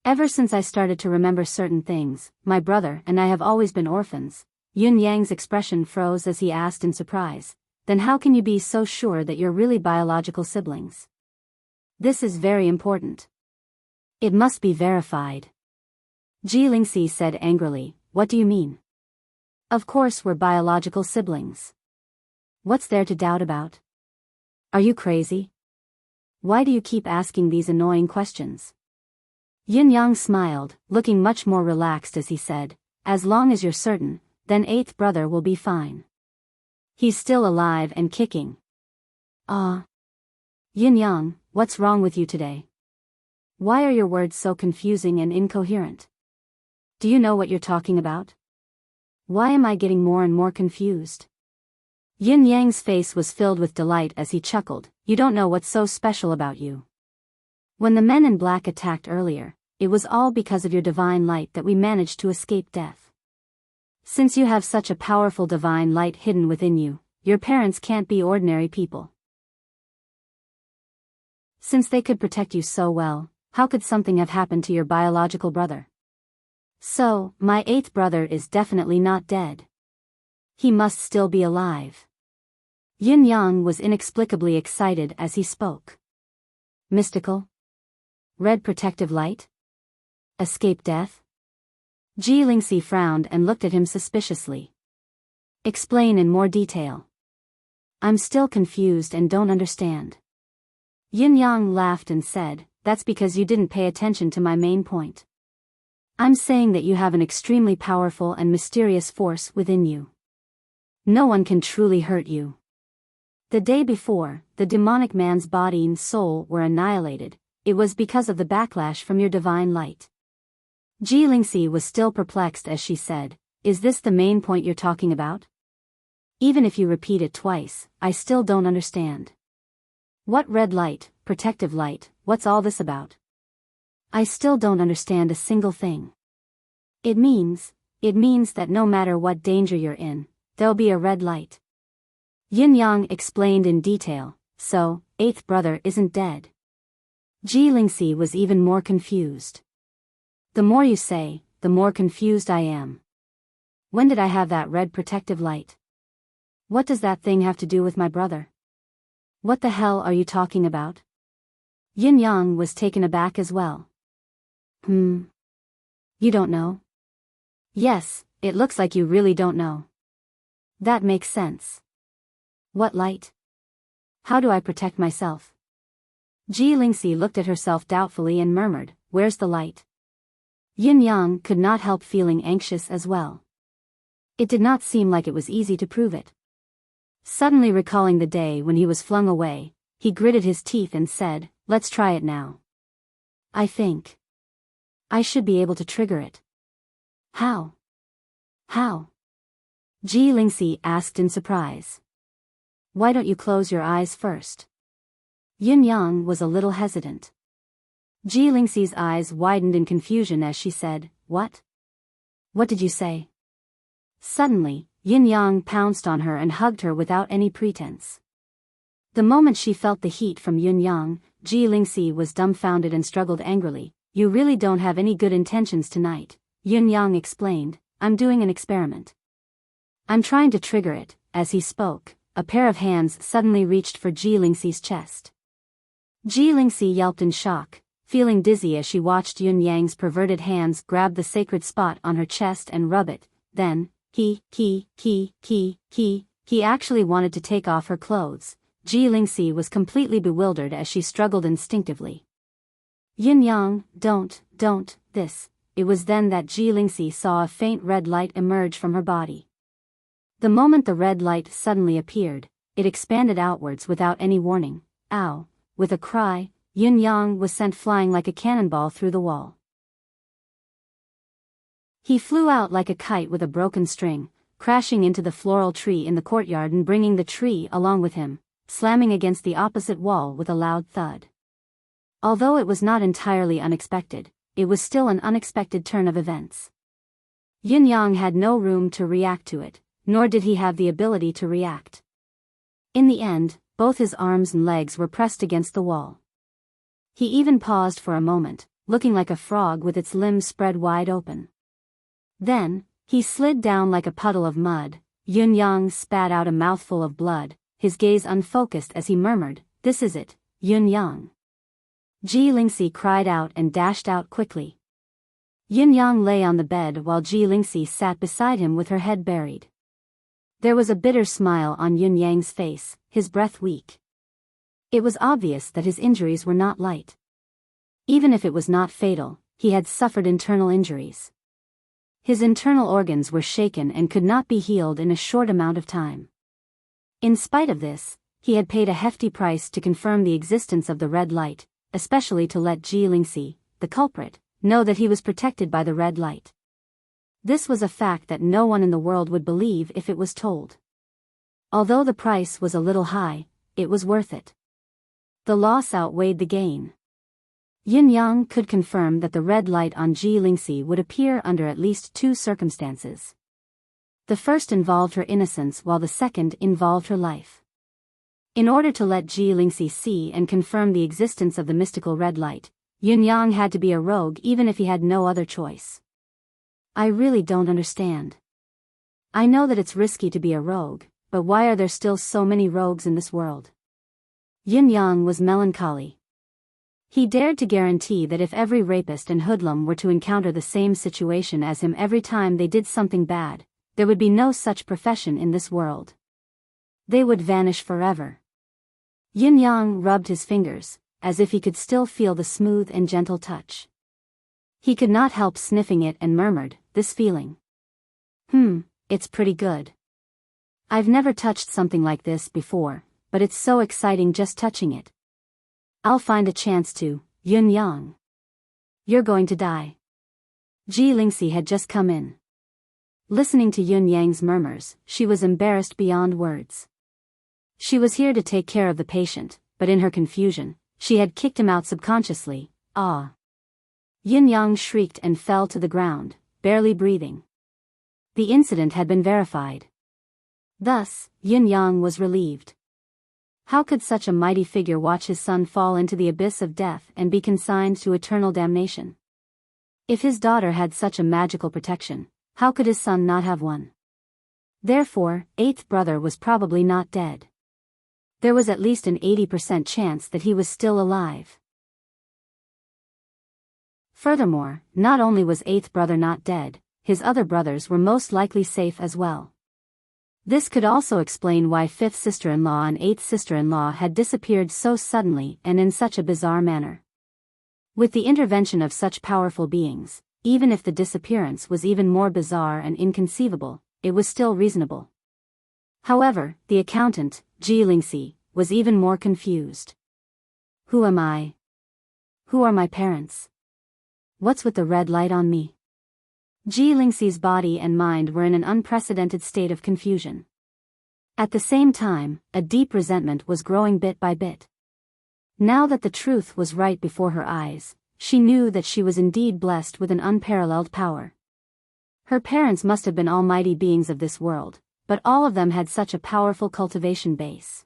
[SPEAKER 1] Ever since I started to remember certain things, my brother and I have always been orphans." Yin Yang's expression froze as he asked in surprise, "Then how can you be so sure that you're really biological siblings? This is very important. It must be verified." Ji Lingxi said angrily, "What do you mean? Of course we're biological siblings. What's there to doubt about? Are you crazy? Why do you keep asking these annoying questions?" Yin Yang smiled, looking much more relaxed as he said, "As long as you're certain, then eighth brother will be fine. He's still alive and kicking." "Ah. Yin Yang, what's wrong with you today? Why are your words so confusing and incoherent? Do you know what you're talking about? Why am I getting more and more confused?" Yin Yang's face was filled with delight as he chuckled, "You don't know what's so special about you. When the men in black attacked earlier, it was all because of your divine light that we managed to escape death. Since you have such a powerful divine light hidden within you, your parents can't be ordinary people. Since they could protect you so well, how could something have happened to your biological brother? So, my eighth brother is definitely not dead. He must still be alive. Yin Yang was inexplicably excited as he spoke. Mystical? Red protective light? Escape death? Ji Lingxi frowned and looked at him suspiciously. Explain in more detail. I'm still confused and don't understand. Yin Yang laughed and said, that's because you didn't pay attention to my main point. I'm saying that you have an extremely powerful and mysterious force within you. No one can truly hurt you. The day before, the demonic man's body and soul were annihilated. It was because of the backlash from your divine light. Ji Lingxi was still perplexed as she said, is this the main point you're talking about? Even if you repeat it twice, I still don't understand. What red light, protective light, what's all this about? I still don't understand a single thing. It means that no matter what danger you're in, there'll be a red light. Yin Yang explained in detail, so, eighth brother isn't dead. Ji Lingxi was even more confused. The more you say, the more confused I am. When did I have that red protective light? What does that thing have to do with my brother? What the hell are you talking about? Yin Yang was taken aback as well. You don't know? Yes, it looks like you really don't know. That makes sense. What light? How do I protect myself? Ji Lingxi looked at herself doubtfully and murmured, where's the light? Yin Yang could not help feeling anxious as well. It did not seem like it was easy to prove it. Suddenly recalling the day when he was flung away, he gritted his teeth and said, let's try it now. I think I should be able to trigger it. How? How? Ji Lingxi asked in surprise. Why don't you close your eyes first? Yin Yang was a little hesitant. Ji Lingxi's eyes widened in confusion as she said, what? What did you say? Suddenly, Yin Yang pounced on her and hugged her without any pretense. The moment she felt the heat from Yin Yang, Ji Lingxi was dumbfounded and struggled angrily. You really don't have any good intentions tonight, Yin Yang explained. I'm doing an experiment. I'm trying to trigger it. As he spoke, a pair of hands suddenly reached for Ji Lingxi's chest. Ji Lingxi yelped in shock, feeling dizzy as she watched Yin Yang's perverted hands grab the sacred spot on her chest and rub it. Then, he actually wanted to take off her clothes. Ji Lingxi was completely bewildered as she struggled instinctively. Yin Yang, don't, this. It was then that Ji Lingxi saw a faint red light emerge from her body. The moment the red light suddenly appeared, it expanded outwards without any warning. Ow! With a cry, Yin Yang was sent flying like a cannonball through the wall. He flew out like a kite with a broken string, crashing into the floral tree in the courtyard and bringing the tree along with him, slamming against the opposite wall with a loud thud. Although it was not entirely unexpected, it was still an unexpected turn of events. Yin Yang had no room to react to it, nor did he have the ability to react. In the end, both his arms and legs were pressed against the wall. He even paused for a moment, looking like a frog with its limbs spread wide open. Then, he slid down like a puddle of mud. Yin Yang spat out a mouthful of blood, his gaze unfocused as he murmured, this is it, Yin Yang. Ji Lingxi cried out and dashed out quickly. Yin Yang lay on the bed while Ji Lingxi sat beside him with her head buried. There was a bitter smile on Yin Yang's face, his breath weak. It was obvious that his injuries were not light. Even if it was not fatal, he had suffered internal injuries. His internal organs were shaken and could not be healed in a short amount of time. In spite of this, he had paid a hefty price to confirm the existence of the red light, especially to let Ji Lingxi, the culprit, know that he was protected by the red light. This was a fact that no one in the world would believe if it was told. Although the price was a little high, it was worth it. The loss outweighed the gain. Yin Yang could confirm that the red light on Ji Lingxi would appear under at least two circumstances. The first involved her innocence while the second involved her life. In order to let Ji Lingxi see and confirm the existence of the mystical red light, Yin Yang had to be a rogue even if he had no other choice. I really don't understand. I know that it's risky to be a rogue, but why are there still so many rogues in this world? Yin Yang was melancholy. He dared to guarantee that if every rapist and hoodlum were to encounter the same situation as him every time they did something bad, there would be no such profession in this world. They would vanish forever. Yin Yang rubbed his fingers, as if he could still feel the smooth and gentle touch. He could not help sniffing it and murmured, "This feeling. It's pretty good. I've never touched something like this before, but it's so exciting just touching it. I'll find a chance to, Yin Yang. You're going to die." Ji Lingxi had just come in. Listening to Yin Yang's murmurs, she was embarrassed beyond words. She was here to take care of the patient, but in her confusion, she had kicked him out subconsciously. Ah! Yin Yang shrieked and fell to the ground, barely breathing. The incident had been verified. Thus, Yin Yang was relieved. How could such a mighty figure watch his son fall into the abyss of death and be consigned to eternal damnation? If his daughter had such a magical protection, how could his son not have one? Therefore, eighth brother was probably not dead. There was at least an 80% chance that he was still alive. Furthermore, not only was eighth brother not dead, his other brothers were most likely safe as well. This could also explain why fifth sister-in-law and eighth sister-in-law had disappeared so suddenly and in such a bizarre manner. With the intervention of such powerful beings, even if the disappearance was even more bizarre and inconceivable, it was still reasonable. However, the accountant, Ji Lingxi, was even more confused. Who am I? Who are my parents? What's with the red light on me? Ji Lingxi's body and mind were in an unprecedented state of confusion. At the same time, a deep resentment was growing bit by bit. Now that the truth was right before her eyes, she knew that she was indeed blessed with an unparalleled power. Her parents must have been almighty beings of this world, but all of them had such a powerful cultivation base.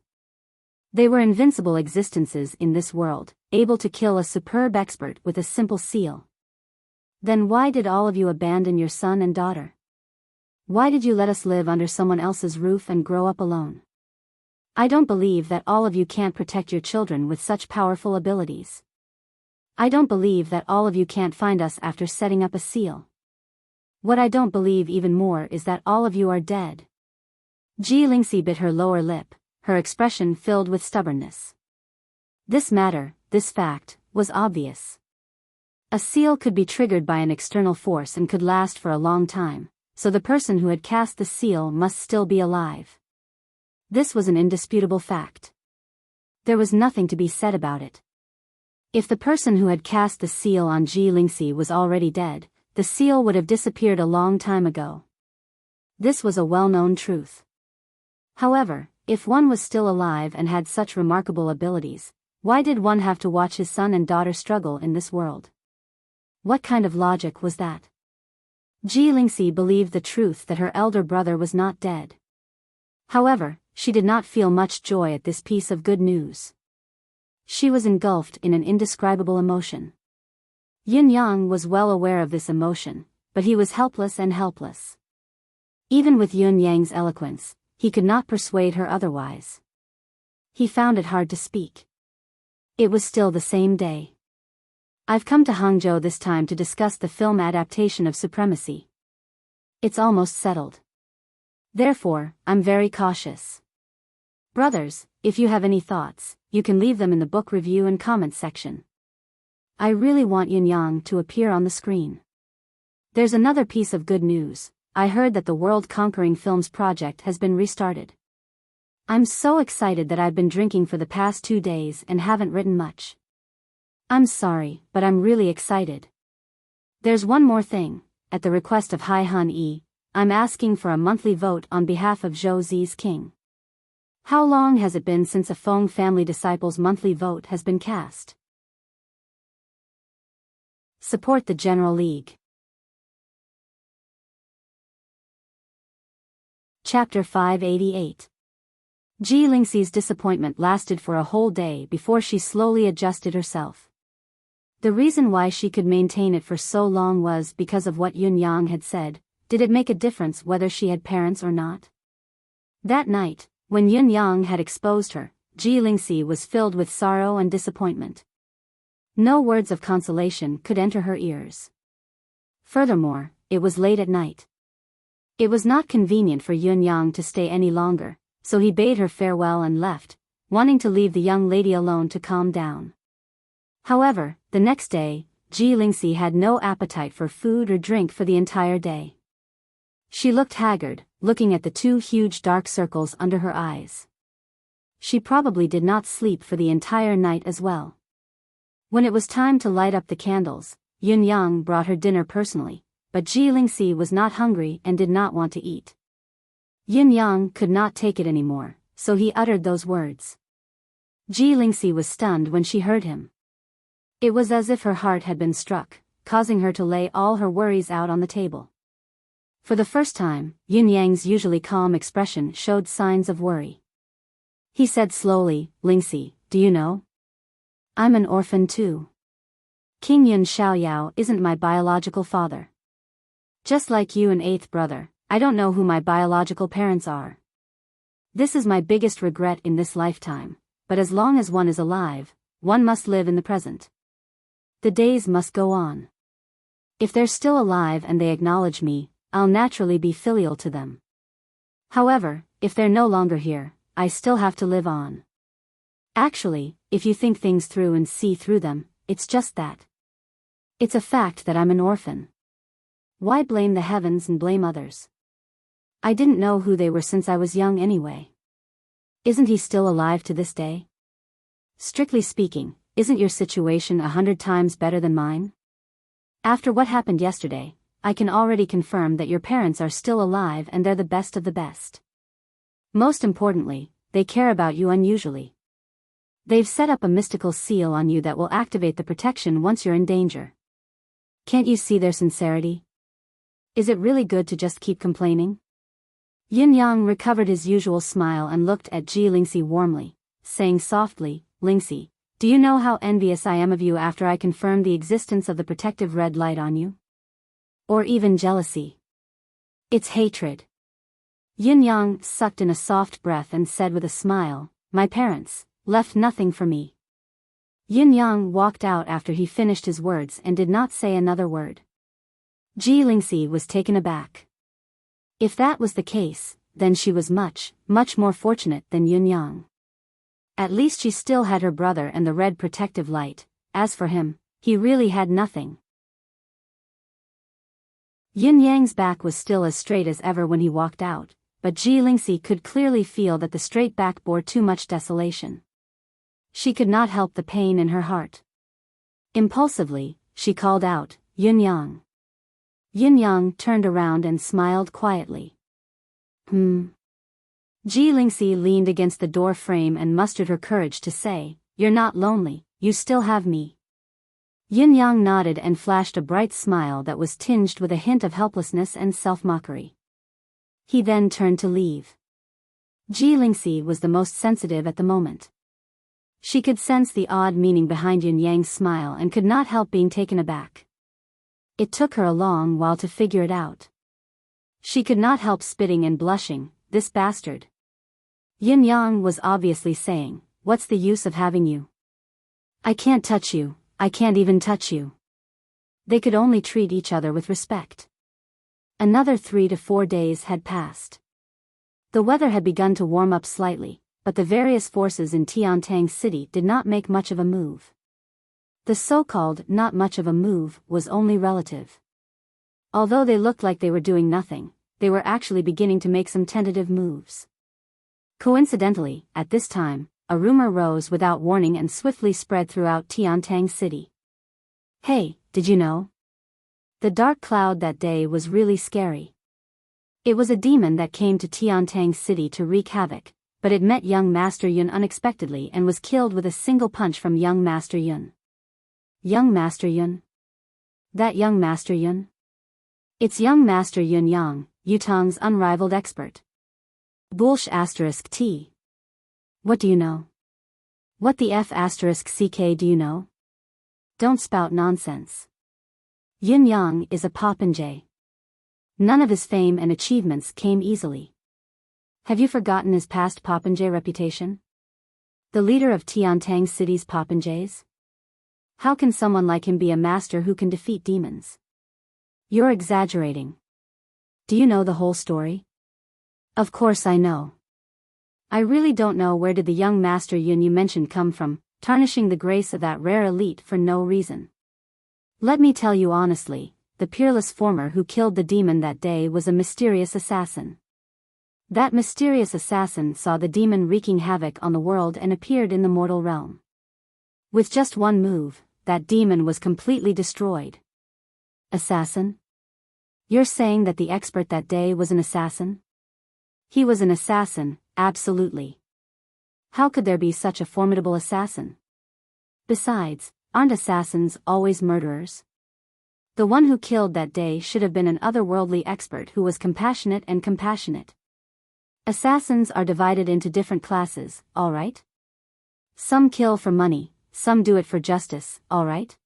[SPEAKER 1] They were invincible existences in this world, able to kill a superb expert with a simple seal. Then why did all of you abandon your son and daughter? Why did you let us live under someone else's roof and grow up alone? I don't believe that all of you can't protect your children with such powerful abilities. I don't believe that all of you can't find us after setting up a seal. What I don't believe even more is that all of you are dead. Ji Lingxi bit her lower lip, her expression filled with stubbornness. This fact, was obvious. A seal could be triggered by an external force and could last for a long time, so the person who had cast the seal must still be alive. This was an indisputable fact. There was nothing to be said about it. If the person who had cast the seal on Ji Lingxi was already dead, the seal would have disappeared a long time ago. This was a well-known truth. However, if one was still alive and had such remarkable abilities, why did one have to watch his son and daughter struggle in this world? What kind of logic was that? Ji Lingxi believed the truth that her elder brother was not dead. However, she did not feel much joy at this piece of good news. She was engulfed in an indescribable emotion. Yin Yang was well aware of this emotion, but he was helpless and helpless. Even with Yin Yang's eloquence, he could not persuade her otherwise. He found it hard to speak. It was still the same day. I've come to Hangzhou this time to discuss the film adaptation of Supremacy. It's almost settled. Therefore, I'm very cautious. Brothers, if you have any thoughts, you can leave them in the book review and comments section. I really want Yin Yang to appear on the screen. There's another piece of good news. I heard that the world-conquering films project has been restarted. I'm so excited that I've been drinking for the past 2 days and haven't written much. I'm sorry, but I'm really excited. There's one more thing. At the request of Hai Han Yi, I'm asking for a monthly vote on behalf of Zhou Zi's king. How long has it been since a Feng family disciple's monthly vote has been cast? Support the General League. Chapter 588. Ji Lingxi's disappointment lasted for a whole day before she slowly adjusted herself. The reason why she could maintain it for so long was because of what Yun Yang had said. Did it make a difference whether she had parents or not? That night, when Yun Yang had exposed her, Ji Lingxi was filled with sorrow and disappointment. No words of consolation could enter her ears. Furthermore, it was late at night. It was not convenient for Yun Yang to stay any longer, so he bade her farewell and left, wanting to leave the young lady alone to calm down. However, the next day, Ji Lingxi had no appetite for food or drink for the entire day. She looked haggard, looking at the two huge dark circles under her eyes. She probably did not sleep for the entire night as well. When it was time to light up the candles, Yun Yang brought her dinner personally, but Ji Lingxi was not hungry and did not want to eat. Yun Yang could not take it anymore, so he uttered those words. Ji Lingxi was stunned when she heard him. It was as if her heart had been struck, causing her to lay all her worries out on the table. For the first time, Yun Yang's usually calm expression showed signs of worry. He said slowly, "Lingxi, do you know? I'm an orphan too. King Yun Xiaoyao isn't my biological father. Just like you and eighth brother, I don't know who my biological parents are. This is my biggest regret in this lifetime, but as long as one is alive, one must live in the present. The days must go on. If they're still alive and they acknowledge me, I'll naturally be filial to them. However, if they're no longer here, I still have to live on. Actually, if you think things through and see through them, it's just that. It's a fact that I'm an orphan. Why blame the heavens and blame others? I didn't know who they were since I was young anyway. Isn't he still alive to this day? Strictly speaking, isn't your situation 100 times better than mine? After what happened yesterday, I can already confirm that your parents are still alive and they're the best of the best. Most importantly, they care about you unusually. They've set up a mystical seal on you that will activate the protection once you're in danger. Can't you see their sincerity? Is it really good to just keep complaining?" Yun Yang recovered his usual smile and looked at Ji Lingxi warmly, saying softly, "Lingxi, do you know how envious I am of you after I confirmed the existence of the protective red light on you? Or even jealousy? It's hatred." Yun Yang sucked in a soft breath and said with a smile, "My parents left nothing for me." Yun Yang walked out after he finished his words and did not say another word. Ji Lingxi was taken aback. If that was the case, then she was much, much more fortunate than Yun Yang. At least she still had her brother and the red protective light. As for him, he really had nothing. Yun Yang's back was still as straight as ever when he walked out, but Ji Lingxi could clearly feel that the straight back bore too much desolation. She could not help the pain in her heart. Impulsively, she called out, "Yun Yang." Yun Yang turned around and smiled quietly. Ji Lingxi leaned against the door frame and mustered her courage to say, "You're not lonely, you still have me." Yun Yang nodded and flashed a bright smile that was tinged with a hint of helplessness and self-mockery. He then turned to leave. Ji Lingxi was the most sensitive at the moment. She could sense the odd meaning behind Yun Yang's smile and could not help being taken aback. It took her a long while to figure it out. She could not help spitting and blushing, "This bastard." Yun Yang was obviously saying, "What's the use of having you? I can't touch you, I can't even touch you." They could only treat each other with respect. Another 3 to 4 days had passed. The weather had begun to warm up slightly, but the various forces in Enchanting City did not make much of a move. The so-called not much of a move was only relative. Although they looked like they were doing nothing, they were actually beginning to make some tentative moves. Coincidentally, at this time, a rumor rose without warning and swiftly spread throughout Enchanting City. "Hey, did you know? The dark cloud that day was really scary. It was a demon that came to Enchanting City to wreak havoc, but it met young Master Yun unexpectedly and was killed with a single punch from young Master Yun." Young Master Yun? That young Master Yun? It's young Master Yun Yang, Yutong's unrivaled expert. Bullsh asterisk T. What do you know? What the F asterisk CK do you know? Don't spout nonsense. Yin Yang is a popinjay. None of his fame and achievements came easily. Have you forgotten his past popinjay reputation? The leader of Tiantang City's popinjays? How can someone like him be a master who can defeat demons? You're exaggerating. Do you know the whole story? Of course I know. I really don't know where did the young master Yun you mentioned come from, tarnishing the grace of that rare elite for no reason. Let me tell you honestly, the peerless former who killed the demon that day was a mysterious assassin. That mysterious assassin saw the demon wreaking havoc on the world and appeared in the mortal realm. With just one move, that demon was completely destroyed. Assassin? You're saying that the expert that day was an assassin? He was an assassin, absolutely. How could there be such a formidable assassin? Besides, aren't assassins always murderers? The one who killed that day should have been an otherworldly expert who was compassionate and compassionate. Assassins are divided into different classes, alright? Some kill for money, some do it for justice, alright?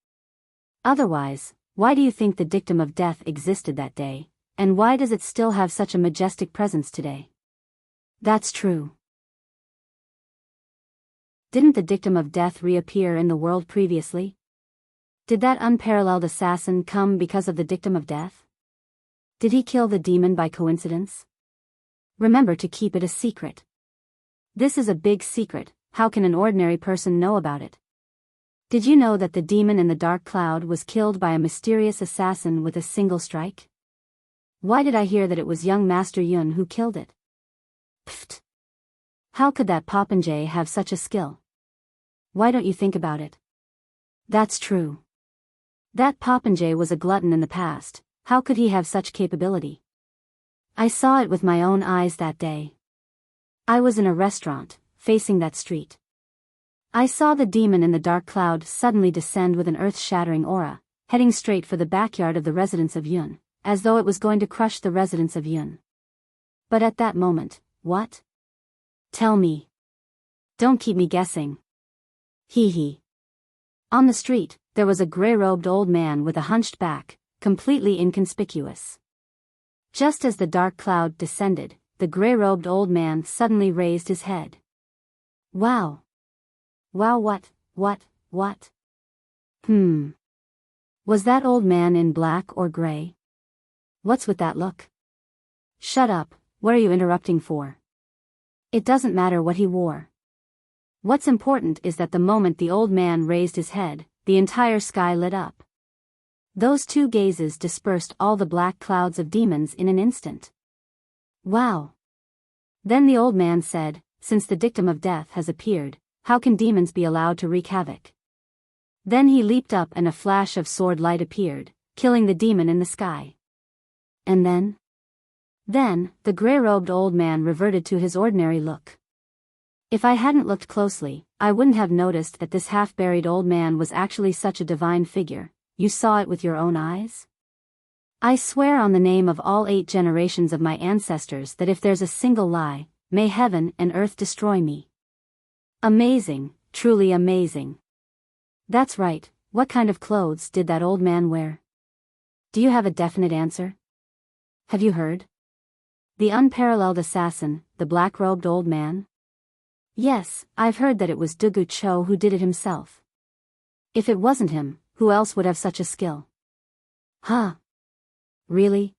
[SPEAKER 1] Otherwise, why do you think the dictum of death existed that day, and why does it still have such a majestic presence today? That's true. Didn't the dictum of death reappear in the world previously? Did that unparalleled assassin come because of the dictum of death? Did he kill the demon by coincidence? Remember to keep it a secret. This is a big secret, how can an ordinary person know about it? Did you know that the demon in the dark cloud was killed by a mysterious assassin with a single strike? Why did I hear that it was young Master Yun who killed it? Pfft! How could that popinjay have such a skill? Why don't you think about it? That's true. That popinjay was a glutton in the past, how could he have such capability? I saw it with my own eyes that day. I was in a restaurant, facing that street. I saw the demon in the dark cloud suddenly descend with an earth-shattering aura, heading straight for the backyard of the residence of Yun, as though it was going to crush the residence of Yun. But at that moment, what? Tell me. Don't keep me guessing. Hee hee. On the street, there was a grey-robed old man with a hunched back, completely inconspicuous. Just as the dark cloud descended, the grey-robed old man suddenly raised his head. Wow. Wow, what? Was that old man in black or grey? What's with that look? Shut up, what are you interrupting for? It doesn't matter what he wore. What's important is that the moment the old man raised his head, the entire sky lit up. Those two gazes dispersed all the black clouds of demons in an instant. Wow. Then the old man said, since the dictum of death has appeared, how can demons be allowed to wreak havoc? Then he leaped up and a flash of sword light appeared, killing the demon in the sky. And then? Then, the grey-robed old man reverted to his ordinary look. If I hadn't looked closely, I wouldn't have noticed that this half-buried old man was actually such a divine figure. You saw it with your own eyes? I swear on the name of all 8 generations of my ancestors that if there's a single lie, may heaven and earth destroy me. Amazing, truly amazing. That's right, what kind of clothes did that old man wear? Do you have a definite answer? Have you heard? The unparalleled assassin, the black-robed old man? Yes, I've heard that it was Dugu Cho who did it himself. If it wasn't him, who else would have such a skill? Huh? Really?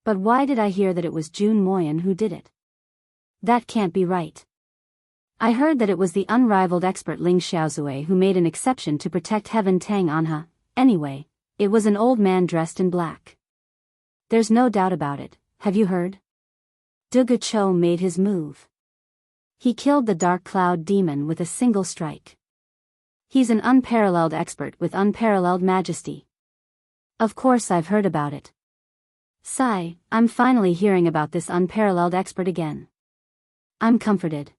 [SPEAKER 1] But why did I hear that it was Jun Moyen who did it? That can't be right. I heard that it was the unrivaled expert Ling Xiaozue who made an exception to protect Heaven Tang Anha. Anyway, it was an old man dressed in black. There's no doubt about it, have you heard? Dugu Cho made his move. He killed the dark cloud demon with a single strike. He's an unparalleled expert with unparalleled majesty. Of course I've heard about it. Sigh, I'm finally hearing about this unparalleled expert again. I'm comforted.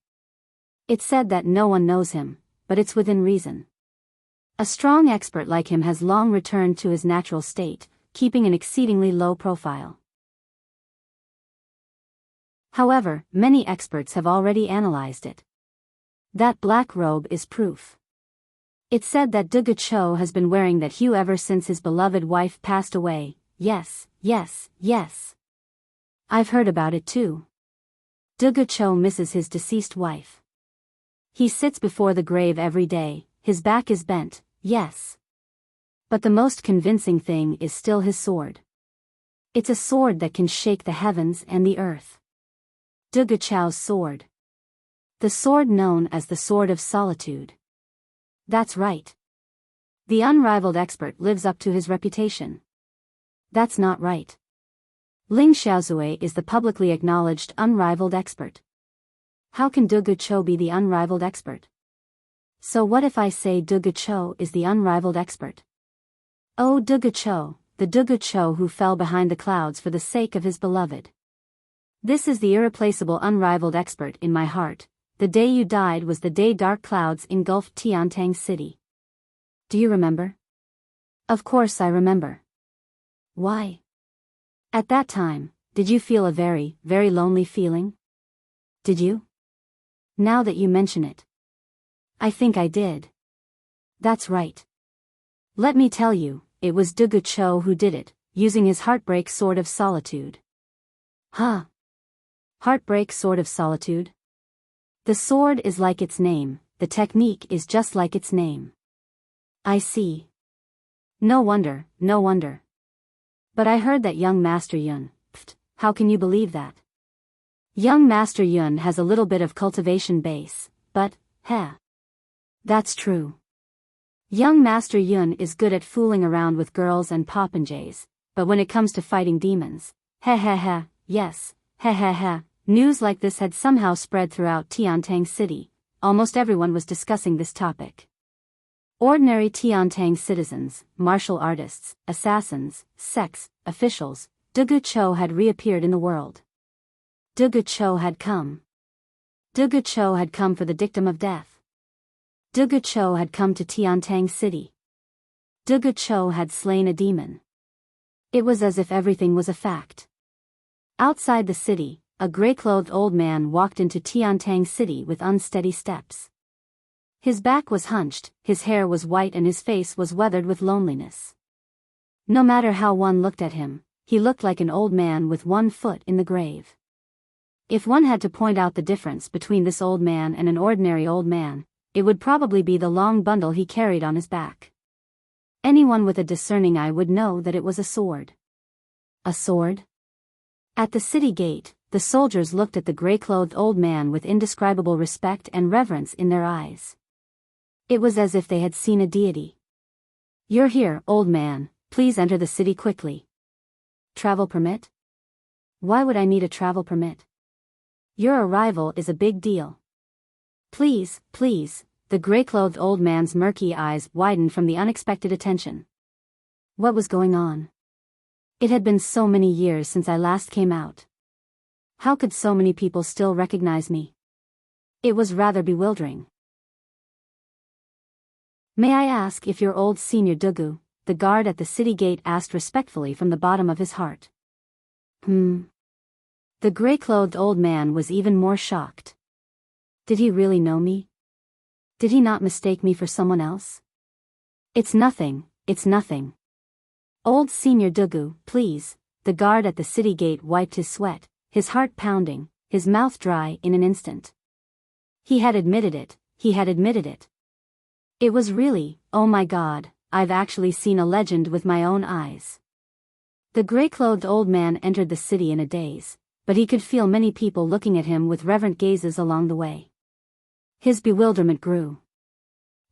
[SPEAKER 1] It's said that no one knows him, but it's within reason. A strong expert like him has long returned to his natural state, keeping an exceedingly low profile. However, many experts have already analyzed it. That black robe is proof. It's said that Duga Cho has been wearing that hue ever since his beloved wife passed away. Yes, yes, yes. I've heard about it too. Duga Cho misses his deceased wife. He sits before the grave every day, his back is bent, yes. But the most convincing thing is still his sword. It's a sword that can shake the heavens and the earth. Duga Cho's sword. The sword known as the Sword of Solitude. That's right. The unrivaled expert lives up to his reputation. That's not right. Ling Xiaozue is the publicly acknowledged unrivaled expert. How can Duga Cho be the unrivaled expert? So what if I say Duga Cho is the unrivaled expert? Oh, Duga Cho, the Duga Cho who fell behind the clouds for the sake of his beloved. This is the irreplaceable unrivaled expert in my heart. The day you died was the day dark clouds engulfed Tiantang City. Do you remember? Of course I remember. Why? At that time, did you feel a very, very lonely feeling? Did you? Now that you mention it. I think I did. That's right. Let me tell you, it was Duga Cho who did it, using his heartbreak sword of solitude. Huh? Heartbreak sword of solitude? The sword is like its name, the technique is just like its name. I see. No wonder, no wonder. But I heard that young Master Yun. How can you believe that? Young Master Yun has a little bit of cultivation base, but, heh. That's true. Young Master Yun is good at fooling around with girls and popinjays, but when it comes to fighting demons, yes, news like this had somehow spread throughout Tiantang City. Almost everyone was discussing this topic. Ordinary Tiantang citizens, martial artists, assassins, sects, officials, Duga Cho had reappeared in the world. Duga Cho had come. Duga Cho had come for the dictum of death. Duga Cho had come to Tiantang City. Duga Cho had slain a demon. It was as if everything was a fact. Outside the city, a gray-clothed old man walked into Tiantang City with unsteady steps. His back was hunched, his hair was white and his face was weathered with loneliness. No matter how one looked at him, he looked like an old man with one foot in the grave. If one had to point out the difference between this old man and an ordinary old man, it would probably be the long bundle he carried on his back. Anyone with a discerning eye would know that it was a sword. A sword? At the city gate, the soldiers looked at the gray-clothed old man with indescribable respect and reverence in their eyes. It was as if they had seen a deity. You're here, old man, please enter the city quickly. Travel permit? Why would I need a travel permit? Your arrival is a big deal. Please, please, the gray-clothed old man's murky eyes widened from the unexpected attention. What was going on? It had been so many years since I last came out. How could so many people still recognize me? It was rather bewildering. May I ask if your old senior Dugu, the guard at the city gate asked respectfully from the bottom of his heart. The gray-clothed old man was even more shocked. Did he really know me? Did he not mistake me for someone else? It's nothing, it's nothing. Old senior Dugu, please. The guard at the city gate wiped his sweat, his heart pounding, his mouth dry in an instant. He had admitted it, he had admitted it. It was really, oh my God, I've actually seen a legend with my own eyes. The gray-clothed old man entered the city in a daze, but he could feel many people looking at him with reverent gazes along the way. His bewilderment grew.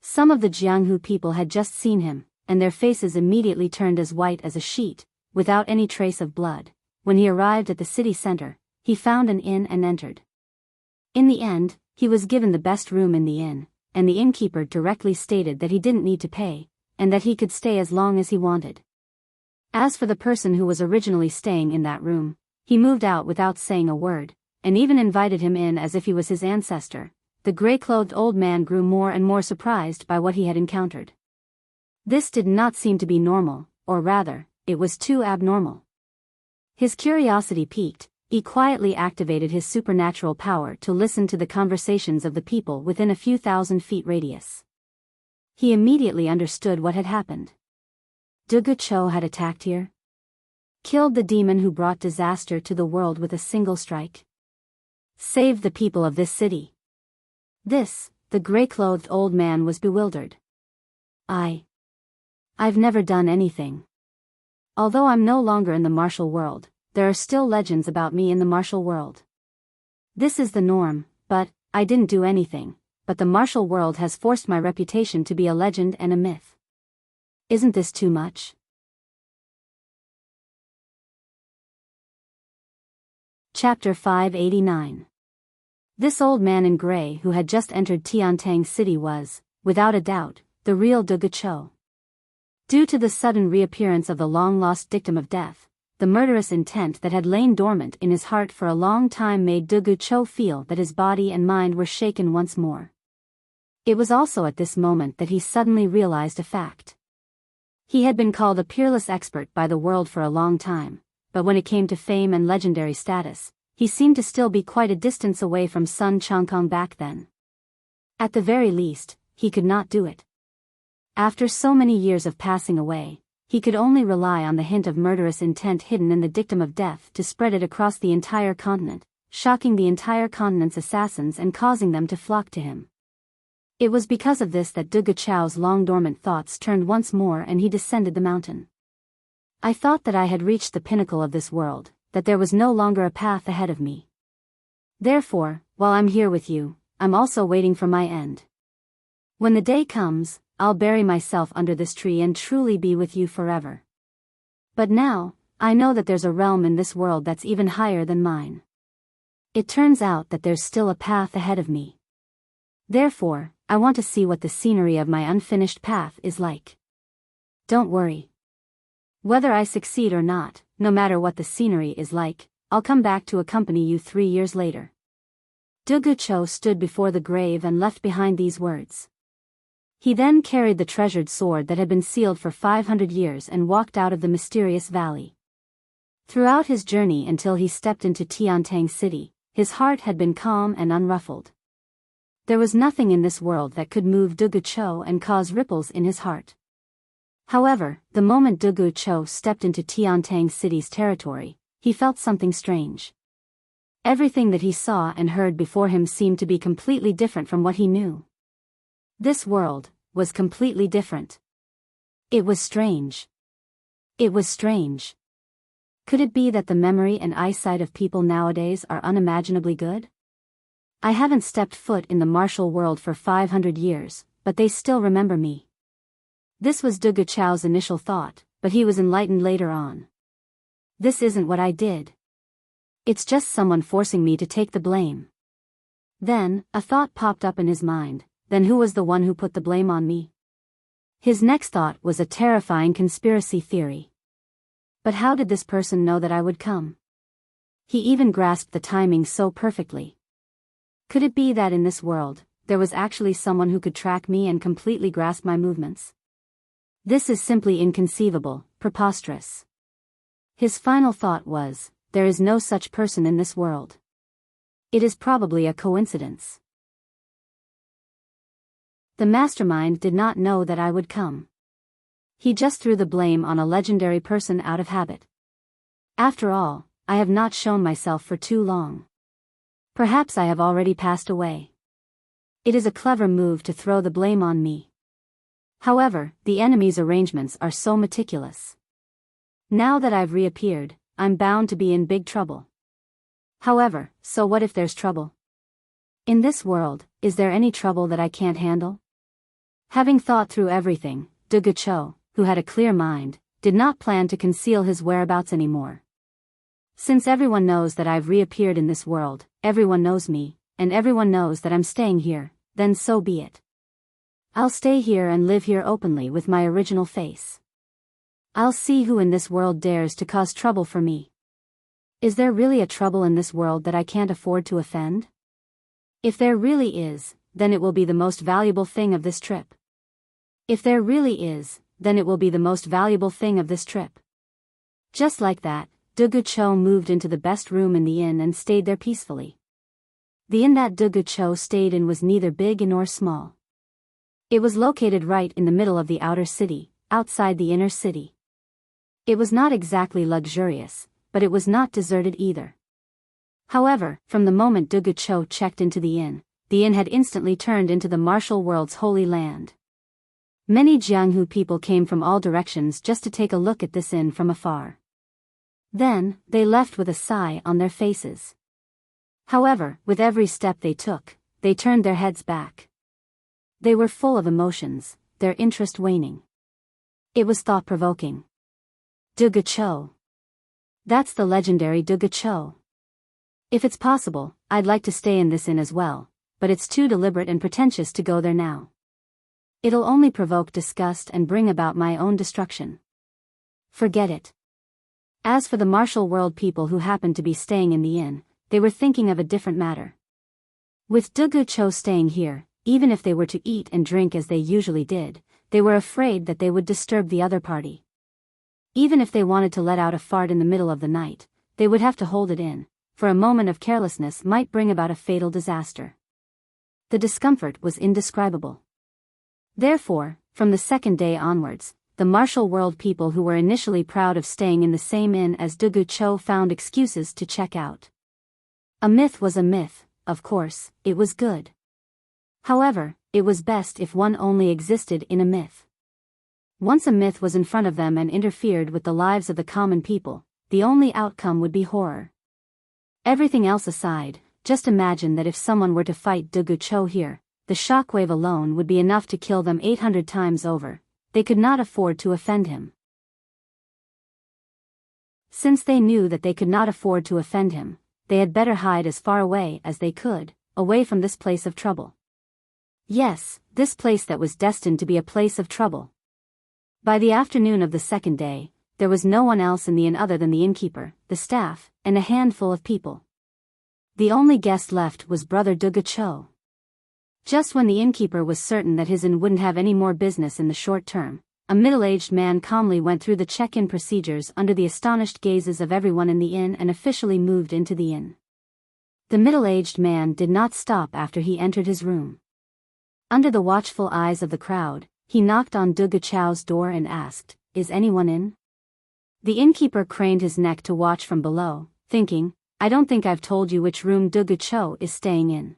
[SPEAKER 1] Some of the Jianghu people had just seen him, and their faces immediately turned as white as a sheet, without any trace of blood. When he arrived at the city center, he found an inn and entered. In the end, he was given the best room in the inn, and the innkeeper directly stated that he didn't need to pay, and that he could stay as long as he wanted. As for the person who was originally staying in that room, he moved out without saying a word, and even invited him in as if he was his ancestor. The gray-clothed old man grew more and more surprised by what he had encountered. This did not seem to be normal, or rather, it was too abnormal. His curiosity piqued, he quietly activated his supernatural power to listen to the conversations of the people within a few thousand feet radius. He immediately understood what had happened. Dugu Cho had attacked here. Killed the demon who brought disaster to the world with a single strike. Saved the people of this city. The gray-clothed old man was bewildered. I've never done anything. Although I'm no longer in the martial world, there are still legends about me in the martial world. This is the norm, but I didn't do anything, but the martial world has forced my reputation to be a legend and a myth. Isn't this too much? Chapter 589. This old man in gray who had just entered Tiantang City was, without a doubt, the real Dugu Cho. Due to the sudden reappearance of the long-lost dictum of death, the murderous intent that had lain dormant in his heart for a long time made Dugu Cho feel that his body and mind were shaken once more. It was also at this moment that he suddenly realized a fact. He had been called a peerless expert by the world for a long time, but when it came to fame and legendary status, he seemed to still be quite a distance away from Sun Changkong back then. At the very least, he could not do it. After so many years of passing away, he could only rely on the hint of murderous intent hidden in the dictum of death to spread it across the entire continent, shocking the entire continent's assassins and causing them to flock to him. It was because of this that Dugu Cho's long-dormant thoughts turned once more and he descended the mountain. I thought that I had reached the pinnacle of this world, that there was no longer a path ahead of me. Therefore, while I'm here with you, I'm also waiting for my end. When the day comes, I'll bury myself under this tree and truly be with you forever. But now, I know that there's a realm in this world that's even higher than mine. It turns out that there's still a path ahead of me. Therefore, I want to see what the scenery of my unfinished path is like. Don't worry. Whether I succeed or not, no matter what the scenery is like, I'll come back to accompany you 3 years later. Dugu Cho stood before the grave and left behind these words. He then carried the treasured sword that had been sealed for 500 years and walked out of the mysterious valley. Throughout his journey until he stepped into Tiantang City, his heart had been calm and unruffled. There was nothing in this world that could move Dugu Cho and cause ripples in his heart. However, the moment Dugu Cho stepped into Tiantang City's territory, he felt something strange. Everything that he saw and heard before him seemed to be completely different from what he knew. This world was completely different. It was strange. It was strange. Could it be that the memory and eyesight of people nowadays are unimaginably good? I haven't stepped foot in the martial world for 500 years, but they still remember me. This was Dugu Cho's initial thought, but he was enlightened later on. This isn't what I did. It's just someone forcing me to take the blame. Then, a thought popped up in his mind. Then who was the one who put the blame on me? His next thought was a terrifying conspiracy theory. But how did this person know that I would come? He even grasped the timing so perfectly. Could it be that in this world, there was actually someone who could track me and completely grasp my movements? This is simply inconceivable, preposterous. His final thought was, there is no such person in this world. It is probably a coincidence. The mastermind did not know that I would come. He just threw the blame on a legendary person out of habit. After all, I have not shown myself for too long. Perhaps I have already passed away. It is a clever move to throw the blame on me. However, the enemy's arrangements are so meticulous. Now that I've reappeared, I'm bound to be in big trouble. However, so what if there's trouble? In this world, is there any trouble that I can't handle? Having thought through everything, Dugu Cho, who had a clear mind, did not plan to conceal his whereabouts anymore. Since everyone knows that I've reappeared in this world, everyone knows me, and everyone knows that I'm staying here, then so be it. I'll stay here and live here openly with my original face. I'll see who in this world dares to cause trouble for me. Is there really a trouble in this world that I can't afford to offend? If there really is, then it will be the most valuable thing of this trip. If there really is, then it will be the most valuable thing of this trip. Just like that, Dugu Cho moved into the best room in the inn and stayed there peacefully. The inn that Dugu Cho stayed in was neither big nor small. It was located right in the middle of the outer city, outside the inner city. It was not exactly luxurious, but it was not deserted either. However, from the moment Dugu Cho checked into the inn had instantly turned into the martial world's holy land. Many Jianghu people came from all directions just to take a look at this inn from afar. Then, they left with a sigh on their faces. However, with every step they took, they turned their heads back. They were full of emotions, their interest waning. It was thought-provoking. Dugu Cho. That's the legendary Dugu Cho. If it's possible, I'd like to stay in this inn as well, but it's too deliberate and pretentious to go there now. It'll only provoke disgust and bring about my own destruction. Forget it. As for the martial world people who happened to be staying in the inn, they were thinking of a different matter. With Dugu Cho staying here, even if they were to eat and drink as they usually did, they were afraid that they would disturb the other party. Even if they wanted to let out a fart in the middle of the night, they would have to hold it in, for a moment of carelessness might bring about a fatal disaster. The discomfort was indescribable. Therefore, from the second day onwards, the martial world people who were initially proud of staying in the same inn as Dugu Cho found excuses to check out. A myth was a myth, of course, it was good. However, it was best if one only existed in a myth. Once a myth was in front of them and interfered with the lives of the common people, the only outcome would be horror. Everything else aside, just imagine that if someone were to fight Dugu Cho here, the shockwave alone would be enough to kill them 800 times over. They could not afford to offend him. Since they knew that they could not afford to offend him, they had better hide as far away as they could, away from this place of trouble. Yes, this place that was destined to be a place of trouble. By the afternoon of the second day, there was no one else in the inn other than the innkeeper, the staff, and a handful of people. The only guest left was Brother Dugu Cho. Just when the innkeeper was certain that his inn wouldn't have any more business in the short term, a middle-aged man calmly went through the check-in procedures under the astonished gazes of everyone in the inn and officially moved into the inn. The middle-aged man did not stop after he entered his room. Under the watchful eyes of the crowd, he knocked on Dugu Cho's door and asked, "Is anyone in?" The innkeeper craned his neck to watch from below, thinking, "I don't think I've told you which room Dugu Cho is staying in.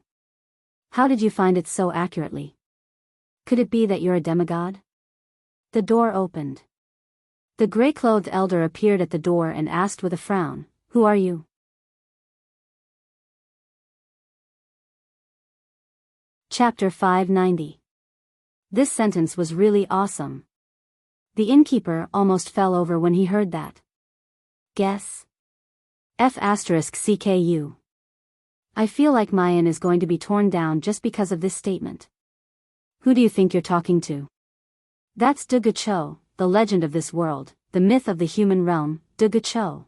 [SPEAKER 1] How did you find it so accurately? Could it be that you're a demigod?" The door opened. The gray-clothed elder appeared at the door and asked with a frown, "Who are you?" Chapter 590. This sentence was really awesome. The innkeeper almost fell over when he heard that. Guess? F***CKU. I feel like my inn is going to be torn down just because of this statement. Who do you think you're talking to? That's Dugu Cho, the legend of this world, the myth of the human realm, Dugu Cho.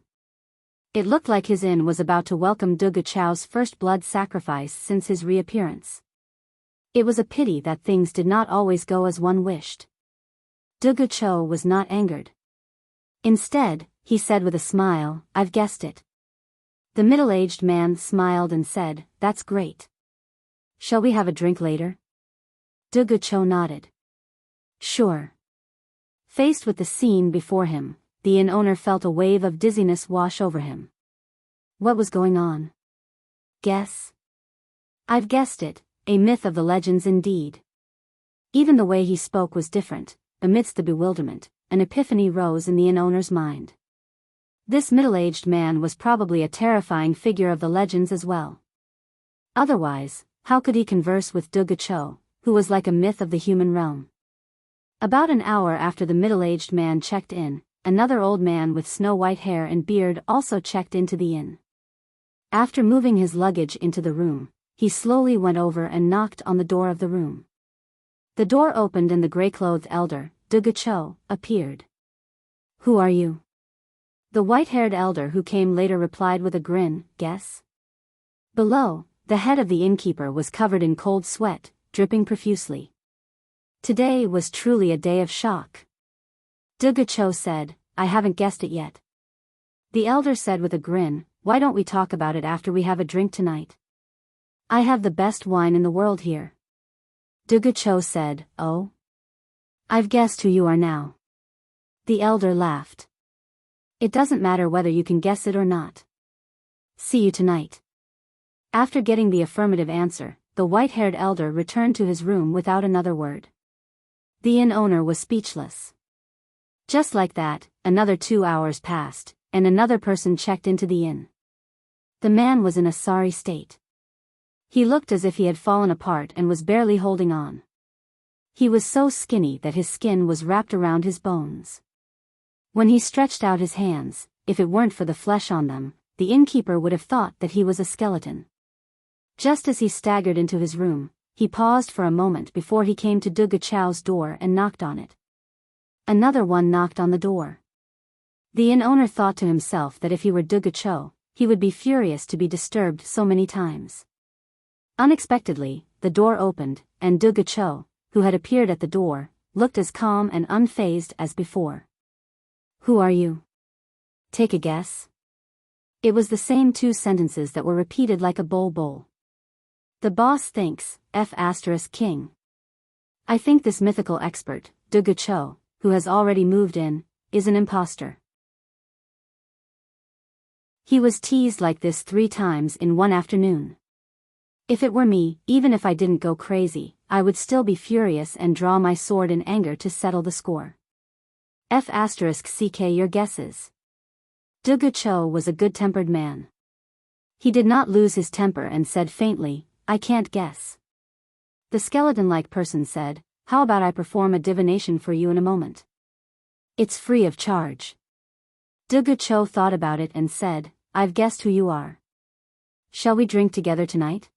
[SPEAKER 1] It looked like his inn was about to welcome Dugu Cho's first blood sacrifice since his reappearance. It was a pity that things did not always go as one wished. Dugu Cho was not angered. Instead, he said with a smile, "I've guessed it." The middle-aged man smiled and said, "That's great. Shall we have a drink later?" Dugu Cho nodded. "Sure." Faced with the scene before him, the inn owner felt a wave of dizziness wash over him. What was going on? Guess? I've guessed it, a myth of the legends indeed. Even the way he spoke was different. Amidst the bewilderment, an epiphany rose in the inn owner's mind. This middle-aged man was probably a terrifying figure of the legends as well. Otherwise, how could he converse with Dugu Cho, who was like a myth of the human realm? About an hour after the middle-aged man checked in, another old man with snow-white hair and beard also checked into the inn. After moving his luggage into the room, he slowly went over and knocked on the door of the room. The door opened and the gray-clothed elder, Dugu Cho, appeared. "Who are you?" The white-haired elder who came later replied with a grin, "Guess?" Below, the head of the innkeeper was covered in cold sweat, dripping profusely. Today was truly a day of shock. Dugu Cho said, "I haven't guessed it yet." The elder said with a grin, "Why don't we talk about it after we have a drink tonight? I have the best wine in the world here." Cho said, "Oh? I've guessed who you are now." The elder laughed. "It doesn't matter whether you can guess it or not. See you tonight." After getting the affirmative answer, the white-haired elder returned to his room without another word. The inn owner was speechless. Just like that, another 2 hours passed, and another person checked into the inn. The man was in a sorry state. He looked as if he had fallen apart and was barely holding on. He was so skinny that his skin was wrapped around his bones. When he stretched out his hands, if it weren't for the flesh on them, the innkeeper would have thought that he was a skeleton. Just as he staggered into his room, he paused for a moment before he came to Cho's door and knocked on it. Another one knocked on the door. The inn owner thought to himself that if he were Cho, he would be furious to be disturbed so many times. Unexpectedly, the door opened, and Cho, who had appeared at the door, looked as calm and unfazed as before. "Who are you? Take a guess." It was the same 2 sentences that were repeated like a bowl. "The boss thinks, King. I think this mythical expert, Cho, who has already moved in, is an imposter." He was teased like this 3 times in one afternoon. If it were me, even if I didn't go crazy, I would still be furious and draw my sword in anger to settle the score. Your guesses. Cho was a good-tempered man. He did not lose his temper and said faintly, "I can't guess." The skeleton-like person said, "How about I perform a divination for you in a moment? It's free of charge." Cho thought about it and said, "I've guessed who you are. Shall we drink together tonight?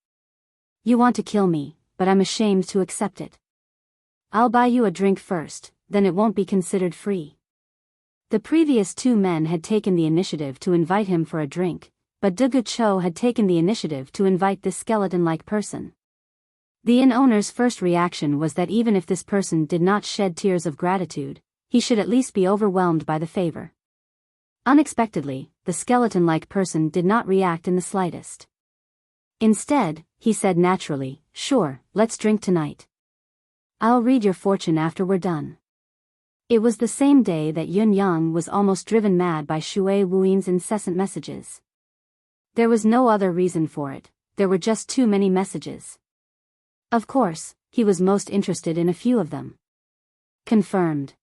[SPEAKER 1] You want to kill me, but I'm ashamed to accept it. I'll buy you a drink first, then it won't be considered free." The previous 2 men had taken the initiative to invite him for a drink, but Cho had taken the initiative to invite this skeleton-like person. The inn owner's first reaction was that even if this person did not shed tears of gratitude, he should at least be overwhelmed by the favor. Unexpectedly, the skeleton-like person did not react in the slightest. Instead, he said naturally, "Sure, let's drink tonight. I'll read your fortune after we're done." It was the same day that Yun Yang was almost driven mad by Shui Wuin's incessant messages. There was no other reason for it, there were just too many messages. Of course, he was most interested in a few of them. Confirmed.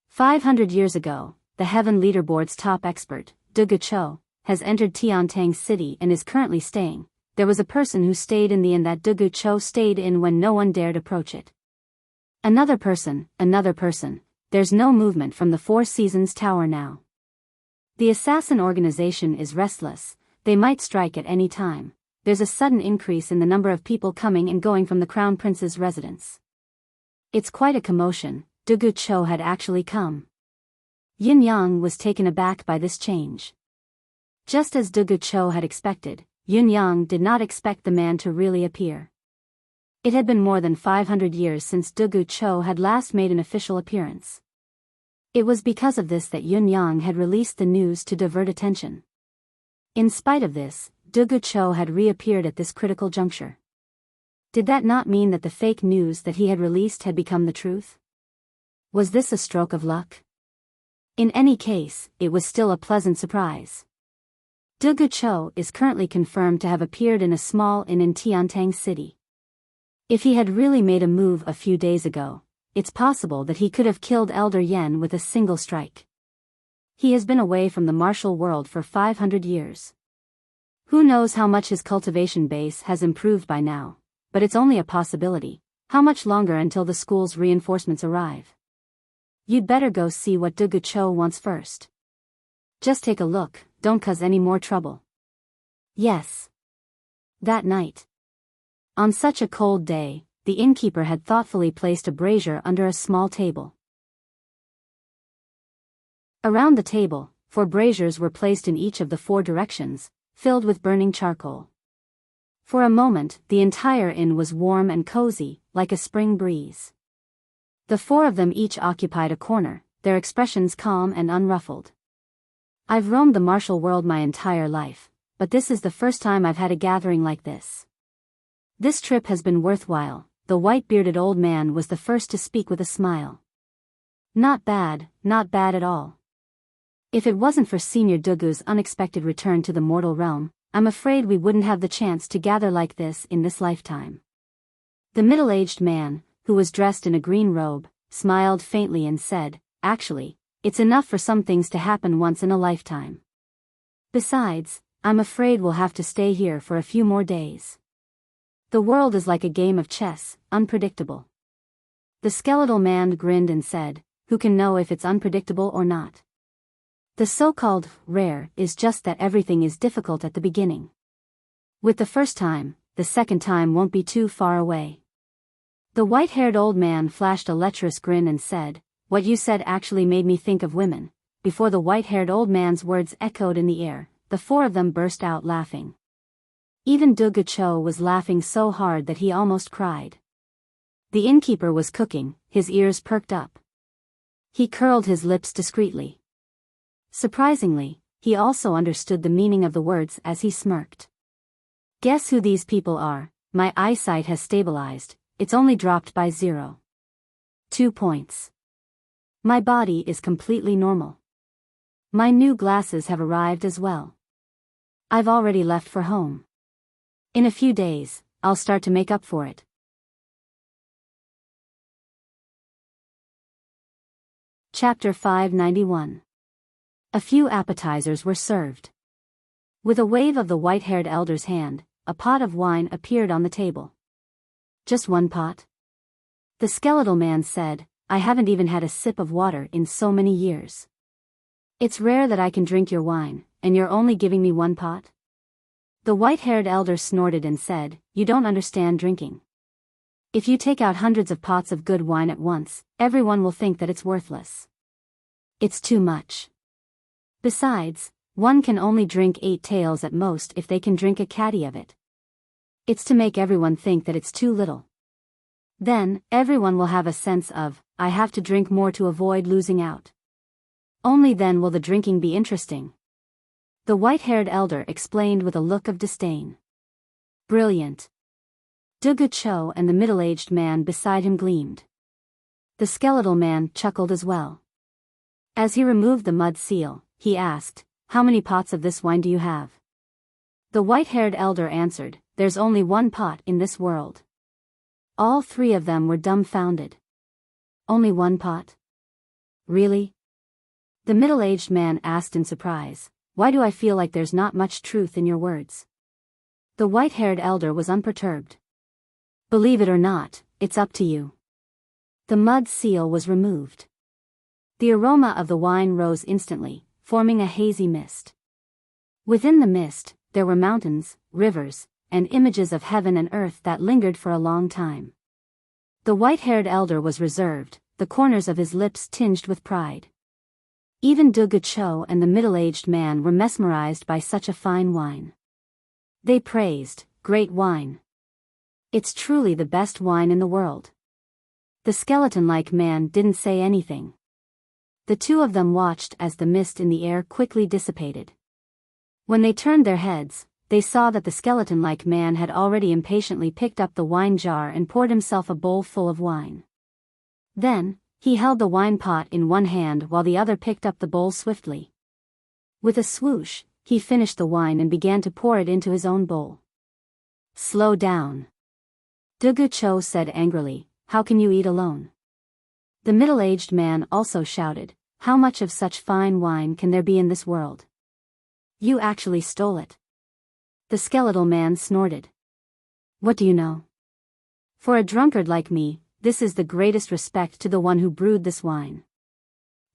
[SPEAKER 1] 500 years ago, the Heaven Leaderboard's top expert, Cho, has entered Tiantang City and is currently staying. There was a person who stayed in the inn that Cho stayed in when no one dared approach it. Another person, there's no movement from the Four Seasons Tower now. The assassin organization is restless, they might strike at any time. There's a sudden increase in the number of people coming and going from the Crown Prince's residence. It's quite a commotion, Cho had actually come. Yin Yang was taken aback by this change. Just as Cho had expected, Yin Yang did not expect the man to really appear. It had been more than 500 years since Cho had last made an official appearance. It was because of this that Yin Yang had released the news to divert attention. In spite of this, Cho had reappeared at this critical juncture. Did that not mean that the fake news that he had released had become the truth? Was this a stroke of luck? In any case, it was still a pleasant surprise. Cho is currently confirmed to have appeared in a small inn in Tiantang City. If he had really made a move a few days ago, it's possible that he could have killed Elder Yen with a single strike. He has been away from the martial world for 500 years. Who knows how much his cultivation base has improved by now, but it's only a possibility. How much longer until the school's reinforcements arrive? You'd better go see what Cho wants first. Just take a look, don't cause any more trouble. Yes. That night. On such a cold day, the innkeeper had thoughtfully placed a brazier under a small table. Around the table, 4 braziers were placed in each of the 4 directions, filled with burning charcoal. For a moment, the entire inn was warm and cozy, like a spring breeze. The 4 of them each occupied a corner, their expressions calm and unruffled. I've roamed the martial world my entire life, but this is the first time I've had a gathering like this. This trip has been worthwhile, the white-bearded old man was the first to speak with a smile. Not bad at all. If it wasn't for Senior Dugu's unexpected return to the mortal realm, I'm afraid we wouldn't have the chance to gather like this in this lifetime. The middle-aged man, who was dressed in a green robe, smiled faintly and said, "Actually, it's enough for some things to happen once in a lifetime. Besides, I'm afraid we'll have to stay here for a few more days. The world is like a game of chess, unpredictable." The skeletal man grinned and said, "Who can know if it's unpredictable or not? The so-called rare is just that everything is difficult at the beginning. With the first time, the second time won't be too far away." The white-haired old man flashed a lecherous grin and said, "What you said actually made me think of women." Before the white-haired old man's words echoed in the air, the four of them burst out laughing. Even Dugu Cho was laughing so hard that he almost cried. The innkeeper was cooking, his ears perked up. He curled his lips discreetly. Surprisingly, he also understood the meaning of the words as he smirked. "Guess who these people are? My eyesight has stabilized, it's only dropped by 0.2 points. My body is completely normal. My new glasses have arrived as well. I've already left for home. In a few days, I'll start to make up for it." Chapter 591. A few appetizers were served. With a wave of the white-haired elder's hand, a pot of wine appeared on the table. "Just one pot?" The skeletal man said, "I haven't even had a sip of water in so many years. It's rare that I can drink your wine, and you're only giving me one pot?" The white-haired elder snorted and said, "You don't understand drinking. If you take out hundreds of pots of good wine at once, everyone will think that it's worthless. It's too much. Besides, one can only drink 8 taels at most if they can drink a caddy of it. It's to make everyone think that it's too little. Then, everyone will have a sense of, I have to drink more to avoid losing out. Only then will the drinking be interesting." The white-haired elder explained with a look of disdain. "Brilliant." Dugu Cho and the middle-aged man beside him gleamed. The skeletal man chuckled as well. As he removed the mud seal, he asked, "How many pots of this wine do you have?" The white-haired elder answered, "There's only one pot in this world." All three of them were dumbfounded. "Only one pot? Really?" The middle-aged man asked in surprise, "Why do I feel like there's not much truth in your words?" The white-haired elder was unperturbed. "Believe it or not, it's up to you." The mud seal was removed. The aroma of the wine rose instantly, forming a hazy mist. Within the mist, there were mountains, rivers, and images of heaven and earth that lingered for a long time. The white-haired elder was reserved, the corners of his lips tinged with pride. Even Dugu Cho and the middle-aged man were mesmerized by such a fine wine. They praised, "Great wine. It's truly the best wine in the world." The skeleton-like man didn't say anything. The two of them watched as the mist in the air quickly dissipated. When they turned their heads, they saw that the skeleton-like man had already impatiently picked up the wine jar and poured himself a bowl full of wine. Then, he held the wine pot in one hand while the other picked up the bowl swiftly. With a swoosh, he finished the wine and began to pour it into his own bowl. "Slow down," Dugu Cho said angrily, "How can you eat alone?" The middle-aged man also shouted, "How much of such fine wine can there be in this world? You actually stole it." The skeletal man snorted. "What do you know? For a drunkard like me, this is the greatest respect to the one who brewed this wine."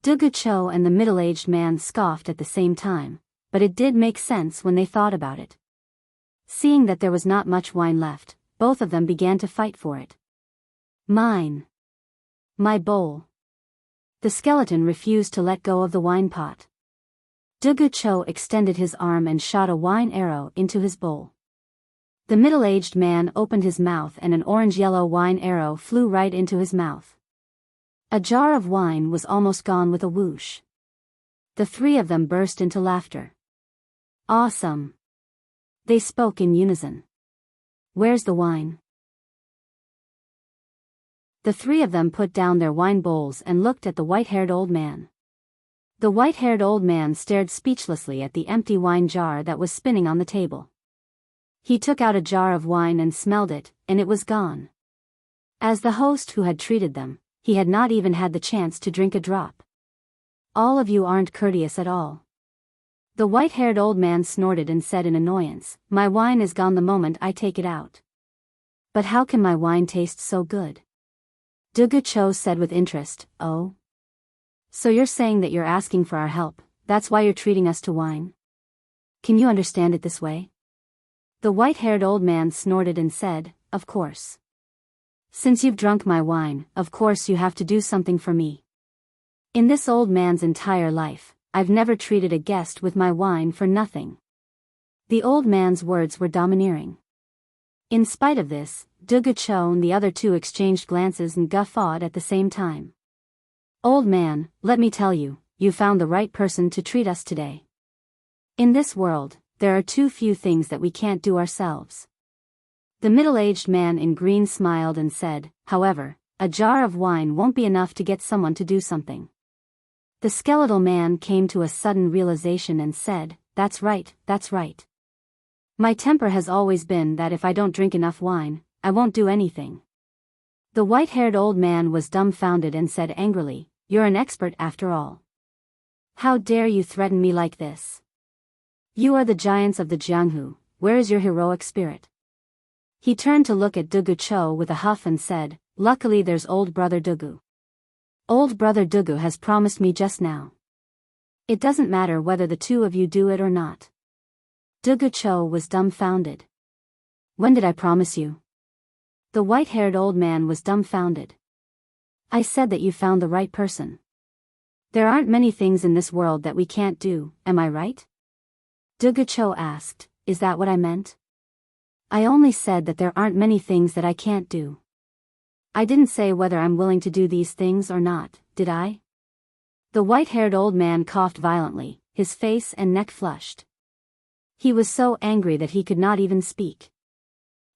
[SPEAKER 1] Dugu Cho and the middle-aged man scoffed at the same time, but it did make sense when they thought about it. Seeing that there was not much wine left, both of them began to fight for it. "Mine. My bowl." The skeleton refused to let go of the wine pot. Dugu Cho extended his arm and shot a wine arrow into his bowl. The middle-aged man opened his mouth and an orange-yellow wine arrow flew right into his mouth. A jar of wine was almost gone with a whoosh. The three of them burst into laughter. "Awesome!" They spoke in unison. "Where's the wine?" The three of them put down their wine bowls and looked at the white-haired old man. The white-haired old man stared speechlessly at the empty wine jar that was spinning on the table. He took out a jar of wine and smelled it, and it was gone. As the host who had treated them, he had not even had the chance to drink a drop. All of you aren't courteous at all. The white-haired old man snorted and said in annoyance, my wine is gone the moment I take it out. But how can my wine taste so good? Dugu Cho said with interest, oh? So you're saying that you're asking for our help, that's why you're treating us to wine? Can you understand it this way? The white-haired old man snorted and said, of course. Since you've drunk my wine, of course you have to do something for me. In this old man's entire life, I've never treated a guest with my wine for nothing. The old man's words were domineering. In spite of this, Dugu Cho and the other two exchanged glances and guffawed at the same time. Old man, let me tell you, you found the right person to treat us today. In this world, there are too few things that we can't do ourselves. The middle-aged man in green smiled and said, however, a jar of wine won't be enough to get someone to do something. The skeletal man came to a sudden realization and said, that's right, that's right. My temper has always been that if I don't drink enough wine, I won't do anything. The white-haired old man was dumbfounded and said angrily, you're an expert after all. How dare you threaten me like this? You are the giants of the Jianghu, where is your heroic spirit? He turned to look at Dugu Cho with a huff and said, luckily there's old brother Dugu. Old brother Dugu has promised me just now. It doesn't matter whether the two of you do it or not. Dugu Cho was dumbfounded. When did I promise you? The white-haired old man was dumbfounded. I said that you found the right person. There aren't many things in this world that we can't do, am I right? Dugu Cho asked, is that what I meant? I only said that there aren't many things that I can't do. I didn't say whether I'm willing to do these things or not, did I? The white-haired old man coughed violently, his face and neck flushed. He was so angry that he could not even speak.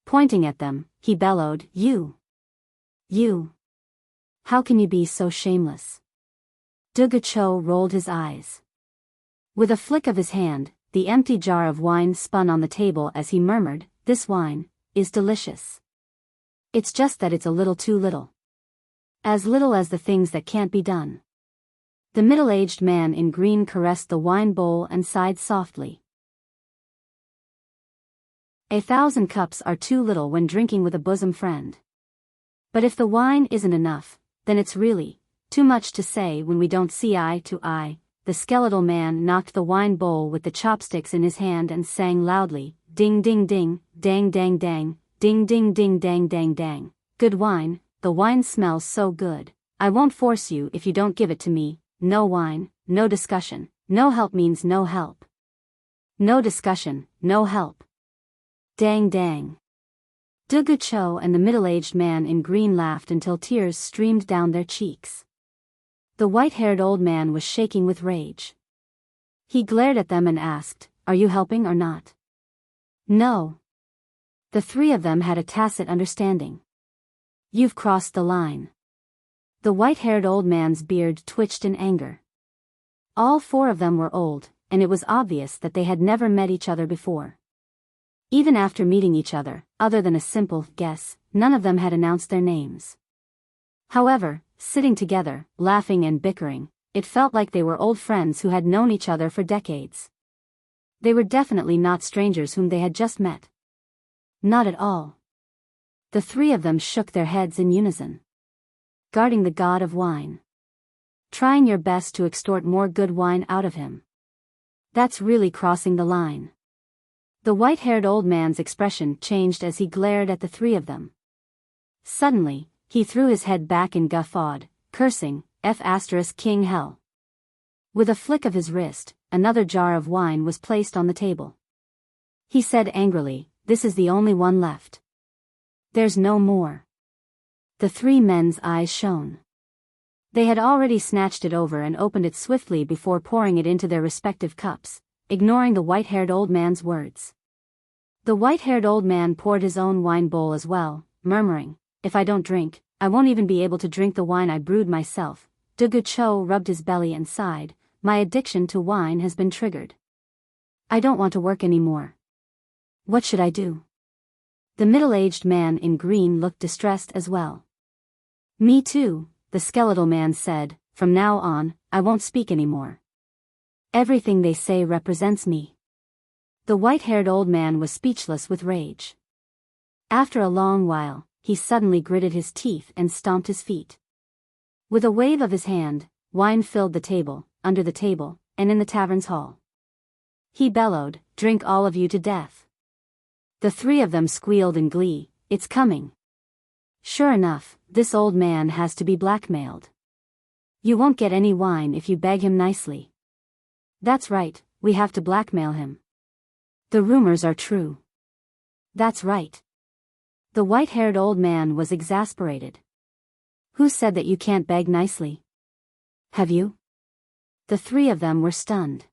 [SPEAKER 1] Pointing at them, he bellowed, You! How can you be so shameless? Dugu Cho rolled his eyes. With a flick of his hand, the empty jar of wine spun on the table as he murmured, this wine is delicious. It's just that it's a little too little. As little as the things that can't be done. The middle-aged man in green caressed the wine bowl and sighed softly. 1,000 cups are too little when drinking with a bosom friend. But if the wine isn't enough, then it's really too much to say when we don't see eye to eye. The skeletal man knocked the wine bowl with the chopsticks in his hand and sang loudly, ding ding ding, dang dang dang, ding ding ding dang dang dang. Good wine, the wine smells so good. I won't force you if you don't give it to me. No wine, no discussion. No help means no help. No discussion, no help. Dang dang. Dugu Cho and the middle-aged man in green laughed until tears streamed down their cheeks. The white-haired old man was shaking with rage. He glared at them and asked, are you helping or not? No. The three of them had a tacit understanding. You've crossed the line. The white-haired old man's beard twitched in anger. All four of them were old, and it was obvious that they had never met each other before. Even after meeting each other, other than a simple guess, none of them had announced their names. However, sitting together, laughing and bickering, it felt like they were old friends who had known each other for decades. They were definitely not strangers whom they had just met. Not at all. The three of them shook their heads in unison. Guarding the god of wine. Trying your best to extort more good wine out of him. That's really crossing the line. The white-haired old man's expression changed as he glared at the three of them. Suddenly, he threw his head back and guffawed, cursing, King hell. With a flick of his wrist, another jar of wine was placed on the table. He said angrily, this is the only one left. There's no more. The three men's eyes shone. They had already snatched it over and opened it swiftly before pouring it into their respective cups, ignoring the white-haired old man's words. The white-haired old man poured his own wine bowl as well, murmuring, if I don't drink, I won't even be able to drink the wine I brewed myself. Dugu Cho rubbed his belly and sighed. My addiction to wine has been triggered. I don't want to work anymore. What should I do? The middle-aged man in green looked distressed as well. Me too, the skeletal man said. From now on, I won't speak anymore. Everything they say represents me. The white-haired old man was speechless with rage. After a long while, he suddenly gritted his teeth and stomped his feet. With a wave of his hand, wine filled the table, under the table, and in the tavern's hall. He bellowed, "Drink all of you to death." The three of them squealed in glee, "It's coming." Sure enough, this old man has to be blackmailed. You won't get any wine if you beg him nicely. That's right, we have to blackmail him. The rumors are true. That's right. The white-haired old man was exasperated. Who said that you can't beg nicely? Have you? The three of them were stunned.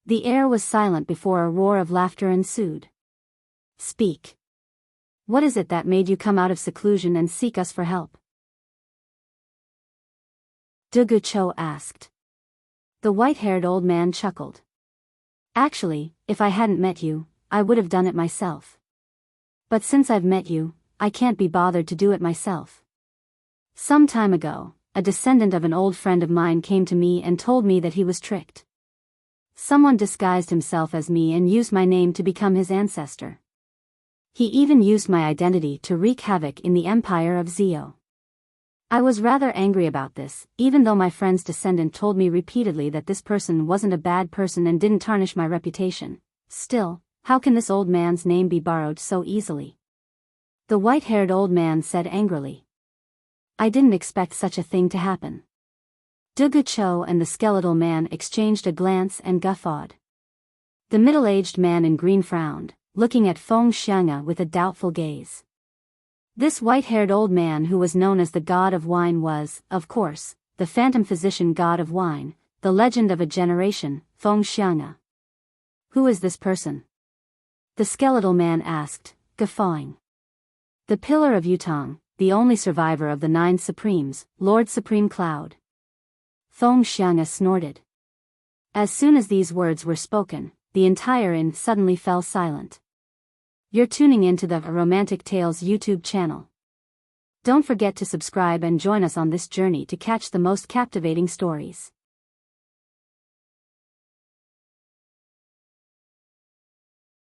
[SPEAKER 1] The air was silent before a roar of laughter ensued. Speak. What is it that made you come out of seclusion and seek us for help? Dugu Cho asked. The white-haired old man chuckled. Actually, if I hadn't met you, I would have done it myself. But since I've met you, I can't be bothered to do it myself. Some time ago, a descendant of an old friend of mine came to me and told me that he was tricked. Someone disguised himself as me and used my name to become his ancestor. He even used my identity to wreak havoc in the empire of Zio. I was rather angry about this, even though my friend's descendant told me repeatedly that this person wasn't a bad person and didn't tarnish my reputation. Still, how can this old man's name be borrowed so easily? The white-haired old man said angrily. I didn't expect such a thing to happen. Dugu Cho and the skeletal man exchanged a glance and guffawed. The middle-aged man in green frowned, looking at Feng Xianga with a doubtful gaze. This white-haired old man who was known as the god of wine was, of course, the phantom physician god of wine, the legend of a generation, Feng Xianga. Who is this person? The skeletal man asked, guffawing. The Pillar of Yutong, the only survivor of the 9 Supremes, Lord Supreme Cloud. Feng Xianga snorted. As soon as these words were spoken, the entire inn suddenly fell silent. You're tuning into the Romantic Tales YouTube channel. Don't forget to subscribe and join us on this journey to catch the most captivating stories.